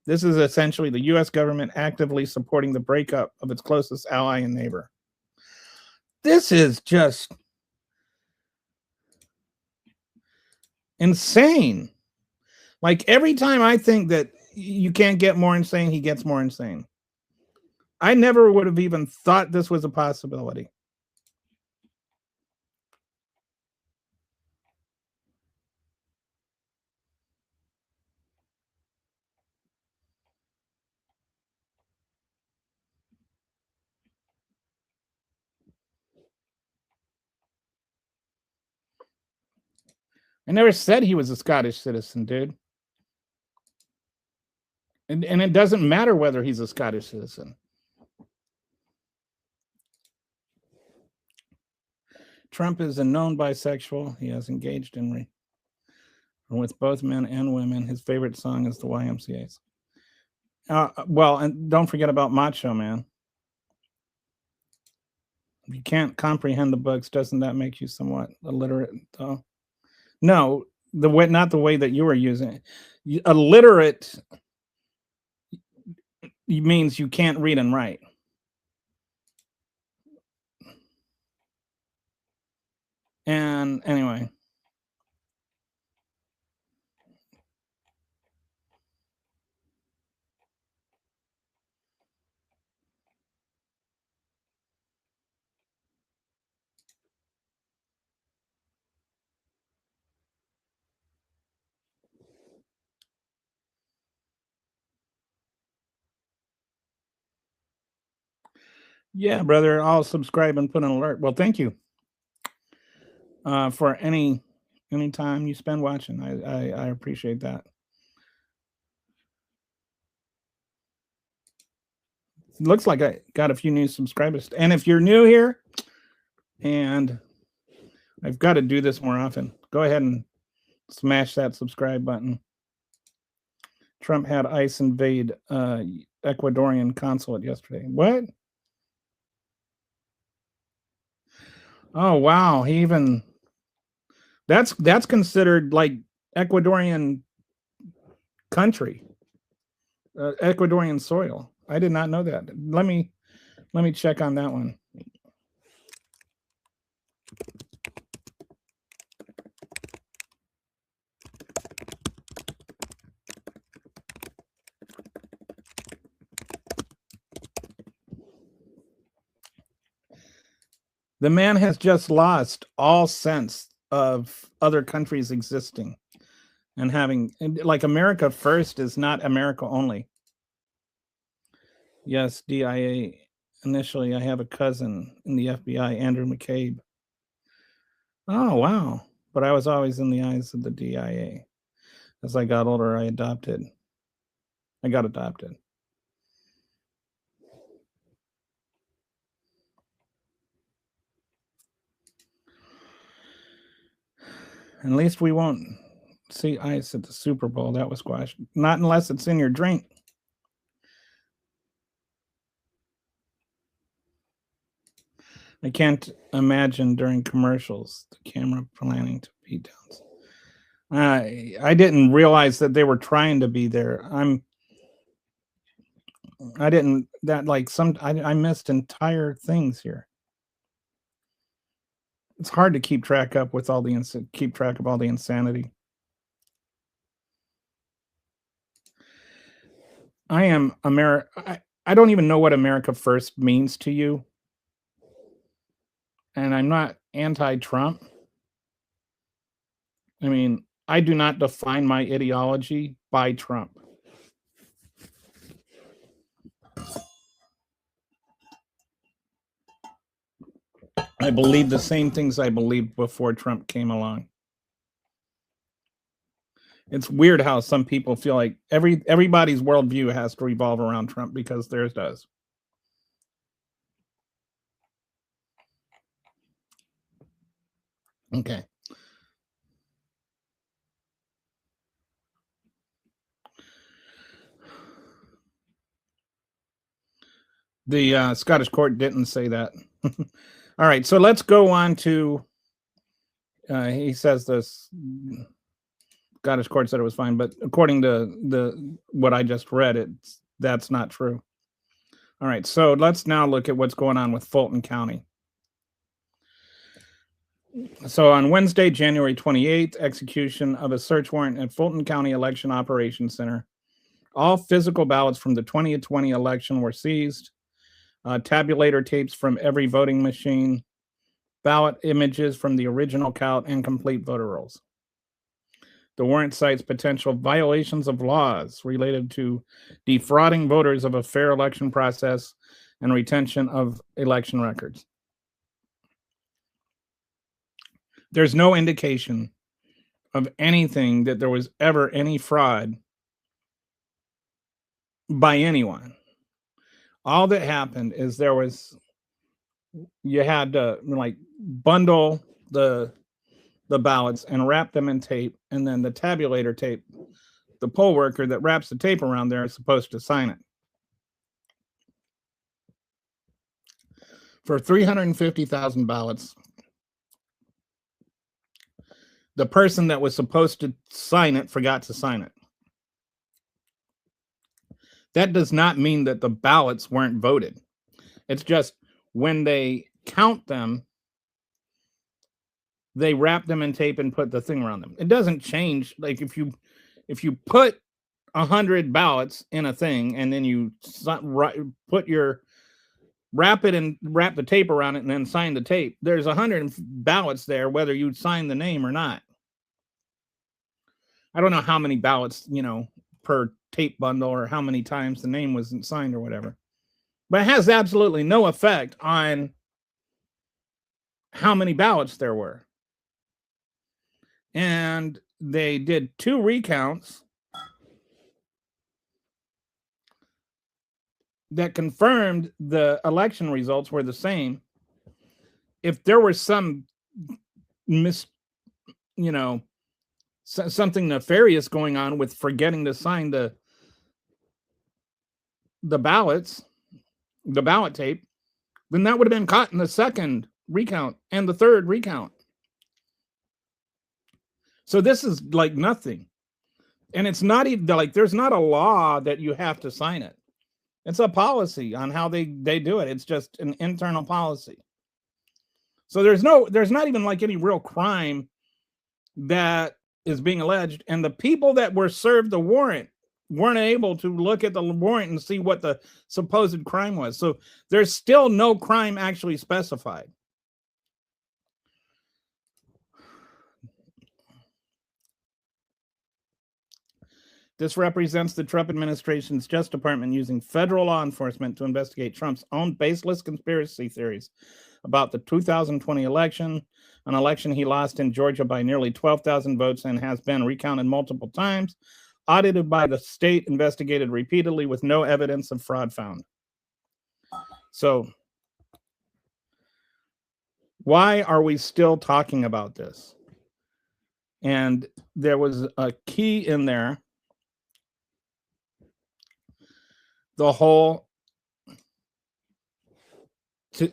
Speaker 2: This is essentially the U.S. government actively supporting the breakup of its closest ally and neighbor. This is just insane. Like, every time I think that you can't get more insane, he gets more insane. I never would have even thought this was a possibility. I never said he was a Scottish citizen, dude. And it doesn't matter whether he's a Scottish citizen. Trump is a known bisexual. He has engaged in with both men and women. His favorite song is the YMCA's. Well, and don't forget about Macho Man. If you can't comprehend the books, doesn't that make you somewhat illiterate, though? No, not the way that you were using it. Illiterate means you can't read and write. And anyway. Yeah, brother, I'll subscribe and put an alert. Well, thank you for any time you spend watching. I appreciate that. It looks like I got a few new subscribers. And if you're new here, and I've got to do this more often, go ahead and smash that subscribe button. Trump had ICE invade Ecuadorian consulate yesterday. What? Oh, wow. He even... That's considered like Ecuadorian country, Ecuadorian soil. I did not know that. Let me check on that one. The man has just lost all sense of other countries existing and having, like, America first is not America only. Yes, DIA. Initially, I have a cousin in the FBI, Andrew McCabe. Oh, wow. But I was always in the eyes of the DIA. As I got older, I got adopted. At least we won't see ICE at the Super Bowl. That was squashed. Not unless it's in your drink. I can't imagine during commercials the camera planning to beat downs. I didn't realize that they were trying to be there. I missed entire things here. It's hard to keep track of all the insanity. I am America. I don't even know what America first means to you. And I'm not anti-Trump. I mean, I do not define my ideology by Trump. I believe the same things I believed before Trump came along. It's weird how some people feel like everybody's worldview has to revolve around Trump because theirs does. Okay. The Scottish court didn't say that. All right, so let's go on to, he says this, Scottish court said it was fine, but according to what I just read, that's not true. All right, so let's now look at what's going on with Fulton County. So on Wednesday, January 28th, execution of a search warrant at Fulton County Election Operations Center. All physical ballots from the 2020 election were seized. Tabulator tapes from every voting machine, ballot images from the original count, and complete voter rolls. The warrant cites potential violations of laws related to defrauding voters of a fair election process and retention of election records. There's no indication of anything that there was ever any fraud by anyone. All that happened is you had to like bundle the ballots and wrap them in tape, and then the tabulator tape, the poll worker that wraps the tape around there is supposed to sign it. For 350,000 ballots, the person that was supposed to sign it forgot to sign it. That does not mean that the ballots weren't voted. It's just when they count them, they wrap them in tape and put the thing around them. It doesn't change. Like if you put 100 ballots in a thing and then you wrap the tape around it and then sign the tape, there's 100 ballots there, whether you sign the name or not. I don't know how many ballots, per tape bundle or how many times the name wasn't signed or whatever, but it has absolutely no effect on how many ballots there were. And they did 2 recounts that confirmed the election results were the same. If there was some something nefarious going on with forgetting to sign the ballots, the ballot tape, then that would have been caught in the second recount and the third recount. So this is like nothing. And it's not even like there's not a law that you have to sign it. It's a policy on how they do it. It's just an internal policy. So there's not even like any real crime that is being alleged. And the people that were served the warrant weren't able to look at the warrant and see what the supposed crime was. So there's still no crime actually specified. This represents the Trump administration's Justice Department using federal law enforcement to investigate Trump's own baseless conspiracy theories about the 2020 election, an election he lost in Georgia by nearly 12,000 votes and has been recounted multiple times, audited by the state, investigated repeatedly with no evidence of fraud found. So, why are we still talking about this? And there was a key in there. The whole,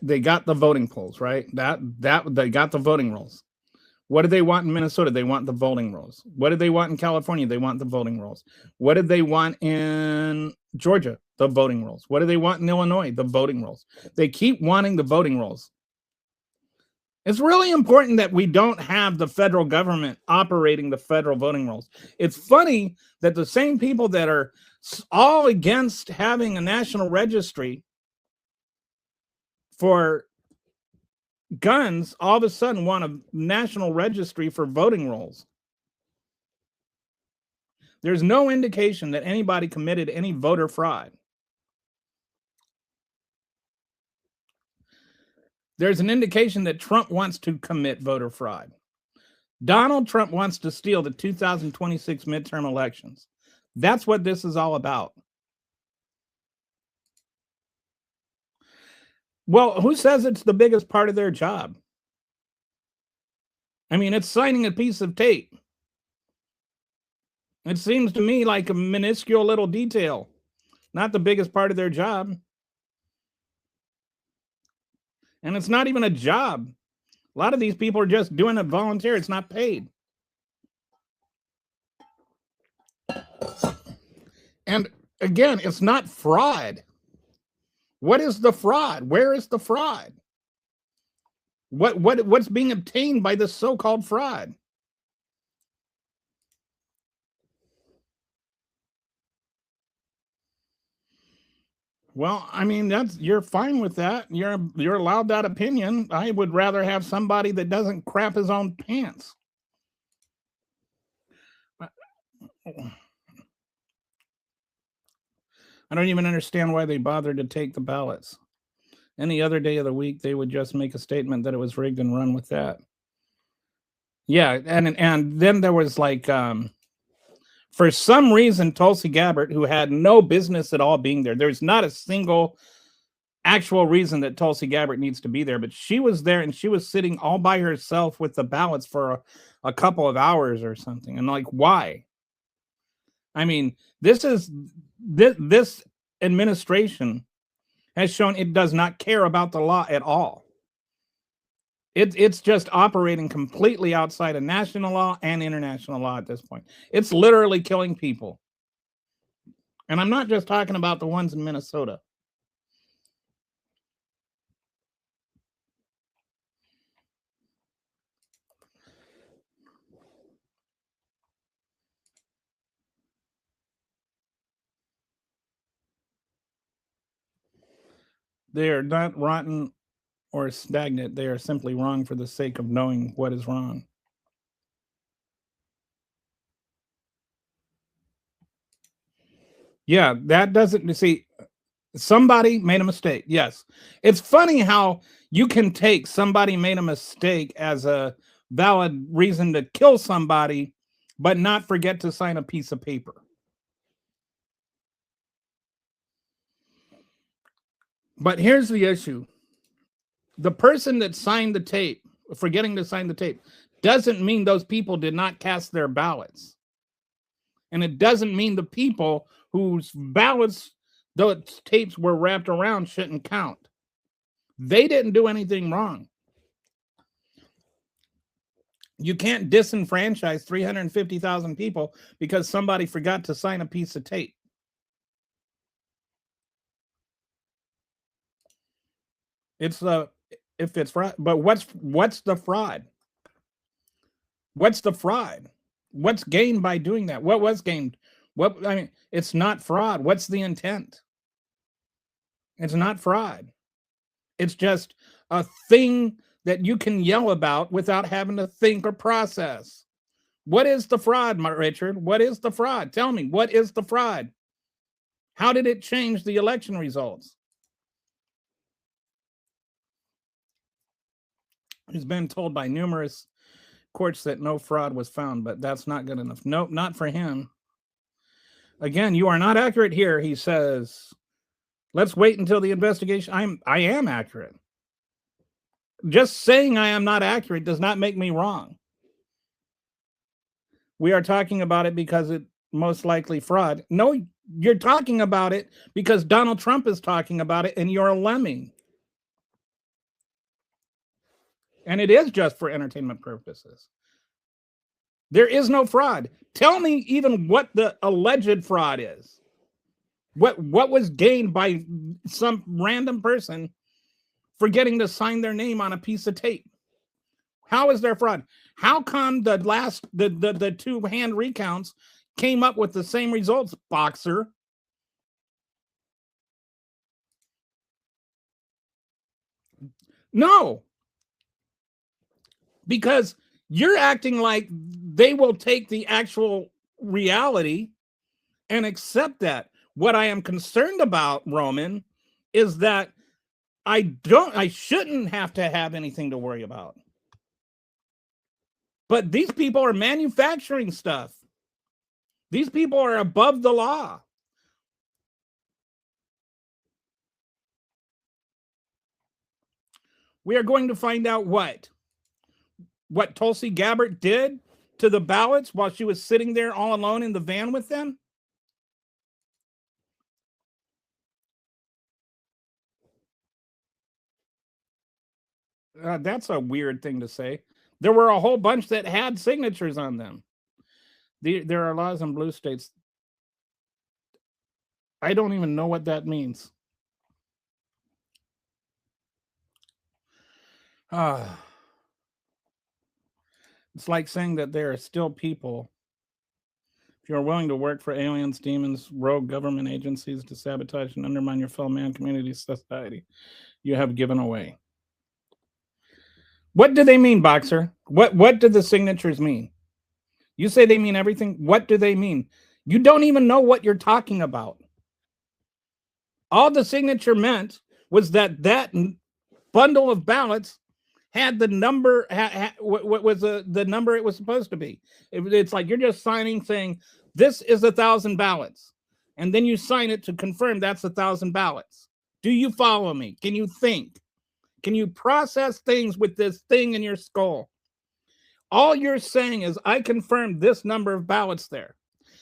Speaker 2: they got the voting polls, right? That they got the voting rolls. What did they want in Minnesota? They want the voting rolls. What did they want in California? They want the voting rolls. What did they want in Georgia? The voting rolls. What do they want in Illinois? The voting rolls. They keep wanting the voting rolls. It's really important that we don't have the federal government operating the federal voting rolls. It's funny that the same people that are all against having a national registry for guns all of a sudden want a national registry for voting rolls. There's no indication that anybody committed any voter fraud. There's an indication that Trump wants to commit voter fraud. Donald Trump wants to steal the 2026 midterm elections. That's what this is all about. Well, who says it's the biggest part of their job? I mean, it's signing a piece of tape. It seems to me like a minuscule little detail, not the biggest part of their job. And it's not even a job. A lot of these people are just doing it volunteer. It's not paid. And again, it's not fraud. What is the fraud? Where is the fraud? What's being obtained by this so-called fraud? Well, I mean, you're fine with that. You're allowed that opinion. I would rather have somebody that doesn't crap his own pants. I don't even understand why they bothered to take the ballots. Any other day of the week, they would just make a statement that it was rigged and run with that. Yeah, and then there was like, for some reason, Tulsi Gabbard, who had no business at all being there. There's not a single actual reason that Tulsi Gabbard needs to be there, but she was there and she was sitting all by herself with the ballots for a couple of hours or something. And like, why? I mean, this administration has shown it does not care about the law at all. It's just operating completely outside of national law and international law at this point. It's literally killing people. And I'm not just talking about the ones in Minnesota. They are not rotten or stagnant. They are simply wrong for the sake of knowing what is wrong. Yeah, that doesn't, see, somebody made a mistake. Yes. It's funny how you can take somebody made a mistake as a valid reason to kill somebody, but not forget to sign a piece of paper. But here's the issue. The person that signed the tape, forgetting to sign the tape, doesn't mean those people did not cast their ballots. And it doesn't mean the people whose ballots, those tapes were wrapped around, shouldn't count. They didn't do anything wrong. You can't disenfranchise 350,000 people because somebody forgot to sign a piece of tape. It's if it's fraud, but what's the fraud? What's the fraud? What's gained by doing that? What was gained? What, I mean, it's not fraud. What's the intent? It's not fraud. It's just a thing that you can yell about without having to think or process. What is the fraud, Richard? What is the fraud? Tell me, what is the fraud? How did it change the election results? He's been told by numerous courts that no fraud was found, but that's not good enough. Nope, not for him. Again, you are not accurate here, he says. Let's wait until the investigation. I am accurate. Just saying I am not accurate does not make me wrong. We are talking about it because it most likely fraud. No, you're talking about it because Donald Trump is talking about it and you're a lemming. And it is just for entertainment purposes. There is no fraud. Tell me even what the alleged fraud is. What was gained by some random person forgetting to sign their name on a piece of tape? How is there fraud? How come the two hand recounts came up with the same results, Boxer? No. Because you're acting like they will take the actual reality and accept that. What I am concerned about, Roman, is that I shouldn't have to have anything to worry about. But these people are manufacturing stuff. These people are above the law. We are going to find out what Tulsi Gabbard did to the ballots while she was sitting there all alone in the van with them. That's a weird thing to say. There were a whole bunch that had signatures on them. There are laws in blue states. I don't even know what that means. It's like saying that there are still people. If you're willing to work for aliens, demons, rogue government agencies to sabotage and undermine your fellow man, community, society, you have given away. What do they mean, Boxer? What do the signatures mean? You say they mean everything. What do they mean? You don't even know what you're talking about. All the signature meant was that bundle of ballots had the number, what was the number it was supposed to be. It's like you're just signing saying, this is 1,000 ballots. And then you sign it to confirm that's 1,000 ballots. Do you follow me? Can you think? Can you process things with this thing in your skull? All you're saying is, I confirmed this number of ballots there.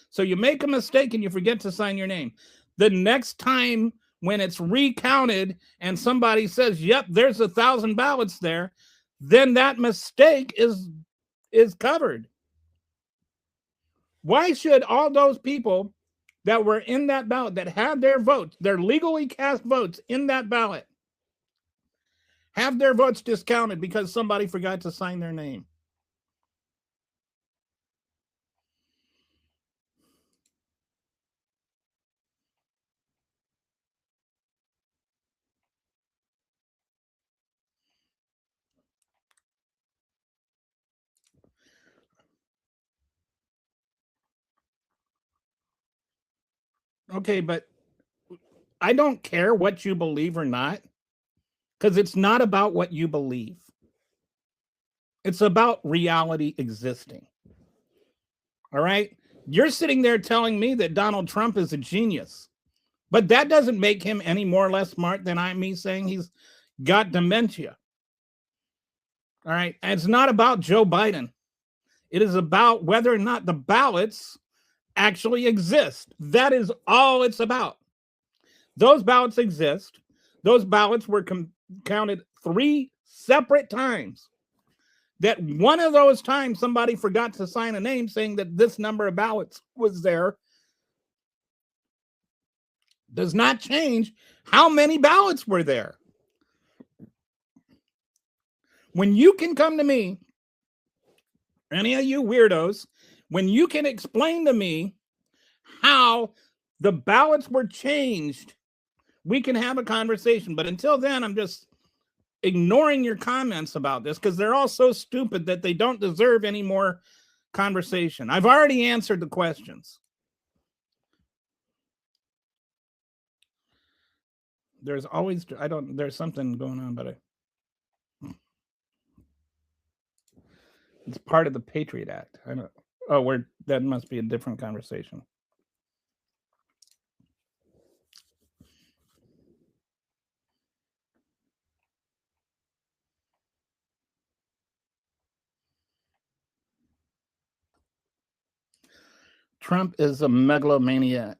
Speaker 2: So you make a mistake and you forget to sign your name. The next time when it's recounted and somebody says, yep, there's 1,000 ballots there, then that mistake is covered. Why should all those people that were in that ballot, that had their votes, their legally cast votes in that ballot, have their votes discounted because somebody forgot to sign their name? Okay, but I don't care what you believe or not, because it's not about what you believe. It's about reality existing. All right? You're sitting there telling me that Donald Trump is a genius, but that doesn't make him any more or less smart than me saying he's got dementia. All right? And it's not about Joe Biden. It is about whether or not the ballots actually exist. That is all it's about. Those ballots exist. Those ballots were counted 3 separate times. That one of those times somebody forgot to sign a name saying that this number of ballots was there does not change how many ballots were there. When you can come to me, any of you weirdos, when you can explain to me how the ballots were changed, we can have a conversation. But until then, I'm just ignoring your comments about this because they're all so stupid that they don't deserve any more conversation. I've already answered the questions. There's always, there's something going on, but it's part of the Patriot Act. I don't, that must be a different conversation. Trump is a megalomaniac,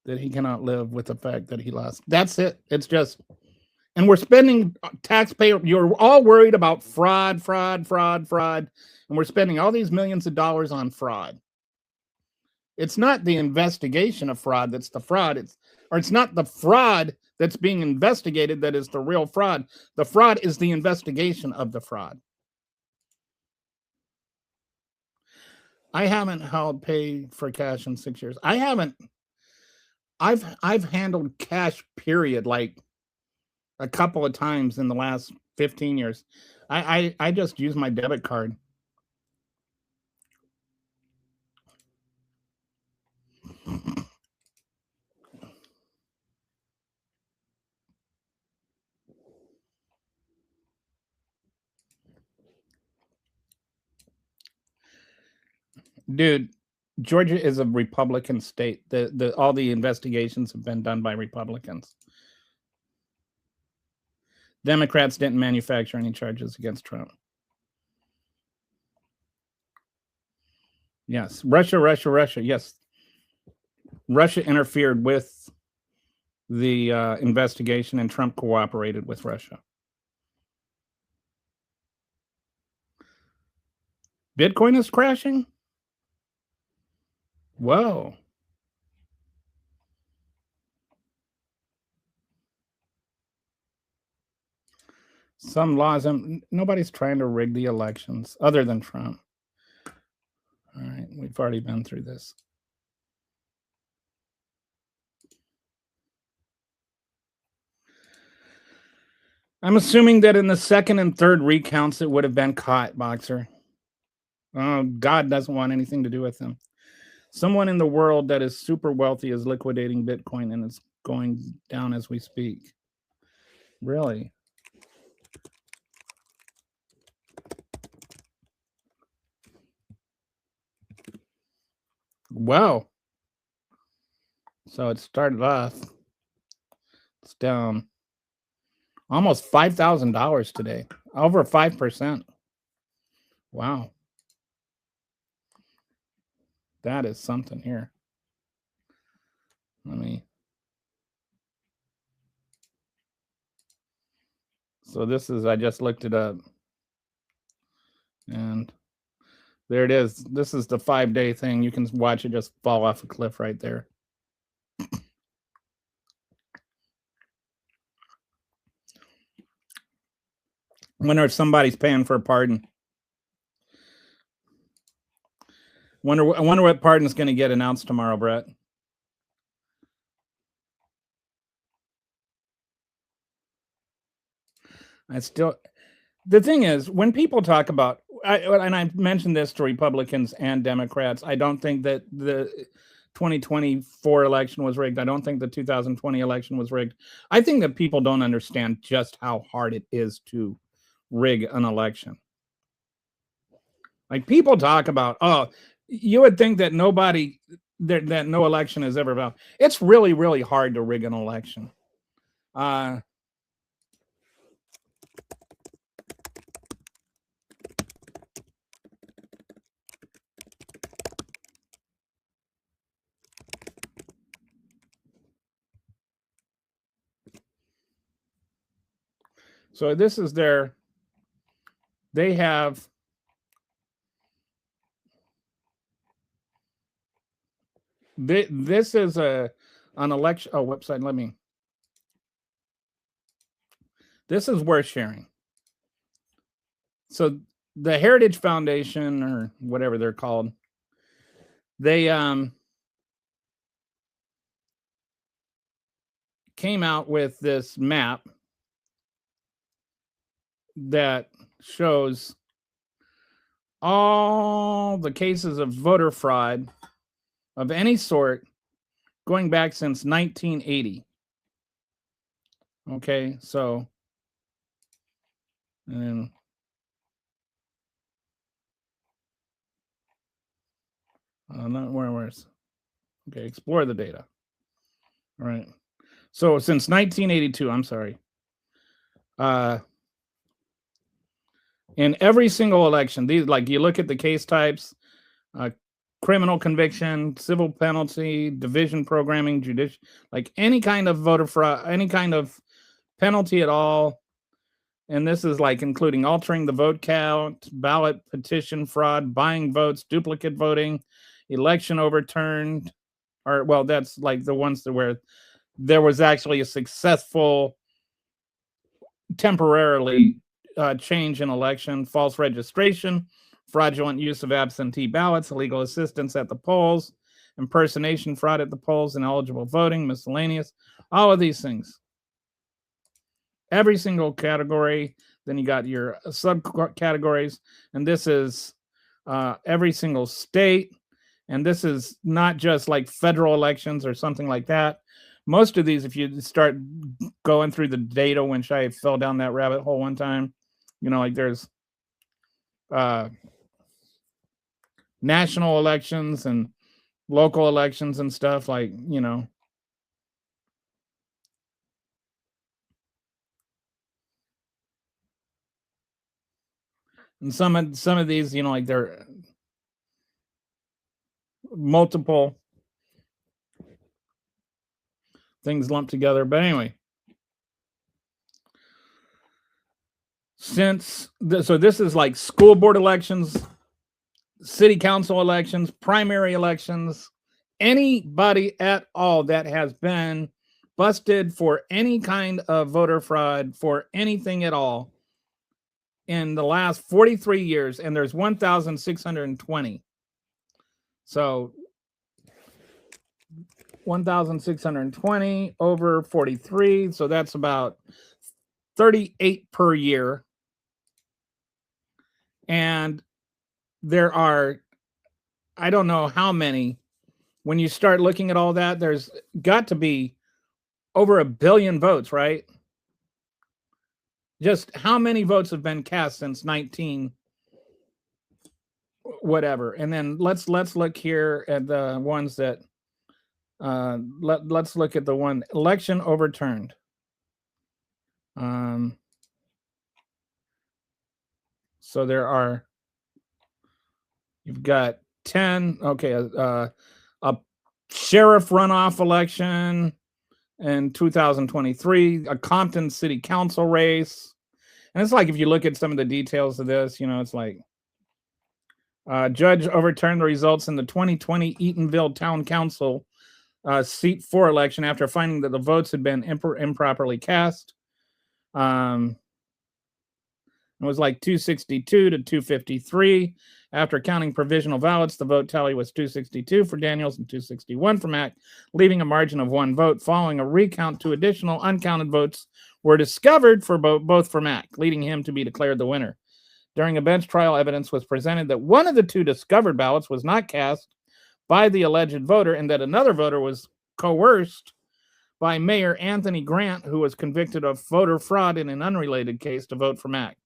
Speaker 2: that he cannot live with the fact that he lost. That's it. It's just, and we're spending taxpayer. You're all worried about fraud, and we're spending all these millions of dollars on fraud. It's not the investigation of fraud that's the fraud. It's not the fraud that's being investigated that is the real fraud. The fraud is the investigation of the fraud. I haven't held pay for cash in 6 years. I haven't. I've handled cash, period, like a couple of times in the last 15 years. I just use my debit card. Dude, Georgia is a Republican state. All the investigations have been done by Republicans. Democrats didn't manufacture any charges against Trump. Yes, Russia. Yes, Russia interfered with the investigation, and Trump cooperated with Russia. Bitcoin is crashing? Whoa. Some laws, nobody's trying to rig the elections other than Trump. All right, we've already been through this. I'm assuming that in the second and third recounts, it would have been caught, Boxer. God doesn't want anything to do with them. Someone in the world that is super wealthy is liquidating Bitcoin, and it's going down as we speak. Really? Wow. So it started off. It's down almost $5,000 today. Over 5%. Wow. That is something here. So this is, I just looked it up. And there it is. This is the 5-day thing. You can watch it just fall off a cliff right there. Wonder if somebody's paying for a pardon. I wonder what pardon's going to get announced tomorrow, Brett. The thing is, when people talk about, and I mentioned this to Republicans and Democrats, I don't think that the 2024 election was rigged. I don't think the 2020 election was rigged. I think that people don't understand just how hard it is to rig an election. Like, people talk about, you would think that that no election is ever about. It's really, really hard to rig an election. So this is they have this is an election. Oh, website. This is worth sharing. So the Heritage Foundation, or whatever they're called, they came out with this map that shows all the cases of voter fraud of any sort going back since 1980. Okay, so, and where's okay, explore the data. All right. So since 1982, I'm sorry. In every single election, these, like, you look at the case types, criminal conviction, civil penalty, division programming, judicial, like any kind of voter fraud, any kind of penalty at all. And this is like including altering the vote count, ballot petition fraud, buying votes, duplicate voting, election overturned, or, well, that's like the ones that where there was actually a successful temporarily change in election, false registration, fraudulent use of absentee ballots, illegal assistance at the polls, impersonation, fraud at the polls, ineligible voting, miscellaneous, all of these things. Every single category. Then you got your subcategories, and this is every single state. And this is not just like federal elections or something like that. Most of these, if you start going through the data, which I fell down that rabbit hole one time, you know, like there's national elections and local elections and stuff, like, you know. And some of these, you know, like they're multiple things lumped together. But anyway, so this is like school board elections, city council elections, primary elections, anybody at all that has been busted for any kind of voter fraud for anything at all in the last 43 years, and there's 1,620. So 1,620 over 43, so that's about 38 per year. And there are, I don't know how many, when you start looking at all that, there's got to be over 1 billion votes, right? Just how many votes have been cast since 19 whatever. And then let's look here at the ones that let's look at the one election overturned. So there are, you've got 10, okay, a sheriff runoff election in 2023, a Compton city council race. And it's like, if you look at some of the details of this, you know, it's like, judge overturned the results in the 2020 Eatonville Town Council seat 4 election after finding that the votes had been improperly cast. It was like 262 to 253. After counting provisional ballots, the vote tally was 262 for Daniels and 261 for Mack, leaving a margin of 1 vote. Following a recount, 2 additional uncounted votes were discovered for both for Mack, leading him to be declared the winner. During a bench trial, evidence was presented that one of the 2 discovered ballots was not cast by the alleged voter, and that another voter was coerced by Mayor Anthony Grant, who was convicted of voter fraud in an unrelated case, to vote for Mack,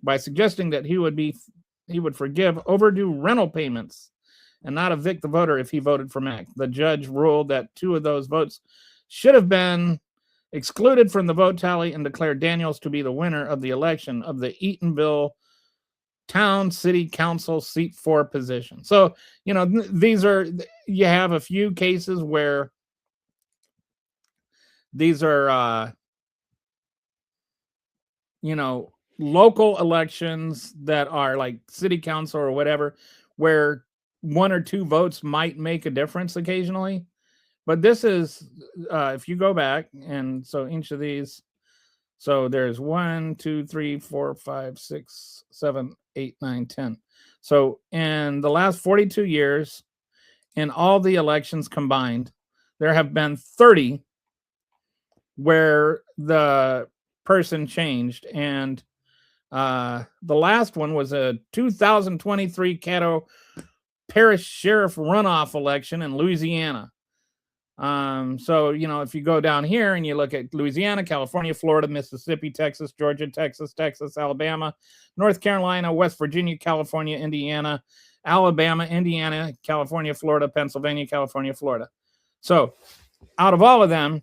Speaker 2: by suggesting that he would forgive overdue rental payments and not evict the voter if he voted for Mack. The judge ruled that 2 of those votes should have been excluded from the vote tally and declared Daniels to be the winner of the election of the Eatonville Town City Council seat 4 position. So, you know, these are, you have a few cases where these are, you know, local elections that are like city council or whatever, where 1 or 2 votes might make a difference occasionally. But this is, if you go back, and so each of these, so there's 1, 2, 3, 4, 5, 6, 7, 8, 9, 10. So in the last 42 years, in all the elections combined, there have been 30 where the person changed. And The last one was a 2023 Caddo Parish Sheriff runoff election in Louisiana. So, you know, if you go down here and you look at Louisiana, California, Florida, Mississippi, Texas, Georgia, Texas, Alabama, North Carolina, West Virginia, California, Indiana, Alabama, Indiana, California, Florida, Pennsylvania, California, Florida. So out of all of them,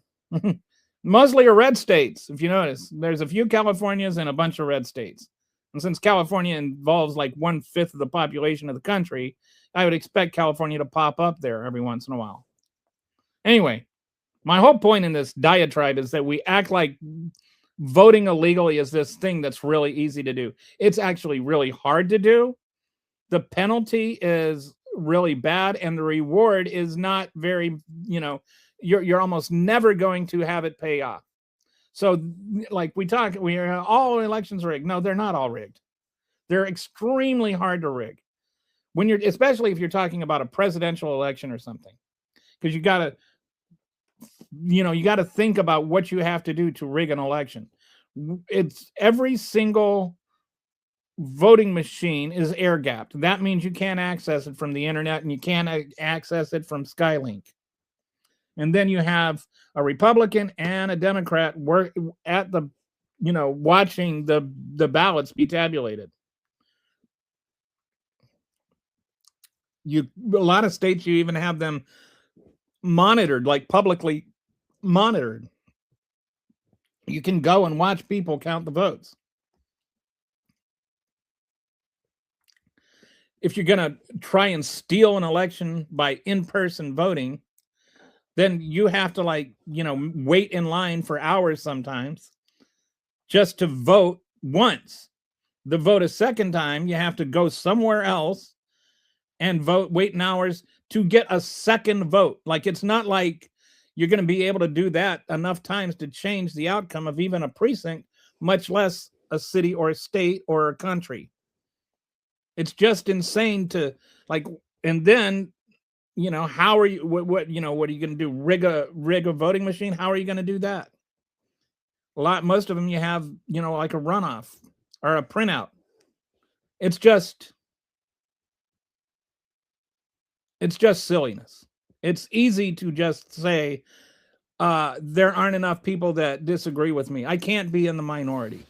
Speaker 2: mostly are red states. If you notice, there's a few Californias and a bunch of red states. And since California involves like 1/5 of the population of the country, I would expect California to pop up there every once in a while. Anyway, my whole point in this diatribe is that we act like voting illegally is this thing that's really easy to do. It's actually really hard to do. The penalty is really bad, and the reward is not very, you know, you're almost never going to have it pay off. So like we are all elections rigged. No, they're not all rigged. They're extremely hard to rig. When you're, especially if you're talking about a presidential election or something, because you got to think about what you have to do to rig an election. It's every single voting machine is air gapped. That means you can't access it from the internet and you can't access it from Skylink. And then you have a Republican and a Democrat work at the, you know, watching the ballots be tabulated. A lot of states, you even have them monitored, like publicly monitored. You can go and watch people count the votes. If you're going to try and steal an election by in-person voting, then you have to, like, you know, wait in line for hours sometimes just to vote once. To vote a second time, you have to go somewhere else and wait hours to get a second vote. Like, it's not like you're going to be able to do that enough times to change the outcome of even a precinct, much less a city or a state or a country. It's just insane to, like, and then, you know, how are you, what are you going to do? Rig a voting machine? How are you going to do that? Most of them you have, you know, like a runoff or a printout. It's just silliness. It's easy to just say, there aren't enough people that disagree with me. I can't be in the minority.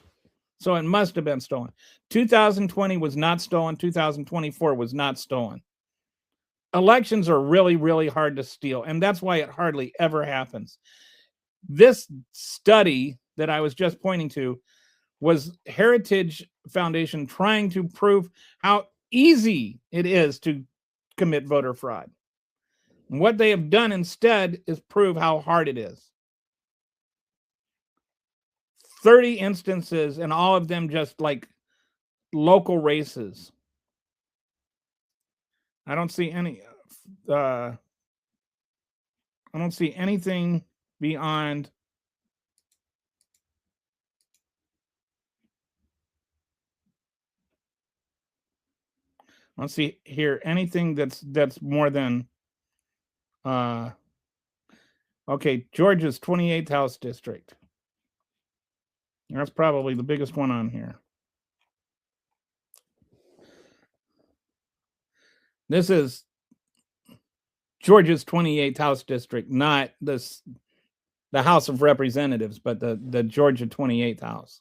Speaker 2: So it must have been stolen. 2020 was not stolen. 2024 was not stolen. Elections are really, really hard to steal, and that's why it hardly ever happens. This study that I was just pointing to was Heritage Foundation trying to prove how easy it is to commit voter fraud. And what they have done instead is prove how hard it is. 30 instances, and all of them just like local races. I don't see any. I don't see anything beyond. I don't see here anything that's more than. Okay, Georgia's 28th House District. That's probably the biggest one on here. This is Georgia's 28th House District, not the House of Representatives, but the Georgia 28th House.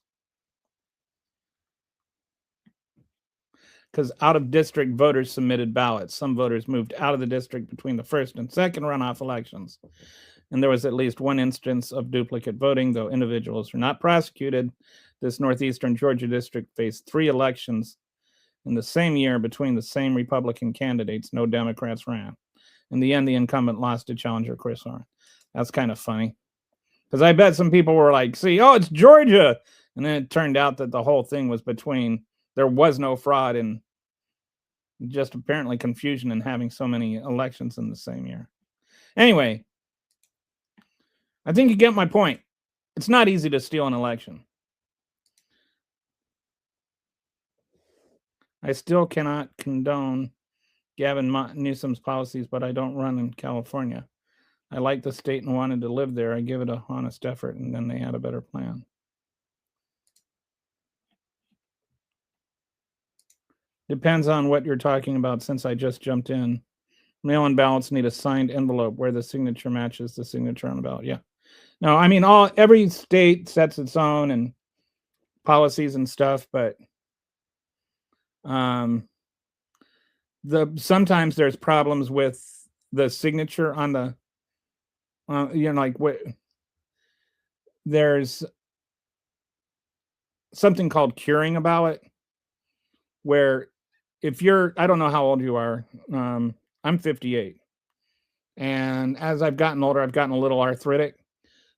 Speaker 2: Because out-of-district voters submitted ballots. Some voters moved out of the district between the first and second runoff elections. And there was at least one instance of duplicate voting, though individuals were not prosecuted. This northeastern Georgia district faced 3 elections in the same year between the same Republican candidates. No Democrats ran. In the end, the incumbent lost to challenger Chris Oren. That's kind of funny. Because I bet some people were like, see, oh, it's Georgia. And then it turned out that the whole thing was between, there was no fraud and just apparently confusion in having so many elections in the same year. Anyway, I think you get my point. It's not easy to steal an election. I still cannot condone Gavin Newsom's policies, but I don't run in California. I like the state and wanted to live there. I give it a honest effort, and then they had a better plan. Depends on what you're talking about since I just jumped in. Mail-in ballots need a signed envelope where the signature matches the signature on the ballot. Yeah. No, I mean every state sets its own and policies and stuff, but sometimes there's problems with the signature on the like what there's something called curing a ballot, where if you're, I don't know how old you are, I'm 58, and as I've gotten older, I've gotten a little arthritic,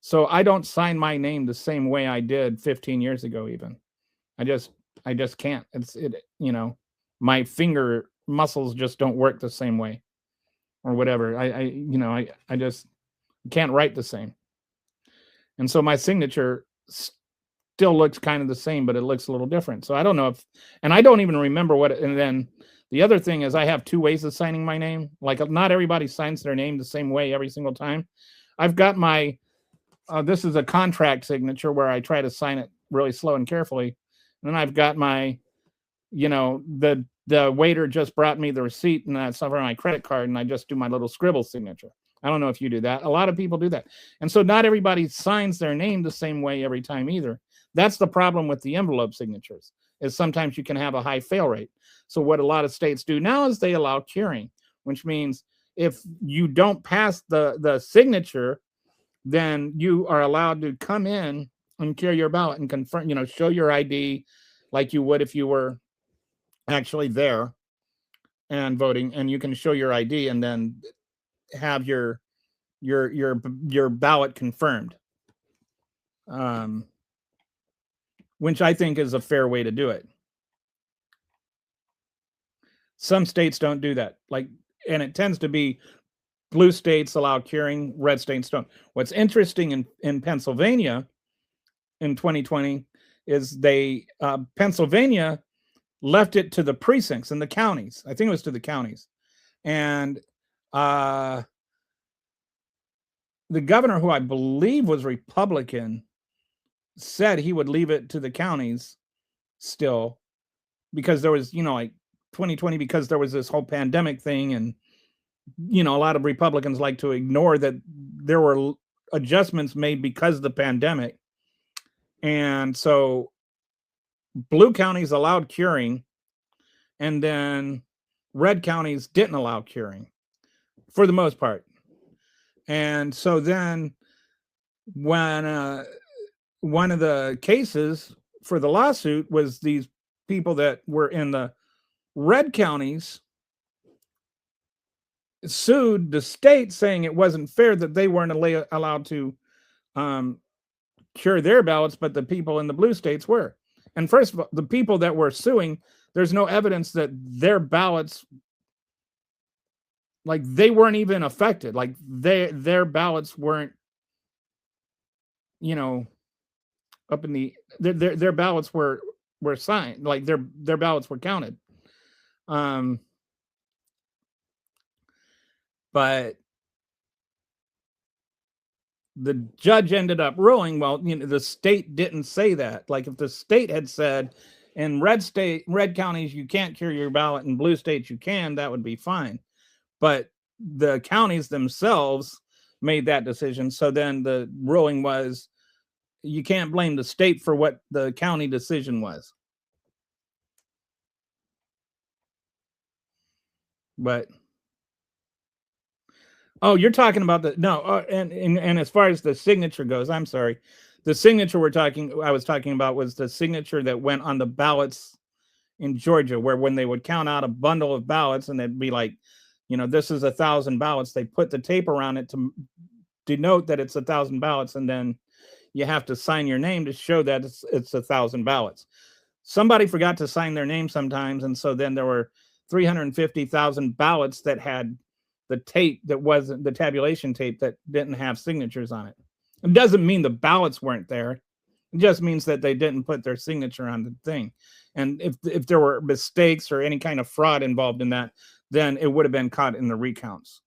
Speaker 2: so I don't sign my name the same way I did 15 years ago. Even I just can't. My finger muscles just don't work the same way, or whatever. I just can't write the same, and so my signature still looks kind of the same, but it looks a little different. So I don't know if, and I don't even remember what. And then the other thing is, I have two ways of signing my name. Like, not everybody signs their name the same way every single time. I've got my, this is a contract signature where I try to sign it really slow and carefully. And then I've got my, the waiter just brought me the receipt, and that's over my credit card, and I just do my little scribble signature. I don't know if you do that. A lot of people do that. And so not everybody signs their name the same way every time either. That's the problem with the envelope signatures, is sometimes you can have a high fail rate. So what a lot of states do now is they allow curing, which means if you don't pass the signature, then you are allowed to come in and cure your ballot and confirm, show your ID like you would if you were actually there and voting, and you can show your ID and then have your ballot confirmed. Which I think is a fair way to do it. Some states don't do that. And it tends to be blue states allow curing, red states don't. What's interesting in Pennsylvania in 2020 is Pennsylvania left it to the precincts and the counties. I think it was to the counties. And the governor, who I believe was Republican, said he would leave it to the counties still, because there was, 2020, because there was this whole pandemic thing, and a lot of Republicans like to ignore that there were adjustments made because of the pandemic. And so blue counties allowed curing, and then red counties didn't allow curing for the most part. And so then when one of the cases for the lawsuit was these people that were in the red counties sued the state, saying it wasn't fair that they weren't allowed to cure their ballots, but the people in the blue states were. And first of all, the people that were suing, there's no evidence that their ballots, they weren't even affected. Their ballots weren't, up in the, their ballots were signed, their ballots were counted. But the judge ended up ruling, well, the state didn't say that. If the state had said, in red counties you can't cure your ballot, in blue states you can, that would be fine. But the counties themselves made that decision. So then the ruling was, you can't blame the state for what the county decision was. But oh, you're talking about and as far as the signature goes, I'm sorry. The signature I was talking about was the signature that went on the ballots in Georgia, where when they would count out a bundle of ballots and it'd be like, this is 1,000 ballots, they put the tape around it to denote that it's 1,000 ballots, and then you have to sign your name to show that it's 1,000 ballots. Somebody forgot to sign their name sometimes, and so then there were 350,000 ballots that had the tape that wasn't the tabulation tape, that didn't have signatures on it. It doesn't mean the ballots weren't there. It just means that they didn't put their signature on the thing. And if there were mistakes or any kind of fraud involved in that, then it would have been caught in the recounts.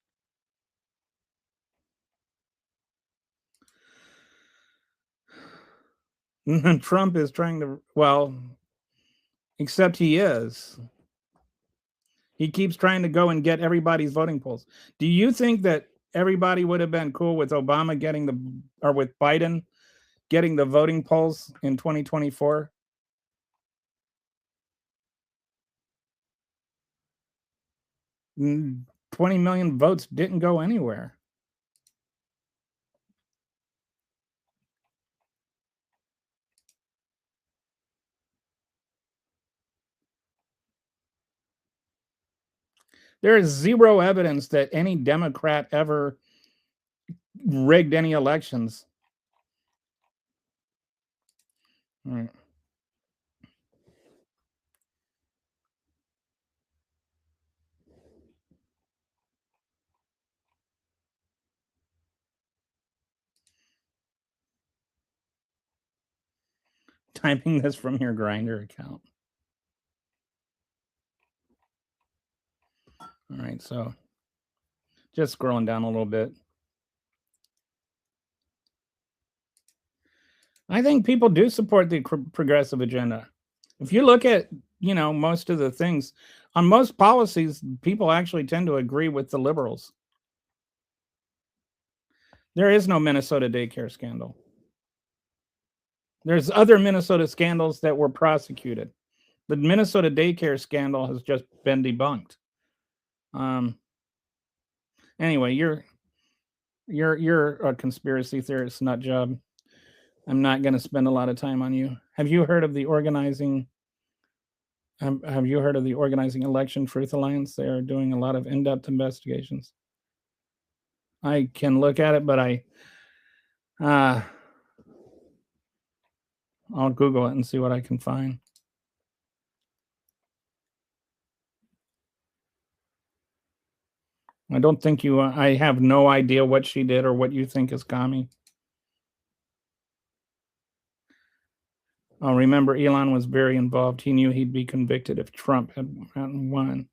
Speaker 2: Trump is trying to, well, except he is. He keeps trying to go and get everybody's voting polls. Do you think that everybody would have been cool with Obama getting or with Biden getting the voting polls in 2024? Mm, 20 million votes didn't go anywhere. There is zero evidence that any Democrat ever rigged any elections. All right. Typing this from your Grindr account. All right, so just scrolling down a little bit. I think people do support the progressive agenda. If you look at, most of the things, on most policies, people actually tend to agree with the liberals. There is no Minnesota daycare scandal. There's other Minnesota scandals that were prosecuted. The Minnesota daycare scandal has just been debunked. Anyway, you're a conspiracy theorist nut job. I'm not going to spend a lot of time on you. Have you heard of the organizing? Have you heard of the Organizing Election Truth Alliance? They are doing a lot of in-depth investigations. I can look at it, but I'll Google it and see what I can find. I don't think I have no idea what she did or what you think is commie. Oh, remember, Elon was very involved. He knew he'd be convicted if Trump had won.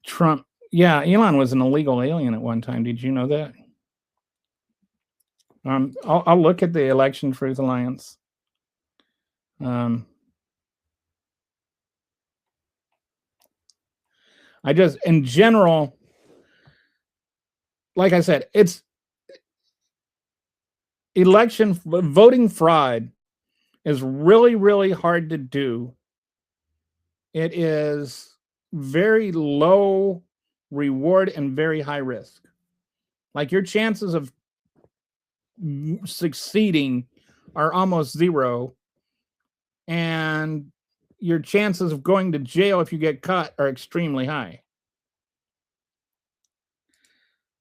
Speaker 2: Trump, yeah, Elon was an illegal alien at one time. Did you know that? I'll look at the Election Truth Alliance. I just, in general, like I said, it's voting fraud is really, really hard to do. It is very low reward and very high risk. Like your chances of succeeding are almost zero. And your chances of going to jail if you get caught are extremely high.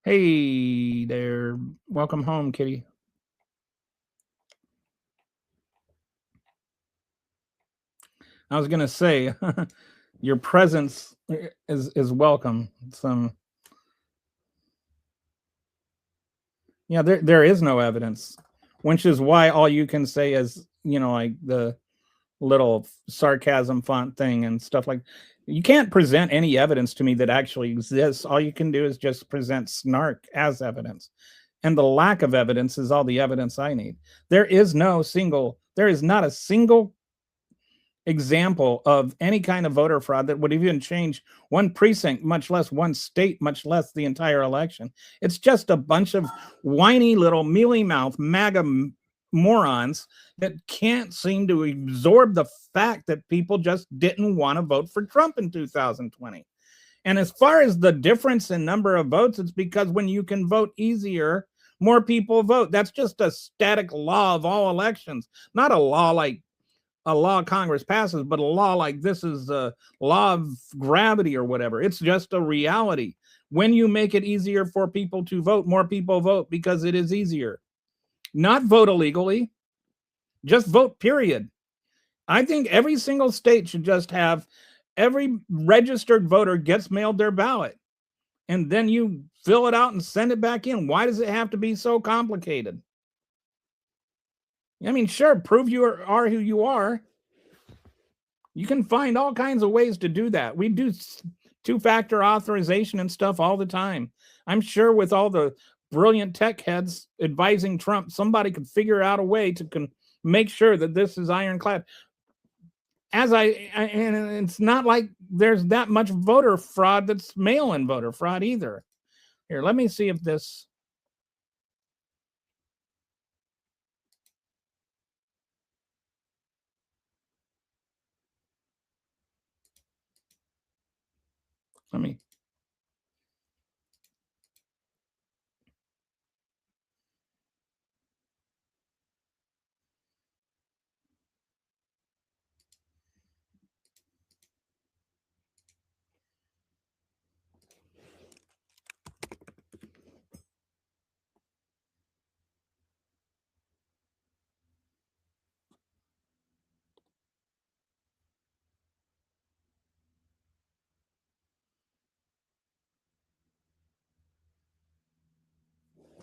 Speaker 2: Hey there. Welcome home, Kitty. I was going to say, your presence is welcome. Yeah, there is no evidence, which is why all you can say is, like the little sarcasm font thing and stuff like you can't present any evidence to me that actually exists. All you can do is just present snark as evidence. And the lack of evidence is all the evidence I need. There is not a single example of any kind of voter fraud that would even change one precinct, much less one state, much less the entire election. It's just a bunch of whiny little mealy-mouthed MAGA morons that can't seem to absorb the fact that people just didn't want to vote for Trump in 2020. And as far as the difference in number of votes, it's because when you can vote easier, more people vote. That's just a static law of all elections, not a law like a law Congress passes, but a law like this is a law of gravity or whatever. It's just a reality. When you make it easier for people to vote, more people vote because it is easier. Not vote illegally, just vote, period. I think every single state should just have every registered voter gets mailed their ballot. And then you fill it out and send it back in. Why does it have to be so complicated? I mean, sure, prove you are who you are. You can find all kinds of ways to do that. We do two-factor authorization and stuff all the time. I'm sure with all the brilliant tech heads advising Trump, somebody could figure out a way to make sure that this is ironclad. and it's not like there's that much voter fraud that's mail-in voter fraud either. Here, let me see if this. Let me.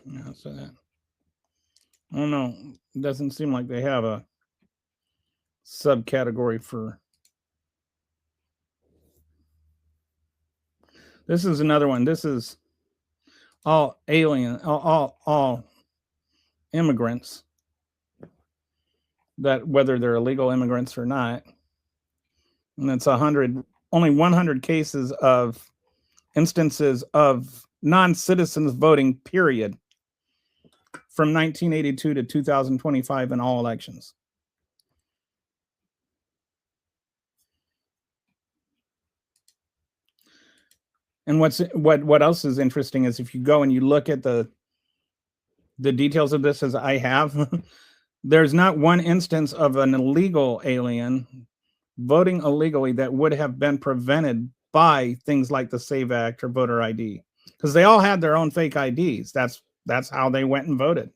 Speaker 2: Yeah, so that. Oh no, it doesn't seem like they have a subcategory for. This is another one. This is all alien, all immigrants, that whether they're illegal immigrants or not. And it's only 100 cases of instances of non-citizens voting, period, from 1982 to 2025 in all elections. And what else is interesting is if you go and you look at the details of this, as I have, there's not one instance of an illegal alien voting illegally that would have been prevented by things like the SAVE Act or voter ID, because they all had their own fake IDs. That's how they went and voted.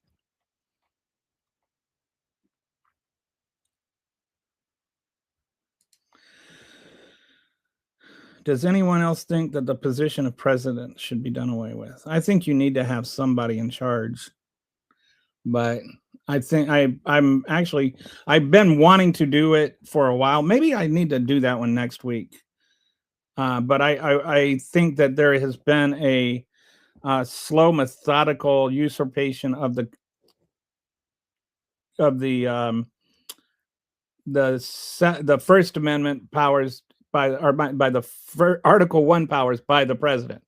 Speaker 2: Does anyone else think that the position of president should be done away with? I think you need to have somebody in charge, but I think I've been wanting to do it for a while. Maybe I need to do that one next week. But I think that there has been a slow, methodical usurpation of the First Amendment powers by the Article 1 powers by the president.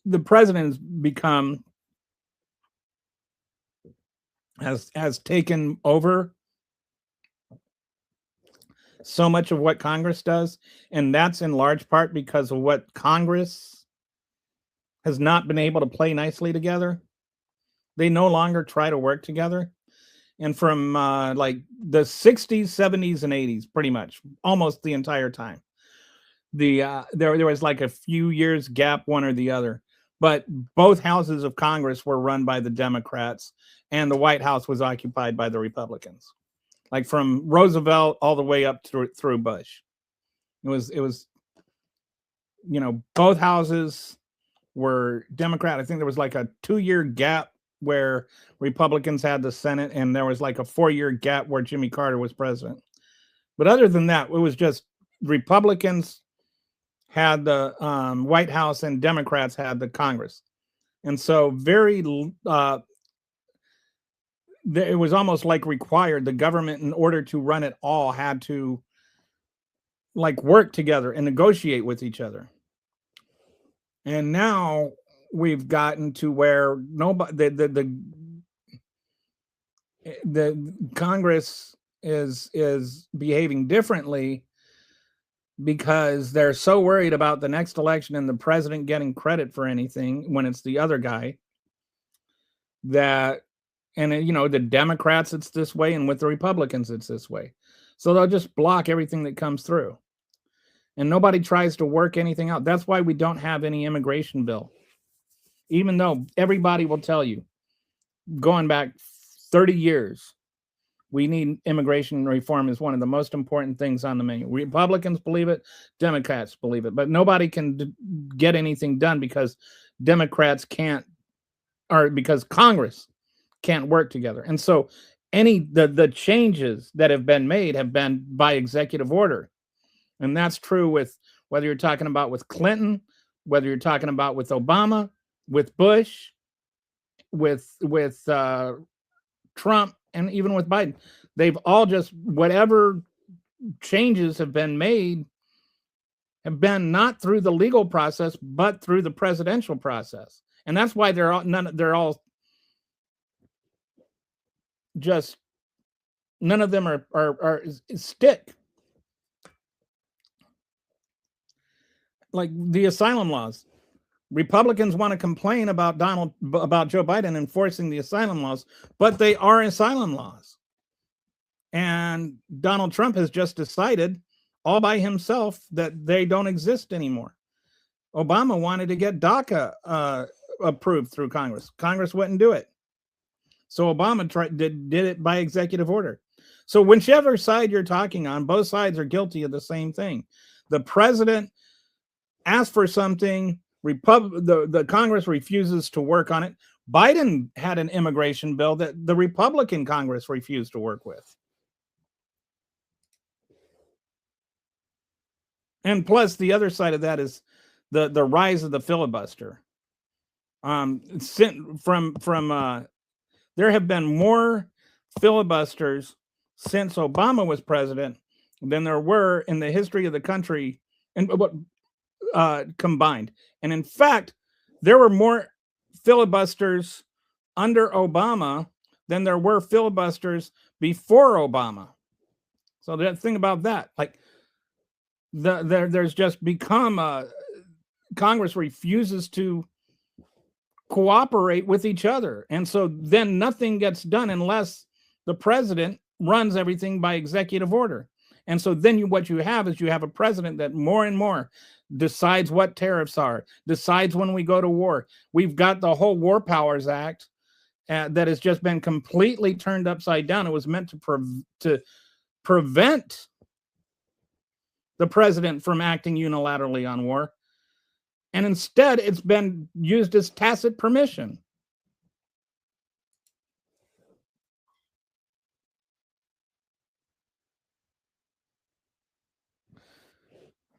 Speaker 2: The president has become has taken over so much of what Congress does, and that's in large part because of what Congress has not been able to play nicely together. They no longer try to work together. And from like the 60s, 70s, and 80s, pretty much almost the entire time, there was like a few years gap, one or the other, but both houses of Congress were run by the Democrats, and the White House was occupied by the Republicans, like from Roosevelt all the way up through Bush. It was, both houses were Democrat. I think there was like a 2-year gap where Republicans had the Senate, and there was like a 4-year gap where Jimmy Carter was president. But other than that, it was just Republicans had the White House and Democrats had the Congress. And so it was almost like required. The government, in order to run it all, had to like work together and negotiate with each other. And now we've gotten to where nobody, the Congress is behaving differently because they're so worried about the next election and the president getting credit for anything when it's the other guy that, and the Democrats, it's this way, and with the Republicans, it's this way. So they'll just block everything that comes through. And nobody tries to work anything out. That's why we don't have any immigration bill. Even though everybody will tell you, going back 30 years, we need immigration reform is one of the most important things on the menu. Republicans believe it, Democrats believe it, but nobody can get anything done because Democrats can't, or because Congress can't work together. And so the changes that have been made have been by executive order. And that's true with whether you're talking about with Clinton, whether you're talking about with Obama, with Bush, with Trump, and even with Biden. They've all just, whatever changes have been made have been not through the legal process, but through the presidential process. And that's why they're all just, none of them are stick. Like the asylum laws. Republicans want to complain about Joe Biden enforcing the asylum laws, but they are asylum laws. And Donald Trump has just decided all by himself that they don't exist anymore. Obama wanted to get DACA approved through Congress. Congress wouldn't do it. So Obama did it by executive order. So whichever side you're talking on, both sides are guilty of the same thing. The president asked for something, the Congress refuses to work on it. Biden had an immigration bill that the Republican Congress refused to work with. And plus, the other side of that is the rise of the filibuster. There have been more filibusters since Obama was president than there were in the history of the country, and combined. And in fact, there were more filibusters under Obama than there were filibusters before Obama. So the thing about that, like there's just become Congress refuses to cooperate with each other. And so then nothing gets done unless the president runs everything by executive order. And so then what you have is you have a president that more and more decides what tariffs are, decides when we go to war. We've got the whole War Powers Act that has just been completely turned upside down. It was meant to prevent the president from acting unilaterally on war. And instead, it's been used as tacit permission.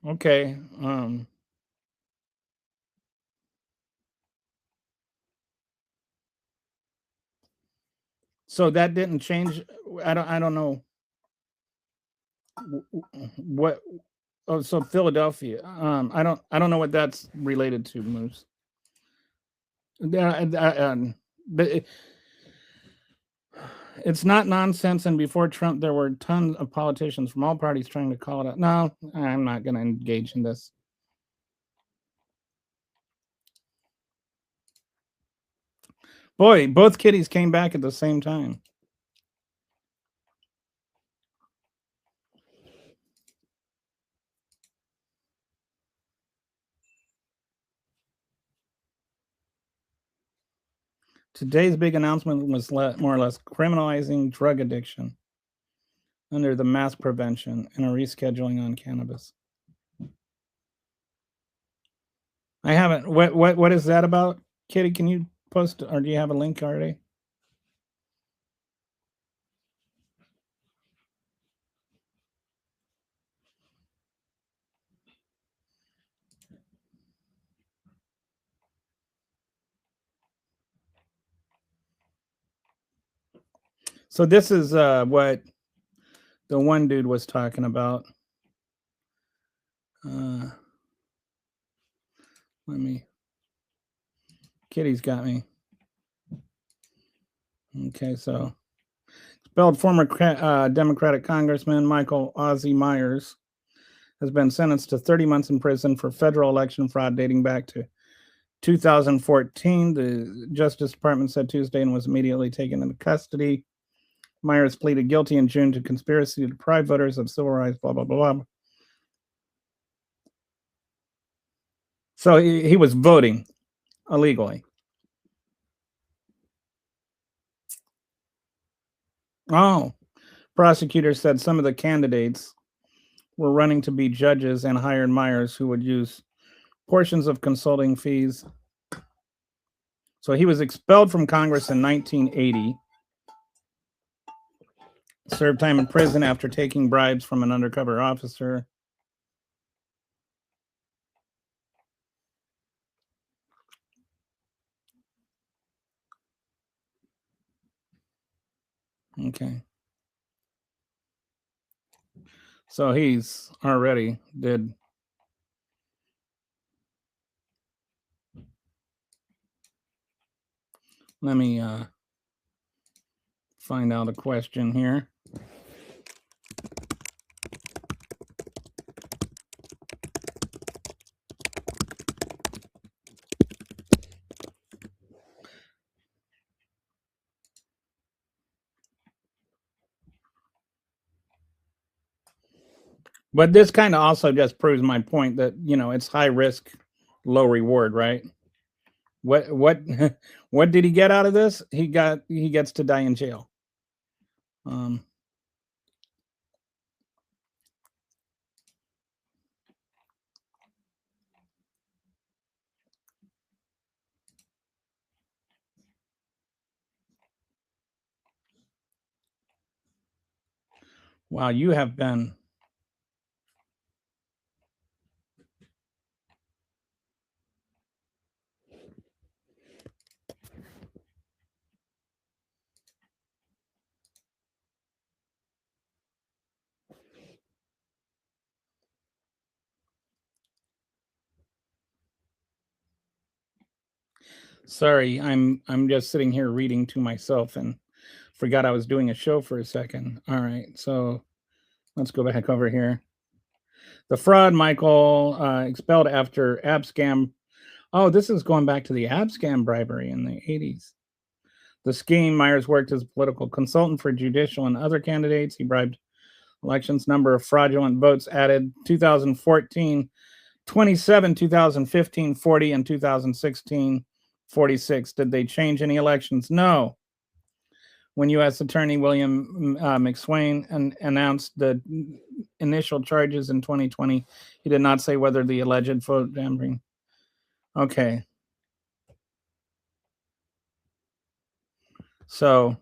Speaker 2: Okay. So that didn't change. I don't know what. Oh, so Philadelphia. I don't know what that's related to, Moose. But it's not nonsense. And before Trump, there were tons of politicians from all parties trying to call it out. No, I'm not going to engage in this. Boy, both kitties came back at the same time. Today's big announcement was more or less criminalizing drug addiction under the mass prevention and a rescheduling on cannabis. I haven't. What is that about, Kitty? Can you post, or do you have a link already? So this is what the one dude was talking about. Let me. Kitty's got me. Okay, so expelled former Democratic Congressman Michael Ozzie Myers has been sentenced to 30 months in prison for federal election fraud dating back to 2014. The Justice Department said Tuesday and was immediately taken into custody. Myers pleaded guilty in June to conspiracy to deprive voters of civil rights, blah, blah, blah, blah. So he was voting illegally. Oh, prosecutors said some of the candidates were running to be judges and hired Myers, who would use portions of consulting fees. So he was expelled from Congress in 1980. Served time in prison after taking bribes from an undercover officer. Okay. So he's already did. Let me find out a question here. But this kind of also just proves my point that, you know, it's high risk, low reward, right? What what did he get out of this? He gets to die in jail. Wow, you have been sorry, I'm just sitting here reading to myself and forgot I was doing a show for a second. All right, so let's go back over here. The fraud, Michael, expelled after Abscam. Oh, this is going back to the Abscam bribery in the 80s. The scheme, Myers worked as a political consultant for judicial and other candidates. He bribed elections. Number of fraudulent votes added 2014, 27, 2015, 40, and 2016, 46. Did they change any elections? No. When U.S. Attorney William McSwain announced the initial charges in 2020, he did not say whether the alleged vote tampering. Okay. So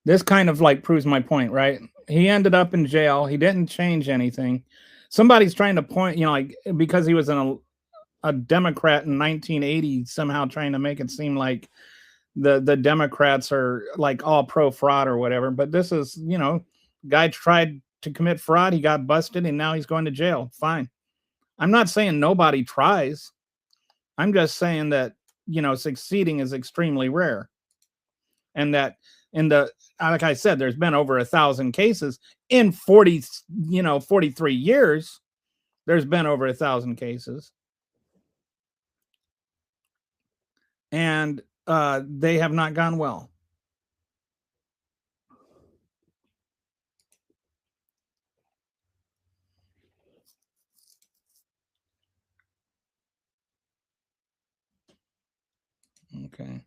Speaker 2: this kind of like proves my point, right? He ended up in jail. He didn't change anything. Somebody's trying to point, you know, like because he was a Democrat in 1980, somehow trying to make it seem like the Democrats are like all pro fraud or whatever. But this is, you know, guy tried to commit fraud. He got busted and now he's going to jail. Fine. I'm not saying nobody tries. I'm just saying that, you know, succeeding is extremely rare. And that in the, like I said, there's been over 1,000 cases in 43 years. There's been over 1,000 cases. And they have not gone well. Okay.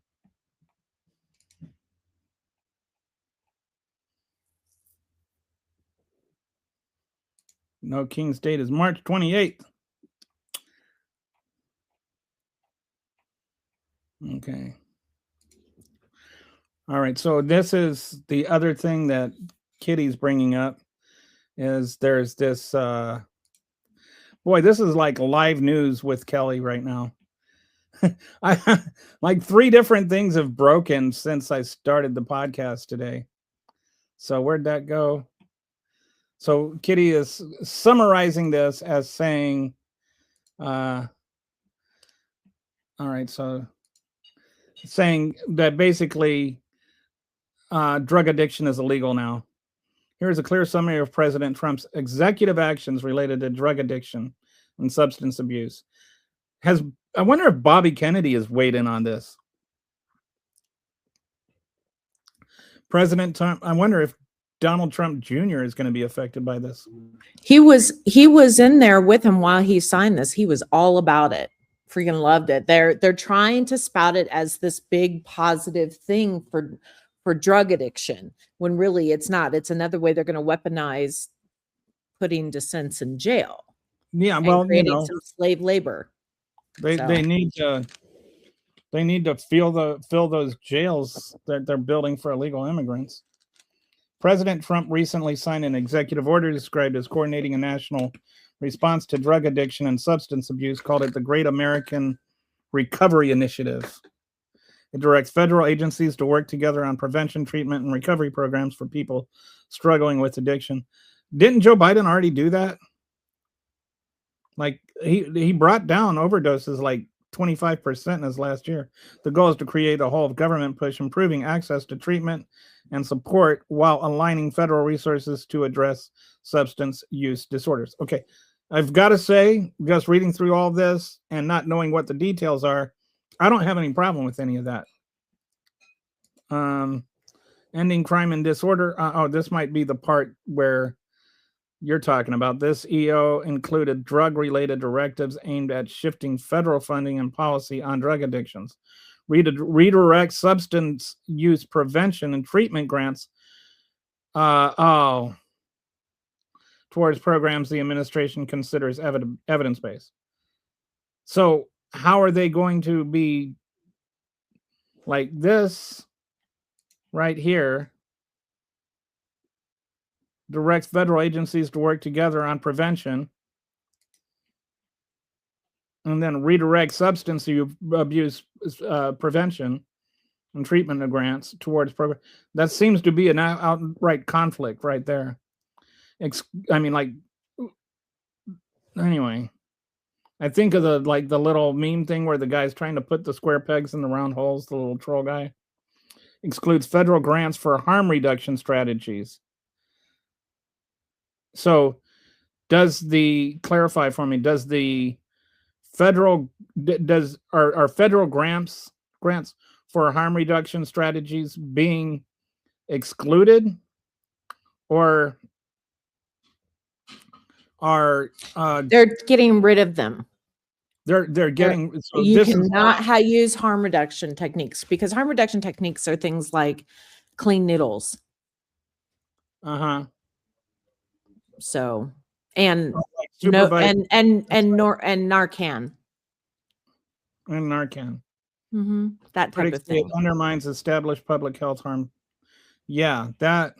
Speaker 2: No, King's date is March 28th. Okay. All right. So this is the other thing that Kitty's bringing up is there's this, boy, this is like live news with Kelly right now. I like 3 different things have broken since I started the podcast today. So where'd that go? So Kitty is summarizing this as saying, all right, so saying that basically drug addiction is illegal now. Here is a clear summary of President Trump's executive actions related to drug addiction and substance abuse. I wonder if Bobby Kennedy has weighed in on this. President Trump, I wonder if Donald Trump Jr. is going to be affected by this.
Speaker 6: He was in there with him while he signed this. He was all about it. Freaking loved it. They're trying to spout it as this big positive thing for drug addiction when really it's not. It's another way they're going to weaponize putting dissents in jail.
Speaker 2: Yeah, well,
Speaker 6: creating
Speaker 2: you know,
Speaker 6: some slave labor.
Speaker 2: they need to fill those jails that they're building for illegal immigrants. President Trump recently signed an executive order described as coordinating a national response to drug addiction and substance abuse, called it the Great American Recovery Initiative. It directs federal agencies to work together on prevention, treatment, and recovery programs for people struggling with addiction. Didn't Joe Biden already do that? Like he brought down overdoses like 25% in his last year. The goal is to create a whole of government push improving access to treatment and support while aligning federal resources to address substance use disorders. Okay, I've got to say, just reading through all this and not knowing what the details are, I don't have any problem with any of that. Ending crime and disorder. This might be the part where you're talking about. This EO included drug-related directives aimed at shifting federal funding and policy on drug addictions. Redirect substance use prevention and treatment grants towards programs the administration considers evidence-based. So how are they going to be like this right here? Directs federal agencies to work together on prevention, and then redirect substance abuse prevention and treatment grants towards program. That seems to be an outright conflict right there. Anyway, I think of the little meme thing where the guy's trying to put the square pegs in the round holes, the little troll guy. Excludes federal grants for harm reduction strategies. So clarify for me, does the federal, are federal grants for harm reduction strategies being excluded, or are
Speaker 6: They're getting rid of them.
Speaker 2: they're getting, so
Speaker 6: You
Speaker 2: this is
Speaker 6: cannot use harm reduction techniques, because harm reduction techniques are things like clean needles. So, and
Speaker 2: supervised
Speaker 6: and Narcan.
Speaker 2: and Narcan.
Speaker 6: That type of
Speaker 2: Critically, it
Speaker 6: thing.
Speaker 2: undermines established public health harm. Yeah, that.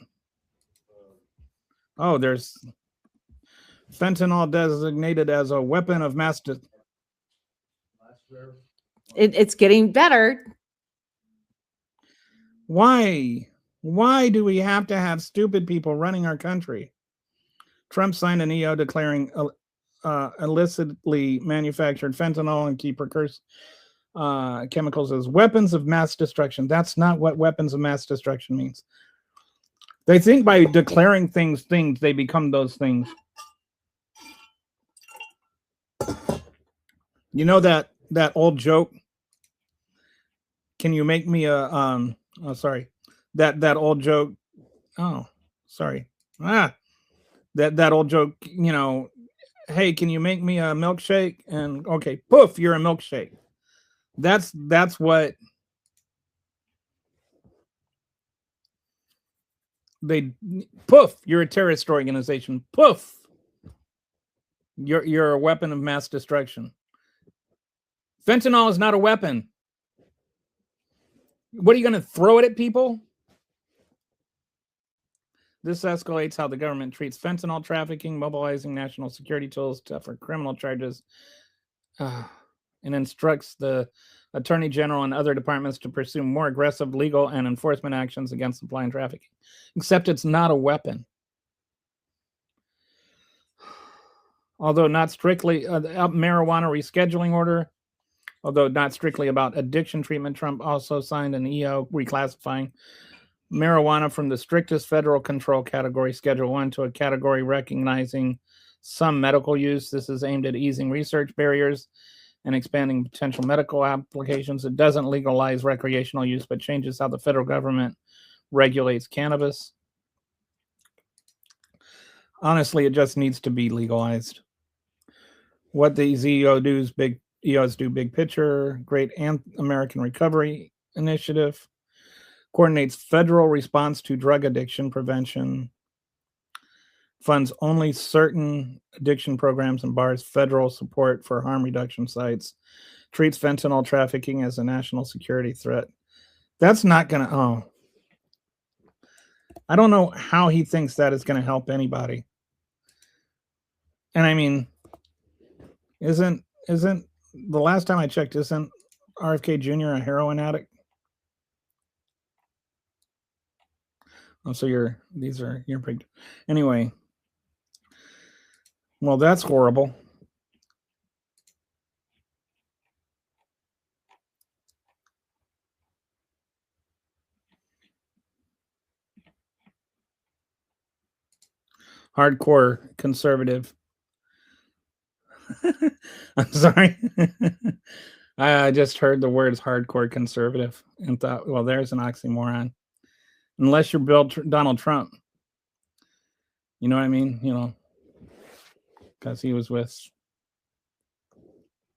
Speaker 2: Oh, there's fentanyl designated as a weapon of mass.
Speaker 6: It's getting better.
Speaker 2: Why? Why do we have to have stupid people running our country? Trump signed an EO declaring illicitly manufactured fentanyl and key precursor chemicals as weapons of mass destruction. That's not what weapons of mass destruction means. They think by declaring things, they become those things. You know that old joke? Can you make me a that old joke? Oh, sorry. That old joke, hey, can you make me a milkshake? And okay, poof, you're a milkshake. That's what poof, you're a terrorist organization. Poof. You're a weapon of mass destruction. Fentanyl is not a weapon. What are you going to throw it at people? This escalates how the government treats fentanyl trafficking, mobilizing national security tools for criminal charges, and instructs the Attorney General and other departments to pursue more aggressive legal and enforcement actions against supply and trafficking. Except it's not a weapon. Although not strictly marijuana rescheduling order, although not strictly about addiction treatment, Trump also signed an EO reclassifying marijuana from the strictest federal control category, Schedule 1, to a category recognizing some medical use. This is aimed at easing research barriers and expanding potential medical applications. It doesn't legalize recreational use, but changes how the federal government regulates cannabis. Honestly, it just needs to be legalized. What these EOs do, big picture, Great American Recovery Initiative, coordinates federal response to drug addiction prevention, funds only certain addiction programs and bars federal support for harm reduction sites, treats fentanyl trafficking as a national security threat. That's not going to, I don't know how he thinks that is going to help anybody. And I mean, isn't the last time I checked, isn't RFK Jr. a heroin addict? Oh, so you're big. Anyway. Well, that's horrible. Hardcore conservative. I'm sorry. I just heard the words hardcore conservative and thought, well, there's an oxymoron. Unless you're Donald Trump. You know what I mean? You know, because he was with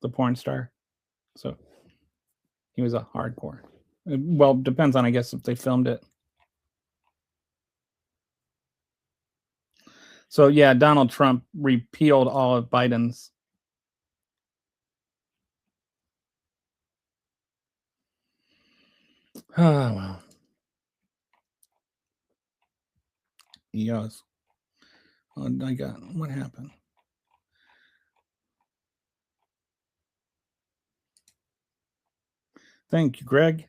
Speaker 2: the porn star. So he was a hardcore. Well, depends on, I guess, if they filmed it. So, yeah, Donald Trump repealed all of Biden's. Oh, well. Yes. Oh, I got, what happened? Thank you, Greg.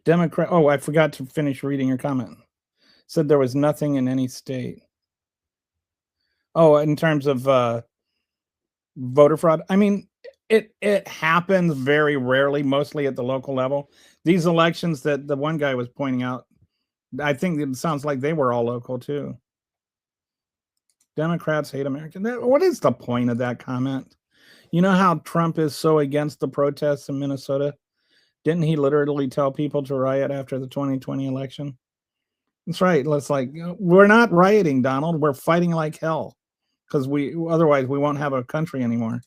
Speaker 2: Democrat. Oh, I forgot to finish reading your comment. Said there was nothing in any state. Oh, in terms of voter fraud. I mean, it happens very rarely, mostly at the local level. These elections that the one guy was pointing out, I think it sounds like they were all local too. Democrats hate Americans. What is the point of that comment? You know how Trump is so against the protests in Minnesota? Didn't he literally tell people to riot after the 2020 election? That's right. Let's we're not rioting, Donald. We're fighting like hell because otherwise we won't have a country anymore.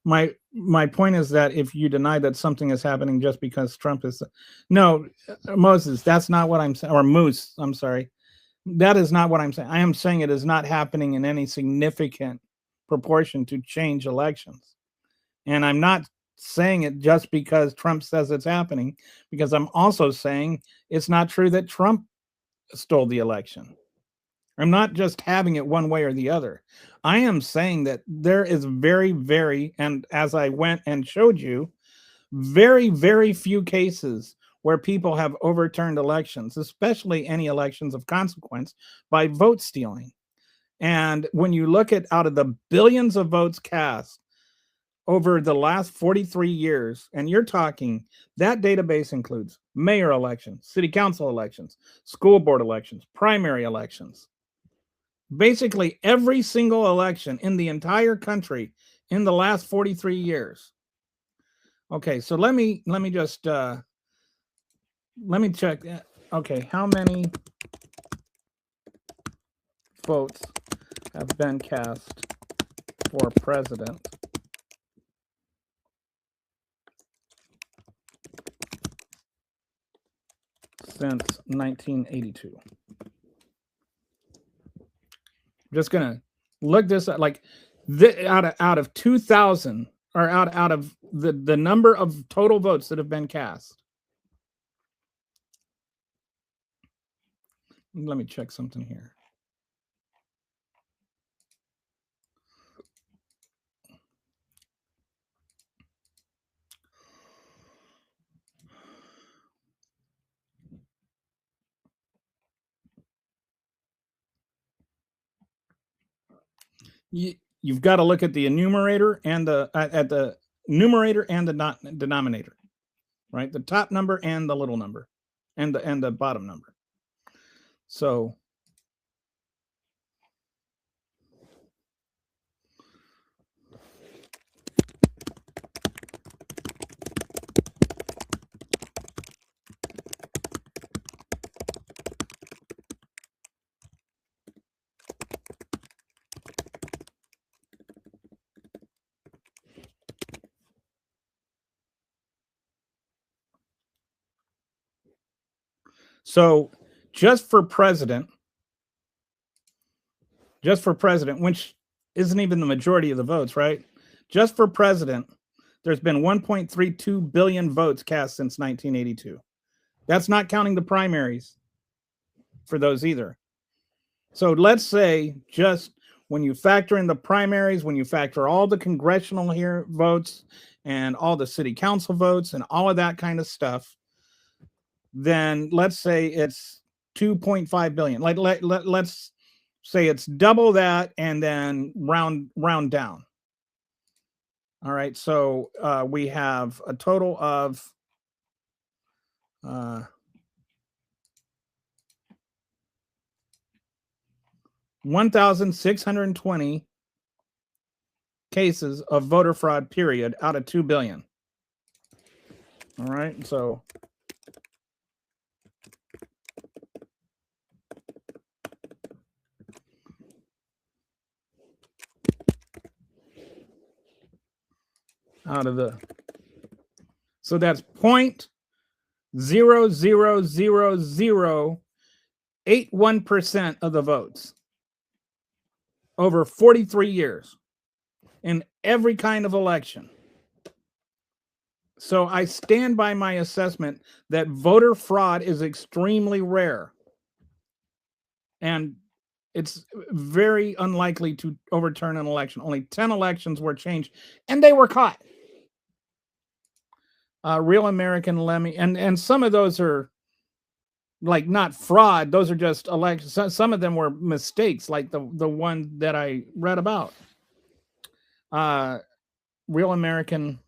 Speaker 2: My point is that if you deny that something is happening just because Trump is, no, Moses, that's not what I'm saying. Or Moose, I'm sorry. That is not what I'm saying. I am saying it is not happening in any significant proportion to change elections. And I'm not saying it just because Trump says it's happening, because I'm also saying it's not true that Trump stole the election. I'm not just having it one way or the other. I am saying that there is very, very, and as I went and showed you, very, very few cases where people have overturned elections, especially any elections of consequence, by vote stealing. And when you look at out of the billions of votes cast over the last 43 years, and you're talking, that database includes mayor elections, city council elections, school board elections, primary elections, basically every single election in the entire country in the last 43 years. Okay, so let me just let me check. Okay, how many votes have been cast for president since 1982? I'm just gonna look this up. Like out of 2,000, or out of the number of total votes that have been cast. Let me check something here. You've got to look at the numerator and the numerator and the denominator, right? The top number and the little number, and the bottom number. So just for president, which isn't even the majority of the votes, right? Just for president, there's been 1.32 billion votes cast since 1982. That's not counting the primaries for those either. So let's say just when you factor in the primaries, when you factor all the congressional votes and all the city council votes and all of that kind of stuff, then let's say it's 2.5 billion. Like let's say it's double that and then round down. All right, so we have a total of 1,620 cases of voter fraud, period, out of 2 billion. All right, so out of the, so that's 0.00081% of the votes over 43 years in every kind of election. So I stand by my assessment that voter fraud is extremely rare. And it's very unlikely to overturn an election. Only 10 elections were changed, and they were caught. Real American Lemmy, and some of those are like not fraud; those are just elections. Some of them were mistakes, like the one that I read about. Real American.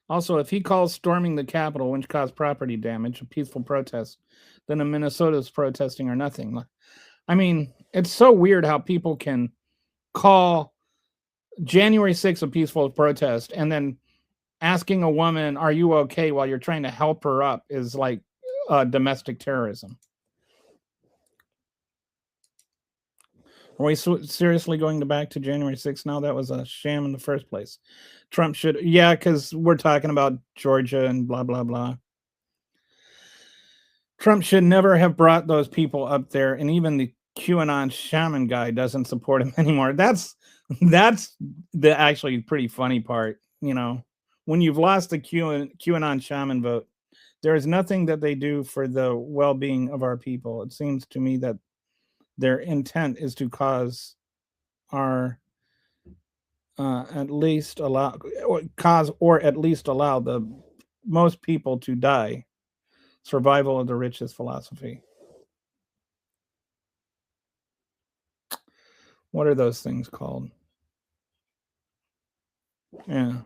Speaker 2: Also, if he calls storming the Capitol, which caused property damage, a peaceful protest, then the Minnesota's protesting or nothing. I mean, it's so weird how people can call January 6th a peaceful protest and then asking a woman, "Are you okay?" while you're trying to help her up is like domestic terrorism. Are we seriously going back to January 6th now? That was a sham in the first place. Trump should, yeah, because we're talking about Georgia and blah, blah, blah. Trump should never have brought those people up there, and even the QAnon shaman guy doesn't support him anymore. That's the actually pretty funny part. You know, when you've lost the QAnon shaman vote, there is nothing that they do for the well-being of our people. It seems to me that their intent is to cause our at least allow the most people to die. Survival of the richest philosophy. What are those things called? Yeah.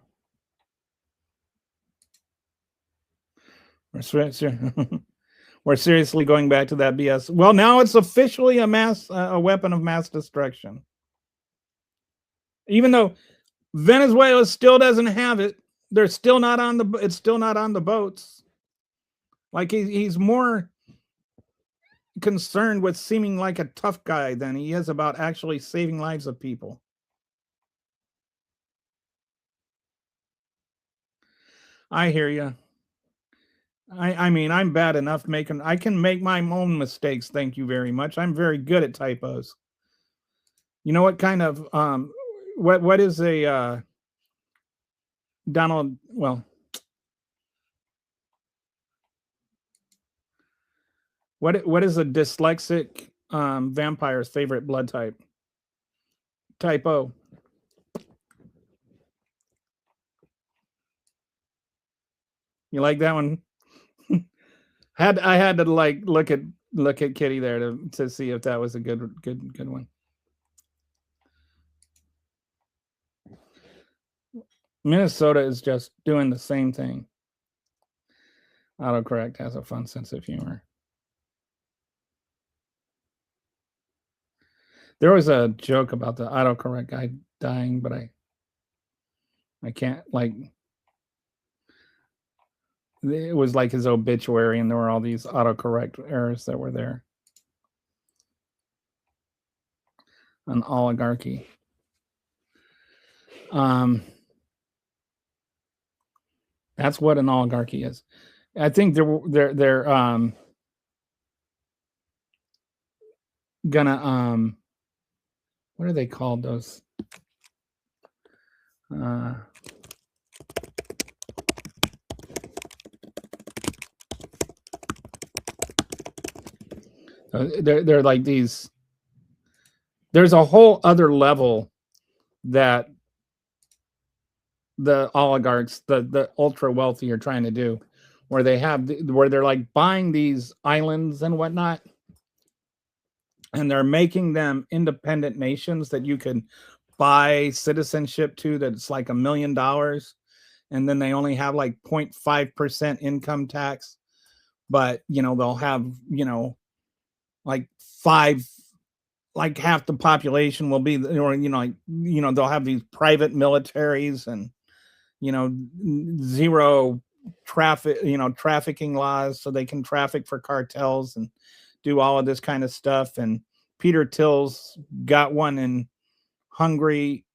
Speaker 2: We're seriously going back to that BS. Well, now it's officially a weapon of mass destruction. Even though Venezuela still doesn't have it, they're still not on the. It's still not on the boats. Like he's more concerned with seeming like a tough guy than he is about actually saving lives of people. I hear you. I mean, I'm bad enough I can make my own mistakes. Thank you very much. I'm very good at typos. You know what kind of what is a Donald, well, what is a dyslexic vampire's favorite blood type? Typo. You like that one? I had to like look at Kitty there to see if that was a good one. Minnesota is just doing the same thing. Autocorrect has a fun sense of humor. There was a joke about the autocorrect guy dying, but I can't, like, it was like his obituary and there were all these autocorrect errors that were there. An oligarchy. That's what an oligarchy is. I think they're gonna what are they called, those they're like these. There's a whole other level that the oligarchs, the ultra wealthy are trying to do, where they're like buying these islands and whatnot, and they're making them independent nations that you can buy citizenship to, that's like $1 million, and then they only have like 0.5% income tax, but they'll have like half the population will be, or they'll have these private militaries and zero trafficking laws, so they can traffic for cartels and do all of this kind of stuff. And Peter Thiel's got one in Hungary,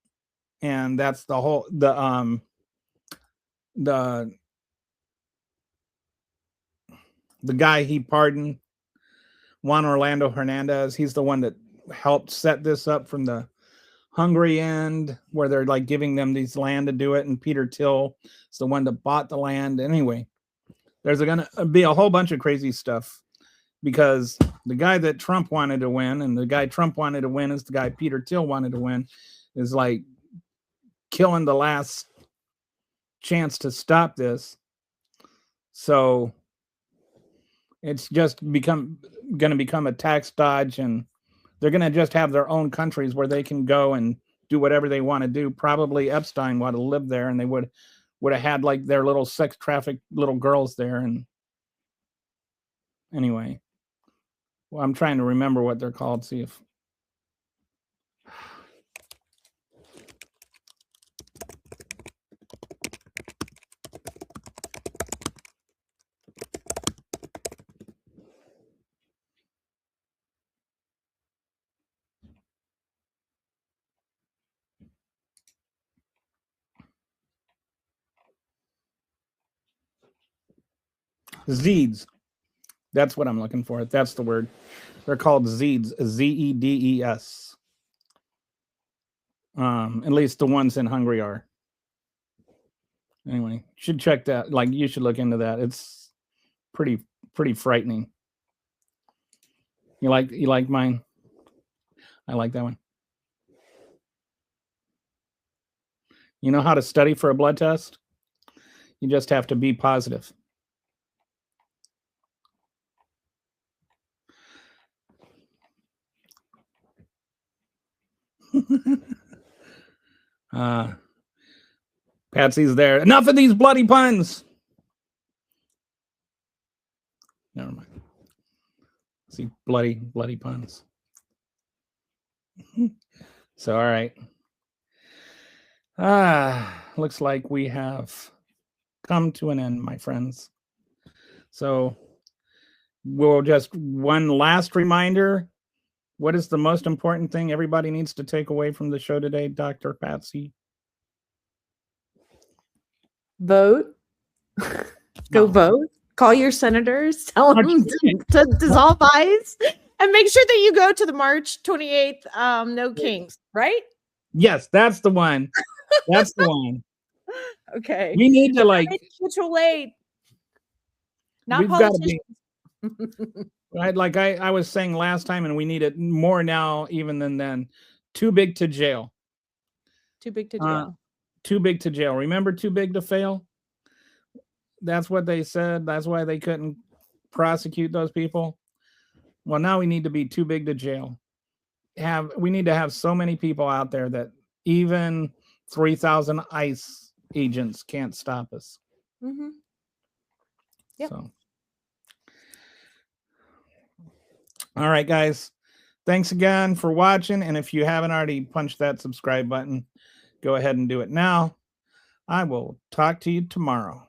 Speaker 2: and that's the guy he pardoned, Juan Orlando Hernandez. He's the one that helped set this up from the Hungary end, where they're like giving them these land to do it, and Peter Thiel is the one that bought the land. Anyway, there's gonna be a whole bunch of crazy stuff, because the guy that Trump wanted to win, and the guy Trump wanted to win is the guy Peter Thiel wanted to win, is like killing the last chance to stop this. So it's just going to become a tax dodge, and they're going to just have their own countries where they can go and do whatever they want to do. Probably Epstein would have lived there, and they would have had like their little sex trafficked little girls there. And anyway, well, I'm trying to remember what they're called. See if Zeeds. That's what I'm looking for. That's the word. They're called Zeeds. Zeds. At least the ones in Hungary are. Anyway, should check that. Like, you should look into that. It's pretty frightening. You like mine? I like that one. You know how to study for a blood test? You just have to be positive. Patsy's there. Enough of these bloody puns. Never mind. See, bloody puns. So, all right. Looks like we have come to an end, my friends. So we'll just one last reminder. What is the most important thing everybody needs to take away from the show today, Dr. Patsy?
Speaker 6: Vote. Go vote. Call your senators. Tell them to dissolve ICE. And make sure that you go to the March 28th No Kings, right?
Speaker 2: Yes, that's the one. That's the one.
Speaker 6: Okay.
Speaker 2: We need to like
Speaker 6: mutual aid. Not
Speaker 2: we've got to
Speaker 6: politicians.
Speaker 2: Right, like I was saying last time, and we need it more now even than then. Too big to jail.
Speaker 6: Too big to jail.
Speaker 2: Too big to jail. Remember Too Big to Fail? That's what they said. That's why they couldn't prosecute those people. Well, now we need to be too big to jail. We need to have so many people out there that even 3,000 ICE agents can't stop us.
Speaker 6: Mm-hmm. Yep.
Speaker 2: So. All right, guys. Thanks again for watching. And if you haven't already punched that subscribe button, go ahead and do it now. I will talk to you tomorrow.